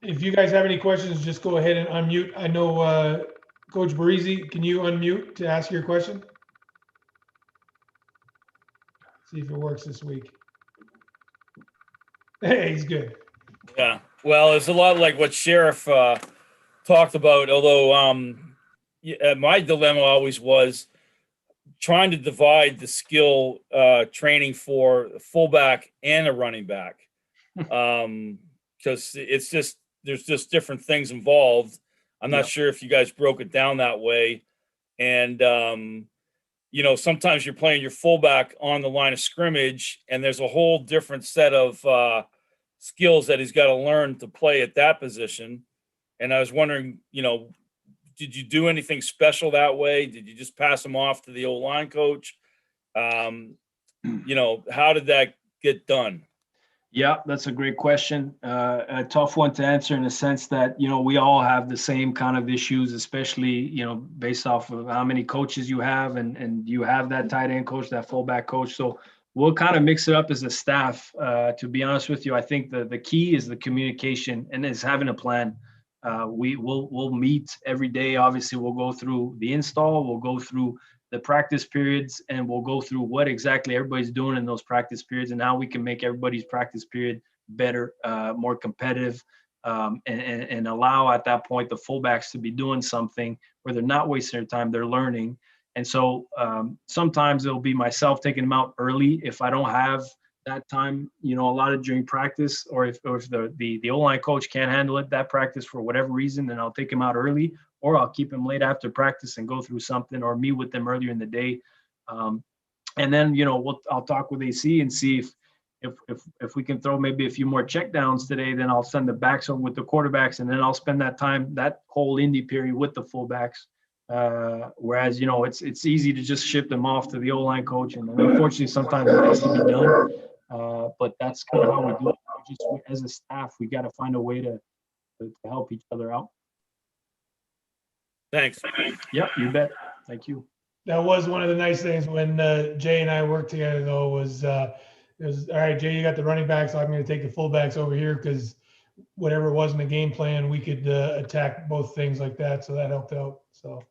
If you guys have any questions, just go ahead and unmute. I know Coach Barisi, can you unmute to ask your question? See if it works this week. Hey, he's good. Yeah. Well, it's a lot like what Sheriff talked about, although my dilemma always was trying to divide the skill training for a fullback and a running back, because there's just different things involved. I'm not sure if you guys broke it down that way. And, sometimes you're playing your fullback on the line of scrimmage, and there's a whole different set of skills that he's got to learn to play at that position. And I was wondering, did you do anything special that way? Did you just pass him off to the O-line coach? How did that get done? Yeah, that's a great question. A tough one to answer in the sense that, we all have the same kind of issues, especially, based off of how many coaches you have, and you have that tight end coach, that fullback coach. So we'll kind of mix it up as a staff. To be honest with you, I think the key is the communication and is having a plan. We'll meet every day. Obviously, we'll go through the install, we'll go through the practice periods, and we'll go through what exactly everybody's doing in those practice periods and how we can make everybody's practice period better, more competitive, and allow at that point the fullbacks to be doing something where they're not wasting their time, they're learning. And so sometimes it'll be myself taking them out early if I don't have that time, a lot of during practice, or if the O-line coach can't handle it that practice for whatever reason, then I'll take him out early, or I'll keep him late after practice and go through something, or meet with them earlier in the day. And then, I'll talk with AC and see if we can throw maybe a few more check downs today. Then I'll send the backs over with the quarterbacks, and then I'll spend that time, that whole indie period, with the fullbacks. Whereas, it's easy to just ship them off to the O-line coach, and unfortunately sometimes it has to be done. But that's kind of how we do it. Just as a staff, we got to find a way to help each other out. Thanks. Yep, you bet. Thank you. That was one of the nice things when Jay and I worked together, though, was it was, all right, Jay, you got the running backs, so I'm going to take the fullbacks over here, because whatever it was in the game plan, we could attack both things like that. So that helped out. So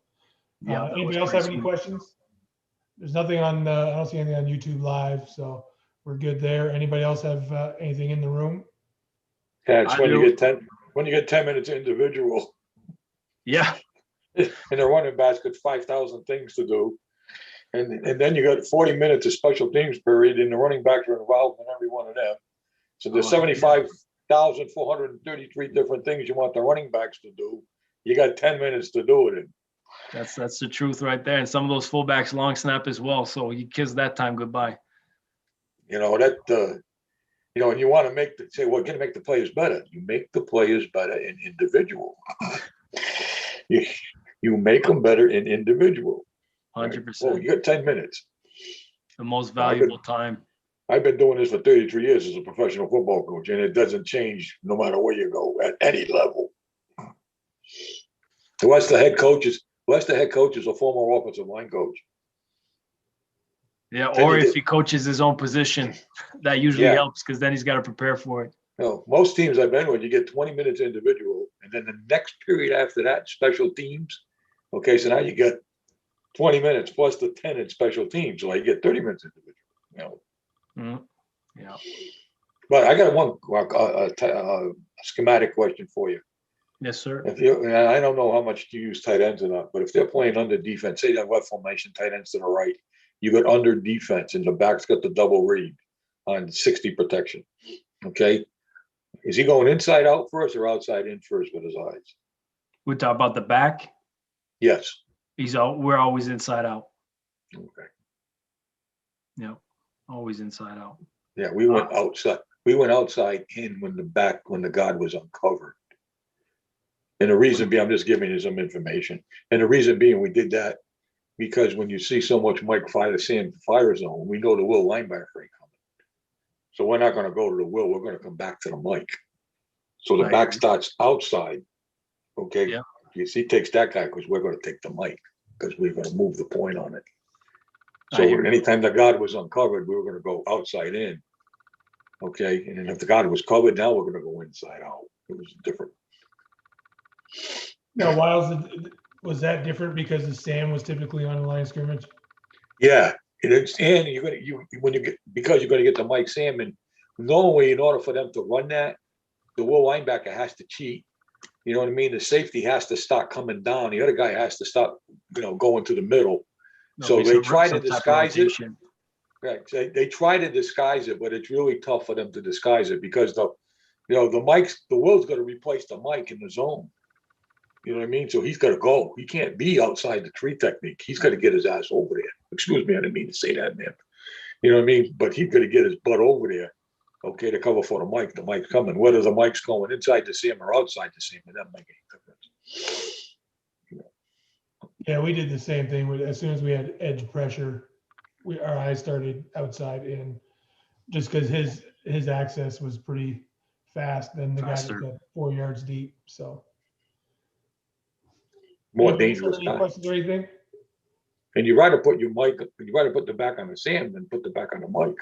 anybody else have any questions? There's nothing on, I don't see anything on YouTube Live. So we're good there. Anybody else have anything in the room? Yeah, it's I when you do. get 10 minutes individual, Yeah. and the running back's got 5,000 things to do. And then you got 40 minutes of special teams period, and the running backs are involved in every one of them. So there's Oh, yeah. 75,433 different things you want the running backs to do. You got 10 minutes to do it in. That's the truth right there. And some of those fullbacks long snap as well. So you kiss that time goodbye. You know, and you want to say, well, going to make the players better. You make the players better in individual. you make them better in individual. 100%. Well, you got 10 minutes. The most valuable time. I've been doing this for 33 years as a professional football coach, and it doesn't change no matter where you go at any level. Unless the head coach is a former offensive line coach. Yeah, Then or you if get- he coaches his own position, that usually Yeah. helps because then he's got to prepare for it. No, most teams I've been with, you get 20 minutes individual, and then the next period after that, special teams. Okay, so now you get 20 minutes plus the 10 in special teams, so you get 30 minutes individual. You know, Mhm. Yeah. but I got one schematic question for you. Yes, sir. And I don't know how much you use tight ends or not, but if they're playing under defense, say that left formation, tight ends to the right, you got under defense, and the back's got the double read on 60 protection. Okay, is he going inside out first or outside in first with his eyes? We talk about the back. Yes. We're always inside out. Okay. Yeah, always inside out. Yeah, we went outside. We went outside in when the guard was uncovered. And the reason being, I'm just giving you some information. And the reason being, we did that because when you see so much Mike fire zone, we know the will linebacker ain't coming. So we're not going to go to the will. We're going to come back to the Mike. So the back starts outside. Okay. Yeah. You see, takes that guy because we're going to take the Mike because we're going to move the point on it. I So hear you. anytime the guard was uncovered, we were going to go outside in. Okay. And if the guard was covered, now we're going to go inside out. It was different. Now, Wiles, was that different because the Sam was typically on the line of scrimmage? Yeah. Because you're going to get the Mike Sam, and normally in order for them to run that, the will linebacker has to cheat. You know what I mean? The safety has to start coming down. The other guy has to stop, going to the middle. So they try to disguise it. Right. They try to disguise it, but it's really tough for them to disguise it because the Will's got to replace the Mike in the zone. You know what I mean? So he's got to go. He can't be outside the tree technique. He's got to get his ass over there. Excuse me, I didn't mean to say that, man. You know what I mean? But he's got to get his butt over there, okay, to cover for the Mike. The Mike's coming. Whether the Mike's going inside the seam or outside the seam, it doesn't make any difference. Yeah, we did the same thing. As soon as we had edge pressure, our eyes started outside in, just because his access was pretty fast than the guy that got 4 yards deep. So More dangerous any guy. questions or anything? And you rather put your Mike, you rather put the back on the Sam than put the back on the Mike.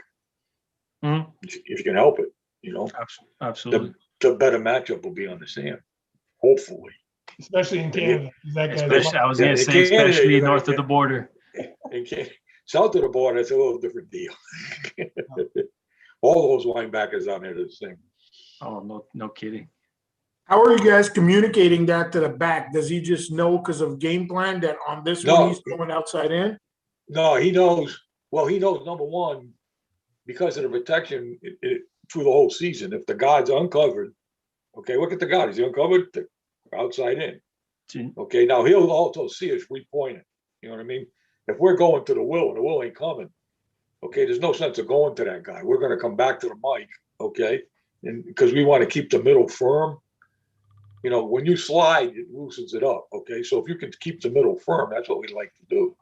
Mhm. If you can help it, Absolutely. The better matchup will be on the Sam, hopefully. Especially in Canada. I was going to say, in Canada, especially you're gonna north of the border. South of the border, it's a little different deal. All those linebackers out there are the same. Oh, no kidding. How are you guys communicating that to the back? Does he just know because of game plan that on this one he's going outside in? No, he knows. Well, he knows, number one, because of the protection through the whole season. If the guard's uncovered, okay, look at the guard. Is he uncovered? Outside in. Okay, now he'll also see us three-pointing. You know what I mean? If we're going to the will and the will ain't coming, okay, there's no sense of going to that guy. We're going to come back to the Mike, okay? And because we want to keep the middle firm. When you slide, it loosens it up, okay? So if you can keep the middle firm, that's what we like to do.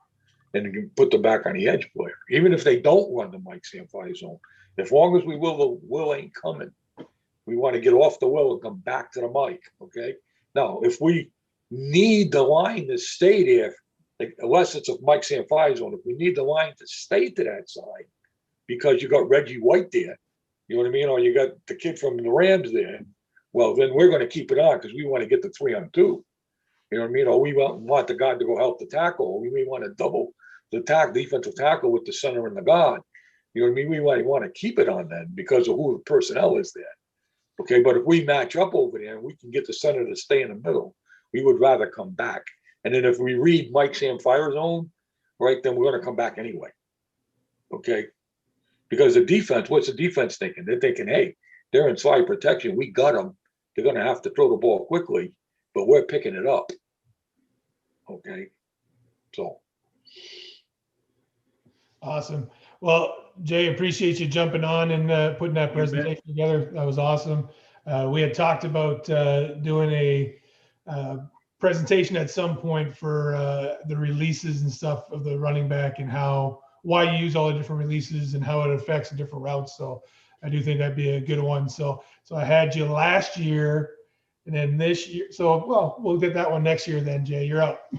And you can put the back on the edge player. Even if they don't run the Mike Sam fire zone, as long as the will ain't coming, we want to get off the will and come back to the Mike, okay? Now, if we need the line to stay there, unless it's a Mike Sam fire zone, if we need the line to stay to that side because you got Reggie White there, you know what I mean? Or you got the kid from the Rams there, well, then we're going to keep it on because we want to get the 3-on-2. You know what I mean? Or we want the guard to go help the tackle. Or we may want to double the defensive tackle with the center and the guard. You know what I mean? We might want to keep it on then because of who the personnel is there. Okay, but if we match up over there and we can get the center to stay in the middle, we would rather come back. And then if we read Mike Sam fire zone, right, then we're going to come back anyway. Okay, because the defense, what's the defense thinking? They're thinking, hey, they're in slide protection. We got them. They're going to have to throw the ball quickly, but we're picking it up. Okay, so. Awesome. Well, Jay, appreciate you jumping on and putting that presentation together. That was awesome. We had talked about doing a presentation at some point for the releases and stuff of the running back and why you use all the different releases and how it affects the different routes. So I do think that'd be a good one. So I had you last year and then this year. So, well, we'll get that one next year then, Jay. You're up.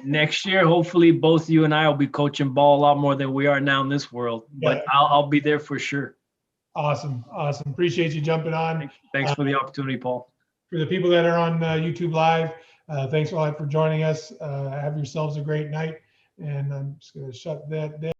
Next year, hopefully both you and I will be coaching ball a lot more than we are now in this world, but Yeah. I'll be there for sure. Awesome. Appreciate you jumping on. Thanks for the opportunity, Paul. For the people that are on YouTube Live, thanks a lot for joining us. Have yourselves a great night. And I'm just going to shut that down.